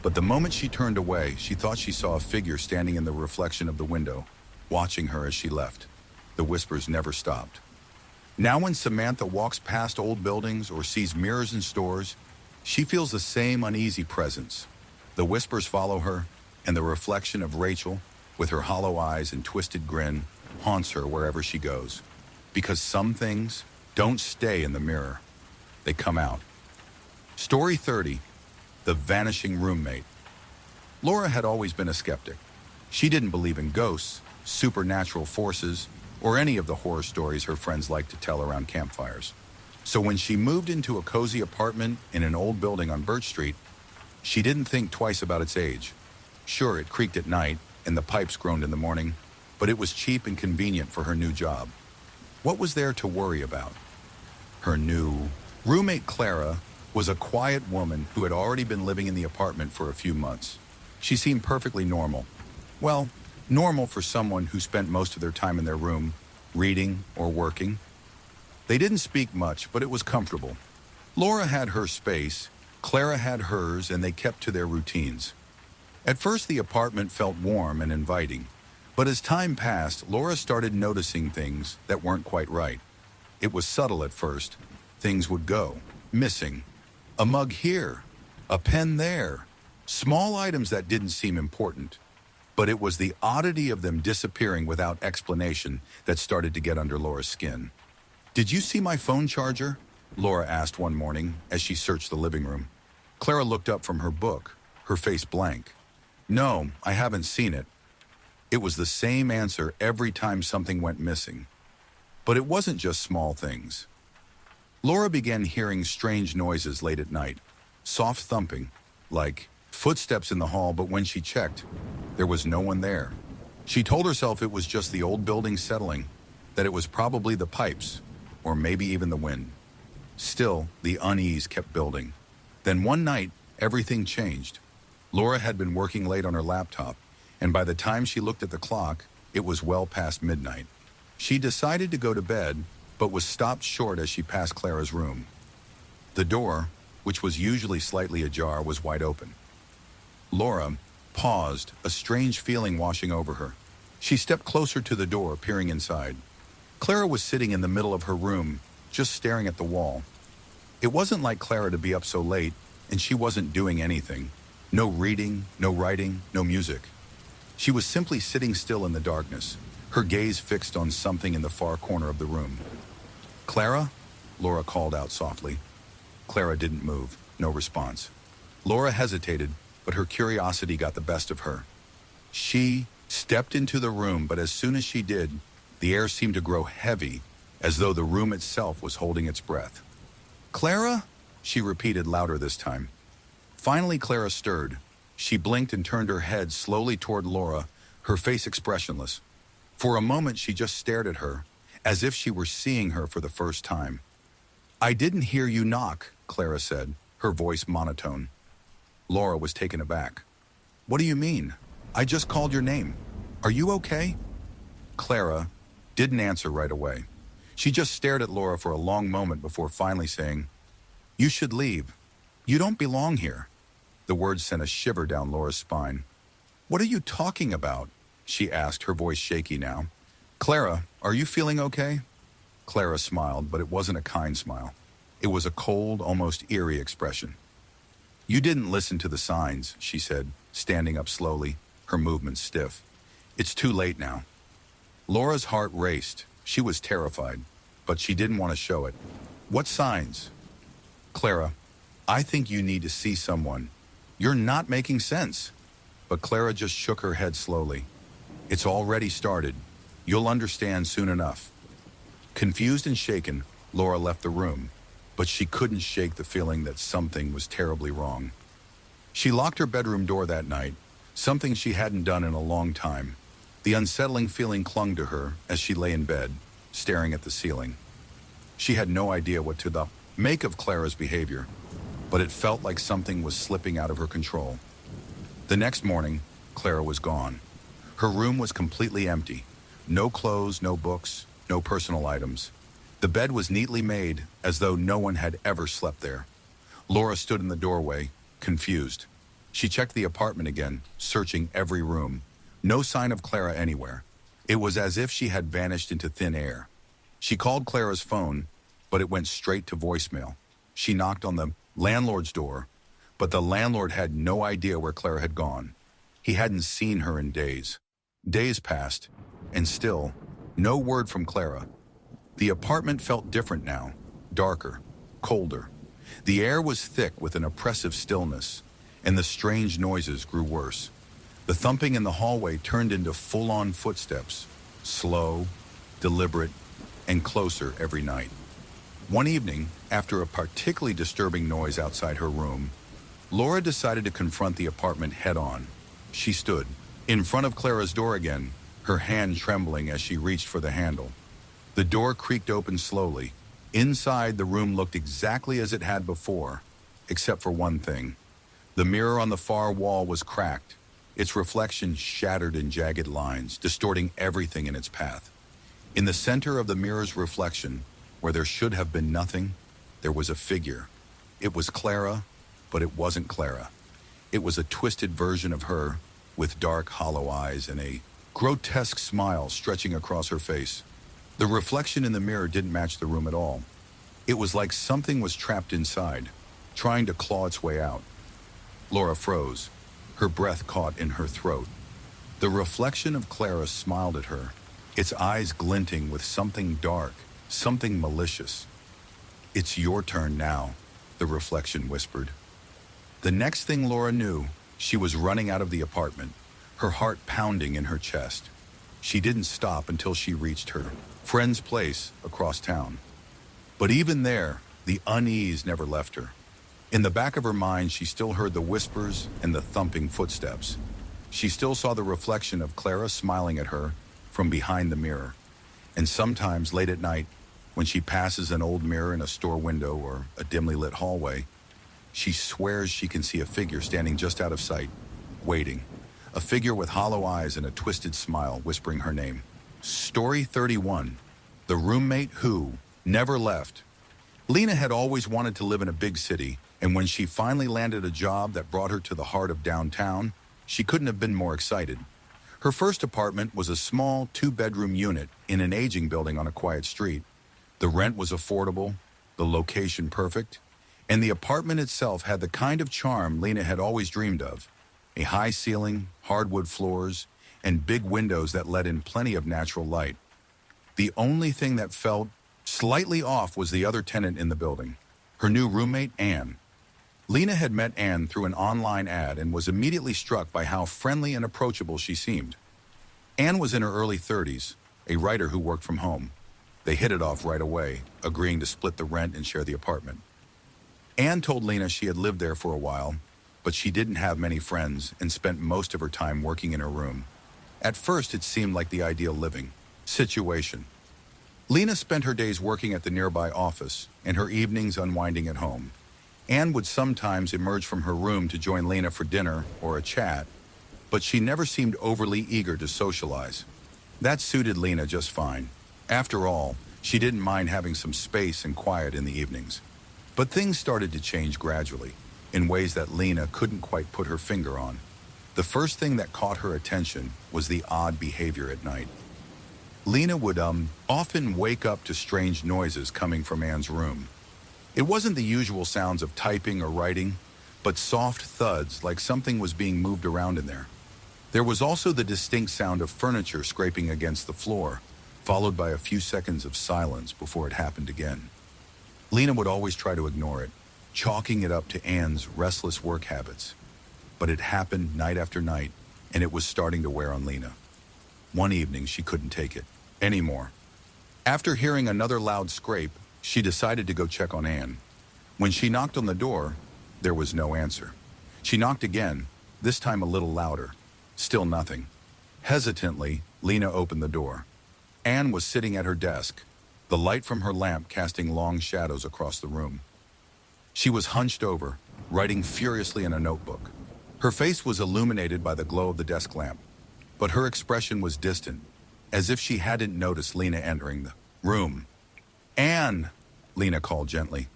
A: But the moment she turned away, she thought she saw a figure standing in the reflection of the window, watching her as she left. The whispers never stopped. Now when Samantha walks past old buildings or sees mirrors in stores, she feels the same uneasy presence. The whispers follow her, and the reflection of Rachel, with her hollow eyes and twisted grin, haunts her wherever she goes. Because some things don't stay in the mirror. They come out. Story 30, The Vanishing Roommate. Laura had always been a skeptic. She didn't believe in ghosts, supernatural forces, or any of the horror stories her friends liked to tell around campfires. So when she moved into a cozy apartment in an old building on Birch Street, she didn't think twice about its age. Sure, it creaked at night and the pipes groaned in the morning, but it was cheap and convenient for her new job. What was there to worry about? Her new roommate, Clara, was a quiet woman who had already been living in the apartment for a few months. She seemed perfectly normal. Well, normal for someone who spent most of their time in their room, reading or working. They didn't speak much, but it was comfortable. Laura had her space, Clara had hers, and they kept to their routines. At first, the apartment felt warm and inviting, but as time passed, Laura started noticing things that weren't quite right. It was subtle at first. Things would go missing. A mug here, a pen there, small items that didn't seem important. But it was the oddity of them disappearing without explanation that started to get under Laura's skin. "Did you see my phone charger?" Laura asked one morning as she searched the living room. Clara looked up from her book, her face blank. "No, I haven't seen it." It was the same answer every time something went missing. But it wasn't just small things. Laura began hearing strange noises late at night, soft thumping, like footsteps in the hall, but when she checked, there was no one there. She told herself it was just the old building settling, that it was probably the pipes, or maybe even the wind. Still, the unease kept building. Then one night, everything changed. Laura had been working late on her laptop, and by the time she looked at the clock, it was well past midnight. She decided to go to bed, but was stopped short as she passed Clara's room. The door, which was usually slightly ajar, was wide open. Laura paused, a strange feeling washing over her. She stepped closer to the door, peering inside. Clara was sitting in the middle of her room, just staring at the wall. It wasn't like Clara to be up so late, and she wasn't doing anything. No reading, no writing, no music. She was simply sitting still in the darkness, her gaze fixed on something in the far corner of the room. "Clara?" Laura called out softly. Clara didn't move, no response. Laura hesitated, but her curiosity got the best of her. She stepped into the room, but as soon as she did, the air seemed to grow heavy, as though the room itself was holding its breath. "Clara?" she repeated louder this time. Finally, Clara stirred. She blinked and turned her head slowly toward Laura, her face expressionless. For a moment, she just stared at her, as if she were seeing her for the first time. "I didn't hear you knock," Clara said, her voice monotone. Laura was taken aback. What do you mean? I just called your name. Are you okay? Clara didn't answer right away. She just stared at Laura for a long moment before finally saying, You should leave. You don't belong here. The words sent a shiver down Laura's spine. What are you talking about? She asked, her voice shaky now. Clara, are you feeling okay? Clara smiled, but it wasn't a kind smile. It was a cold, almost eerie expression. You didn't listen to the signs, she said, standing up slowly, her movements stiff. It's too late now. Laura's heart raced. She was terrified, but she didn't want to show it. What signs? Clara, I think you need to see someone. You're not making sense. But Clara just shook her head slowly. It's already started. You'll understand soon enough. Confused and shaken, Laura left the room, but she couldn't shake the feeling that something was terribly wrong. She locked her bedroom door that night, something she hadn't done in a long time. The unsettling feeling clung to her as she lay in bed, staring at the ceiling. She had no idea what to make of Clara's behavior, but it felt like something was slipping out of her control. The next morning, Clara was gone. Her room was completely empty. No clothes, no books, no personal items. The bed was neatly made, as though no one had ever slept there. Laura stood in the doorway, confused. She checked the apartment again, searching every room. No sign of Clara anywhere. It was as if she had vanished into thin air. She called Clara's phone, but it went straight to voicemail. She knocked on the landlord's door, but the landlord had no idea where Clara had gone. He hadn't seen her in days. Days passed, and still, no word from Clara. The apartment felt different now, darker, colder. The air was thick with an oppressive stillness, and the strange noises grew worse. The thumping in the hallway turned into full-on footsteps, slow, deliberate, and closer every night. One evening, after a particularly disturbing noise outside her room, Laura decided to confront the apartment head-on. She stood in front of Clara's door again, her hand trembling as she reached for the handle. The door creaked open slowly. Inside, the room looked exactly as it had before, except for one thing. The mirror on the far wall was cracked, its reflection shattered in jagged lines, distorting everything in its path. In the center of the mirror's reflection, where there should have been nothing, there was a figure. It was Clara, but it wasn't Clara. It was a twisted version of her, with dark, hollow eyes and a grotesque smile stretching across her face. The reflection in the mirror didn't match the room at all. It was like something was trapped inside, trying to claw its way out. Laura froze, her breath caught in her throat. The reflection of Clara smiled at her, its eyes glinting with something dark, something malicious. It's your turn now, the reflection whispered. The next thing Laura knew, she was running out of the apartment, her heart pounding in her chest. She didn't stop until she reached her friend's place across town. But even there, the unease never left her. In the back of her mind, she still heard the whispers and the thumping footsteps. She still saw the reflection of Clara smiling at her from behind the mirror. And sometimes late at night, when she passes an old mirror in a store window or a dimly lit hallway, she swears she can see a figure standing just out of sight, waiting. A figure with hollow eyes and a twisted smile whispering her name. Story 31. The roommate who never left. Lena had always wanted to live in a big city, and when she finally landed a job that brought her to the heart of downtown, she couldn't have been more excited. Her first apartment was a small 2-bedroom unit in an aging building on a quiet street. The rent was affordable, the location perfect, and the apartment itself had the kind of charm Lena had always dreamed of. A high ceiling, hardwood floors, and big windows that let in plenty of natural light. The only thing that felt slightly off was the other tenant in the building, her new roommate, Anne. Lena had met Anne through an online ad and was immediately struck by how friendly and approachable she seemed. Anne was in her early 30s, a writer who worked from home. They hit it off right away, agreeing to split the rent and share the apartment. Anne told Lena she had lived there for a while, but she didn't have many friends and spent most of her time working in her room. At first, it seemed like the ideal living situation. Lena spent her days working at the nearby office and her evenings unwinding at home. Anne would sometimes emerge from her room to join Lena for dinner or a chat, but she never seemed overly eager to socialize. That suited Lena just fine. After all, she didn't mind having some space and quiet in the evenings. But things started to change gradually, in ways that Lena couldn't quite put her finger on. The first thing that caught her attention was the odd behavior at night. Lena would often wake up to strange noises coming from Anne's room. It wasn't the usual sounds of typing or writing, but soft thuds like something was being moved around in there. There was also the distinct sound of furniture scraping against the floor, followed by a few seconds of silence before it happened again. Lena would always try to ignore it, chalking it up to Anne's restless work habits. But it happened night after night, and it was starting to wear on Lena. One evening, she couldn't take it anymore. After hearing another loud scrape, she decided to go check on Anne. When she knocked on the door, there was no answer. She knocked again, this time a little louder. Still nothing. Hesitantly, Lena opened the door. Anne was sitting at her desk, the light from her lamp casting long shadows across the room. She was hunched over, writing furiously in a notebook. Her face was illuminated by the glow of the desk lamp, but her expression was distant, as if she hadn't noticed Lena entering the room. "Anne!" Lena called gently.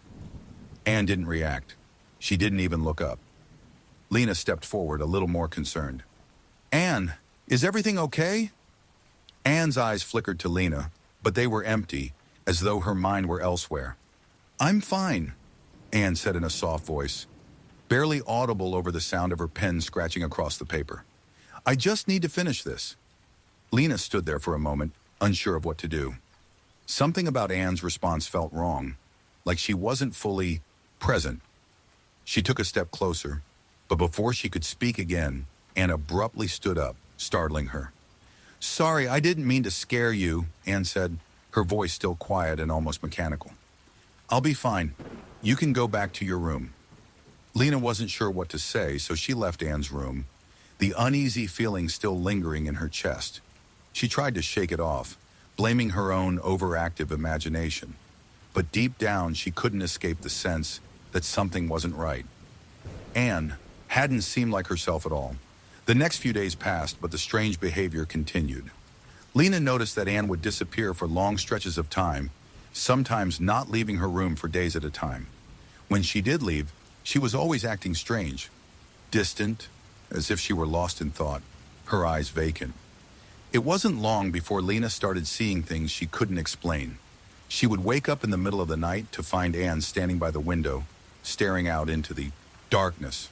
A: Anne didn't react. She didn't even look up. Lena stepped forward, a little more concerned. "Anne, is everything okay?" Anne's eyes flickered to Lena, but they were empty, as though her mind were elsewhere. "I'm fine," Anne said in a soft voice, barely audible over the sound of her pen scratching across the paper. "I just need to finish this." Lena stood there for a moment, unsure of what to do. Something about Anne's response felt wrong, like she wasn't fully present. She took a step closer, but before she could speak again, Anne abruptly stood up, startling her. "Sorry, I didn't mean to scare you," Anne said, her voice still quiet and almost mechanical. "I'll be fine. You can go back to your room." Lena wasn't sure what to say, so she left Anne's room, the uneasy feeling still lingering in her chest. She tried to shake it off, blaming her own overactive imagination. But deep down, she couldn't escape the sense that something wasn't right. Anne hadn't seemed like herself at all. The next few days passed, but the strange behavior continued. Lena noticed that Anne would disappear for long stretches of time, sometimes not leaving her room for days at a time. When she did leave, she was always acting strange, distant, as if she were lost in thought, her eyes vacant. It wasn't long before Lena started seeing things she couldn't explain. She would wake up in the middle of the night to find Anne standing by the window, staring out into the darkness.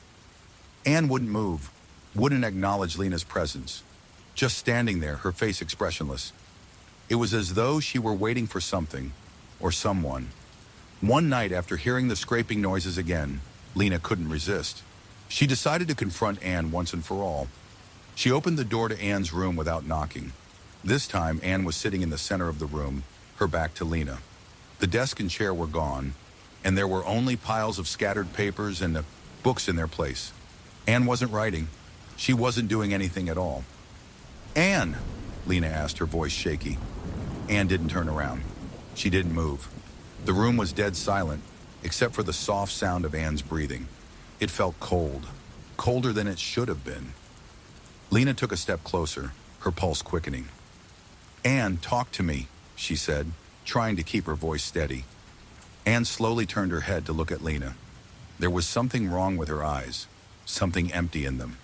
A: Anne wouldn't move, wouldn't acknowledge Lena's presence, just standing there, her face expressionless. It was as though she were waiting for something, or someone. One night, after hearing the scraping noises again, Lena couldn't resist. She decided to confront Anne once and for all. She opened the door to Anne's room without knocking. This time, Anne was sitting in the center of the room, her back to Lena. The desk and chair were gone, and there were only piles of scattered papers and books in their place. Anne wasn't writing. She wasn't doing anything at all. "Anne," Lena asked, her voice shaky. Anne didn't turn around. She didn't move. The room was dead silent, except for the soft sound of Anne's breathing. It felt cold, colder than it should have been. Lena took a step closer, her pulse quickening. "Anne, talk to me," she said, trying to keep her voice steady. Anne slowly turned her head to look at Lena. There was something wrong with her eyes, something empty in them.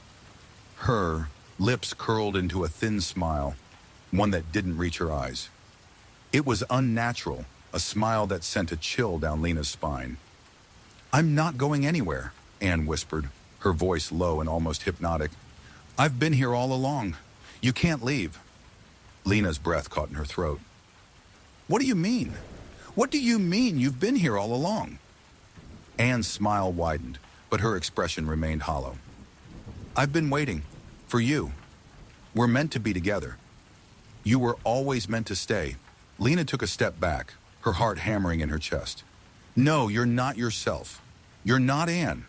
A: Her lips curled into a thin smile, one that didn't reach her eyes. It was unnatural, a smile that sent a chill down Lena's spine. "I'm not going anywhere," Anne whispered, her voice low and almost hypnotic. "I've been here all along. You can't leave." Lena's breath caught in her throat. "What do you mean? What do you mean you've been here all along?" Anne's smile widened, but her expression remained hollow. "I've been waiting. For you. We're meant to be together. You were always meant to stay." Lena took a step back, her heart hammering in her chest. "No, you're not yourself. You're not Anne.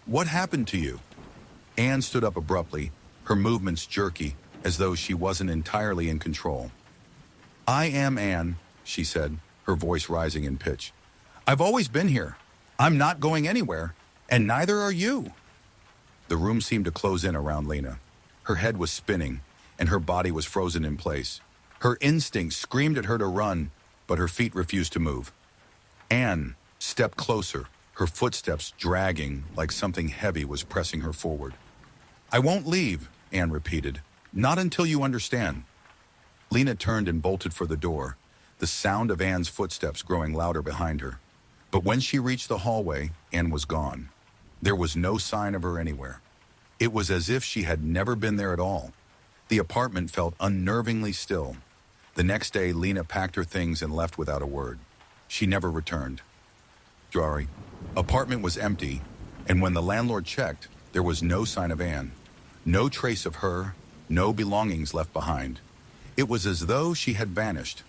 A: What happened to you?" Anne stood up abruptly, her movements jerky, as though she wasn't entirely in control. "I am Anne," she said, her voice rising in pitch. "I've always been here. I'm not going anywhere, and neither are you. The room seemed to close in around Lena. Her head was spinning, and her body was frozen in place. Her instincts screamed at her to run, but her feet refused to move. Anne stepped closer, her footsteps dragging like something heavy was pressing her forward. I won't leave, Anne repeated. Not until you understand. Lena turned and bolted for the door, the sound of Anne's footsteps growing louder behind her. But when she reached the hallway, Anne was gone. There was no sign of her anywhere. It was as if she had never been there at all. The apartment felt unnervingly still. The next day, Lena packed her things and left without a word. She never returned. The apartment was empty, and when the landlord checked, there was no sign of Anne. No trace of her, no belongings left behind. It was as though she had vanished.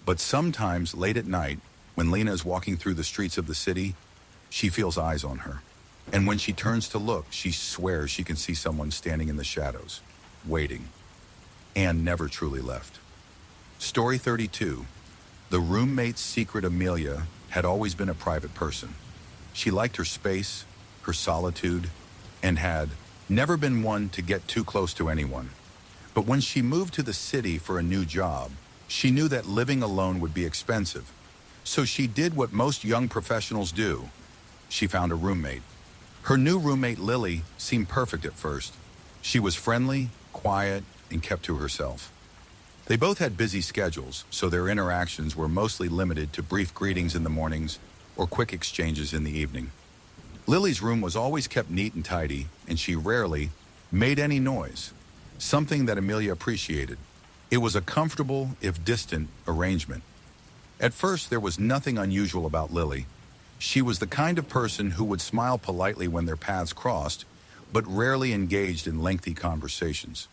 A: But sometimes, late at night, when Lena is walking through the streets of the city, she feels eyes on her. And when she turns to look, she swears she can see someone standing in the shadows, waiting. Anne never truly left. Story 32. The roommate's secret. Amelia had always been a private person. She liked her space, her solitude, and had never been one to get too close to anyone. But when she moved to the city for a new job, she knew that living alone would be expensive. So she did what most young professionals do. She found a roommate. Her new roommate, Lily, seemed perfect at first. She was friendly, quiet, and kept to herself. They both had busy schedules, so their interactions were mostly limited to brief greetings in the mornings or quick exchanges in the evening. Lily's room was always kept neat and tidy, and she rarely made any noise, something that Amelia appreciated. It was a comfortable, if distant, arrangement. At first, there was nothing unusual about Lily. She was the kind of person who would smile politely when their paths crossed, but rarely engaged in lengthy conversations.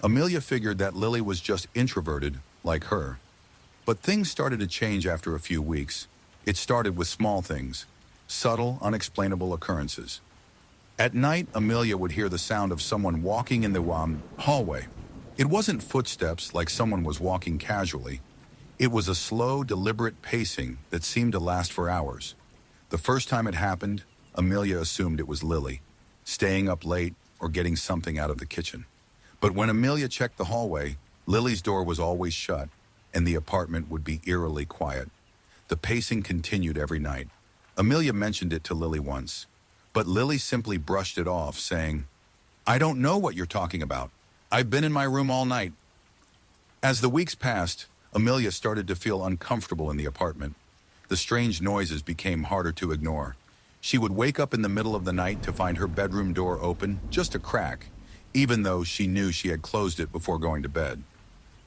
A: Amelia figured that Lily was just introverted, like her. But things started to change after a few weeks. It started with small things, subtle, unexplainable occurrences. At night, Amelia would hear the sound of someone walking in the hallway. It wasn't footsteps like someone was walking casually. It was a slow, deliberate pacing that seemed to last for hours. The first time it happened, Amelia assumed it was Lily, staying up late or getting something out of the kitchen. But when Amelia checked the hallway, Lily's door was always shut, and the apartment would be eerily quiet. The pacing continued every night. Amelia mentioned it to Lily once, but Lily simply brushed it off, saying, I don't know what you're talking about. I've been in my room all night. As the weeks passed, Amelia started to feel uncomfortable in the apartment. The strange noises became harder to ignore. She would wake up in the middle of the night to find her bedroom door open, just a crack, even though she knew she had closed it before going to bed.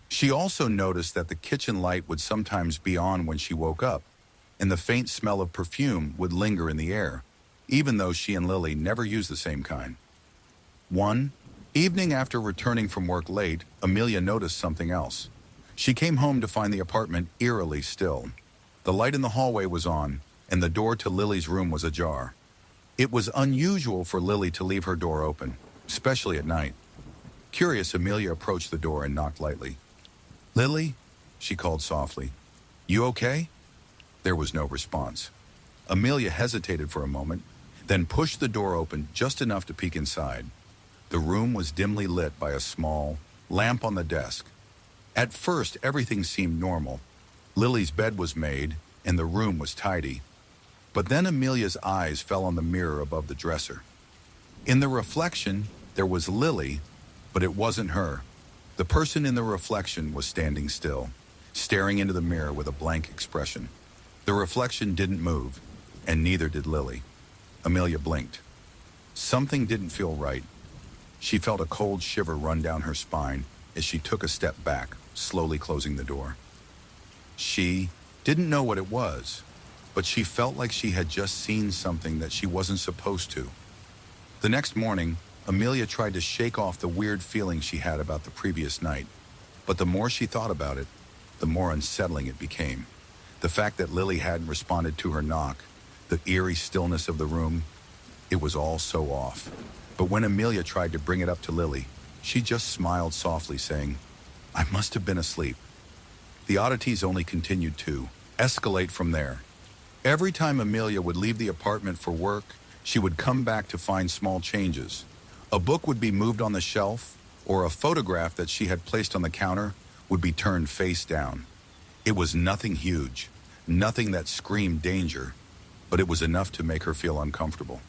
A: She also noticed that the kitchen light would sometimes be on when she woke up, and the faint smell of perfume would linger in the air, even though she and Lily never used the same kind. One evening after returning from work late, Amelia noticed something else. She came home to find the apartment eerily still. The light in the hallway was on, and the door to Lily's room was ajar. It was unusual for Lily to leave her door open, especially at night. Curious, Amelia approached the door and knocked lightly. Lily, she called softly. You okay? There was no response. Amelia hesitated for a moment, then pushed the door open just enough to peek inside. The room was dimly lit by a small lamp on the desk. At first, everything seemed normal. Lily's bed was made, and the room was tidy. But then Amelia's eyes fell on the mirror above the dresser. In the reflection, there was Lily, but it wasn't her. The person in the reflection was standing still, staring into the mirror with a blank expression. The reflection didn't move, and neither did Lily. Amelia blinked. Something didn't feel right. She felt a cold shiver run down her spine as she took a step back, slowly closing the door. She didn't know what it was, but she felt like she had just seen something that she wasn't supposed to. The next morning, Amelia tried to shake off the weird feeling she had about the previous night, but the more she thought about it, the more unsettling it became. The fact that Lily hadn't responded to her knock, the eerie stillness of the room, it was all so off. But when Amelia tried to bring it up to Lily, she just smiled softly, saying, I must have been asleep. The oddities only continued to escalate from there. Every time Amelia would leave the apartment for work, she would come back to find small changes. A book would be moved on the shelf, or a photograph that she had placed on the counter would be turned face down. It was nothing huge, nothing that screamed danger, but it was enough to make her feel uncomfortable.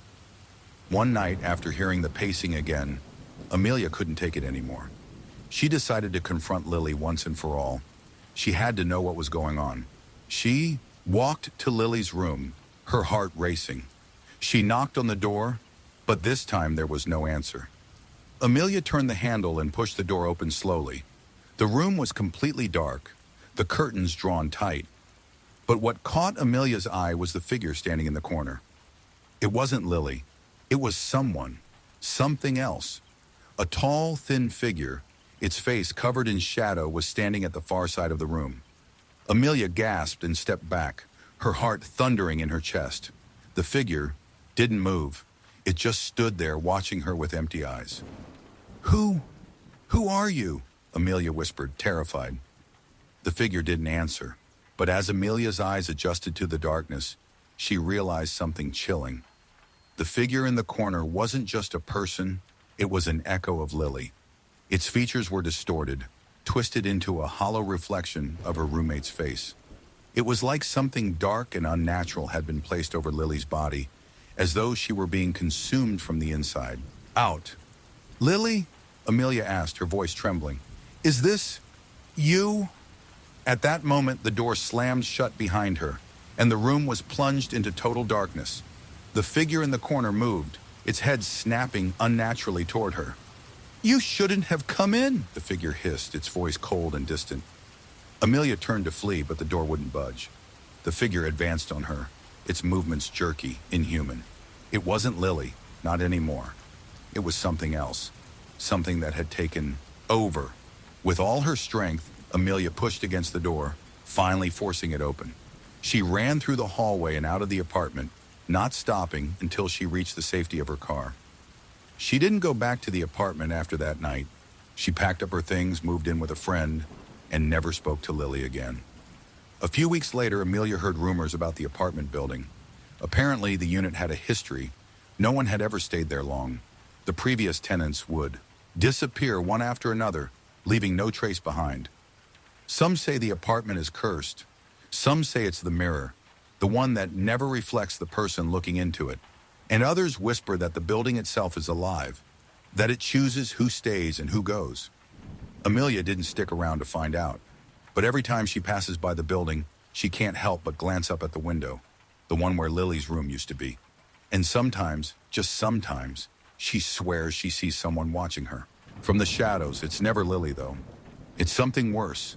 A: One night, after hearing the pacing again, Amelia couldn't take it anymore. She decided to confront Lily once and for all. She had to know what was going on. She walked to Lily's room, her heart racing. She knocked on the door, but this time there was no answer. Amelia turned the handle and pushed the door open slowly. The room was completely dark, the curtains drawn tight. But what caught Amelia's eye was the figure standing in the corner. It wasn't Lily. It was someone, something else. A tall, thin figure, its face covered in shadow, was standing at the far side of the room. Amelia gasped and stepped back, her heart thundering in her chest. The figure didn't move. It just stood there watching her with empty eyes. Who are you?" Amelia whispered, terrified. The figure didn't answer, but as Amelia's eyes adjusted to the darkness, she realized something chilling. The figure in the corner wasn't just a person, it was an echo of Lily. Its features were distorted, twisted into a hollow reflection of her roommate's face. It was like something dark and unnatural had been placed over Lily's body, as though she were being consumed from the inside out. "Lily?" Amelia asked, her voice trembling. "Is this you?" At that moment, the door slammed shut behind her, and the room was plunged into total darkness. The figure in the corner moved, its head snapping unnaturally toward her. "You shouldn't have come in," the figure hissed, its voice cold and distant. Amelia turned to flee, but the door wouldn't budge. The figure advanced on her, its movements jerky, inhuman. It wasn't Lily, not anymore. It was something else, something that had taken over. With all her strength, Amelia pushed against the door, finally forcing it open. She ran through the hallway and out of the apartment, not stopping until she reached the safety of her car. She didn't go back to the apartment after that night. She packed up her things, moved in with a friend, and never spoke to Lily again. A few weeks later, Amelia heard rumors about the apartment building. Apparently, the unit had a history. No one had ever stayed there long. The previous tenants would disappear one after another, leaving no trace behind. Some say the apartment is cursed. Some say it's the mirror, the one that never reflects the person looking into it. And others whisper that the building itself is alive, that it chooses who stays and who goes. Amelia didn't stick around to find out, but every time she passes by the building, she can't help but glance up at the window, the one where Lily's room used to be. And sometimes, just sometimes, she swears she sees someone watching her. From the shadows, it's never Lily though. It's something worse,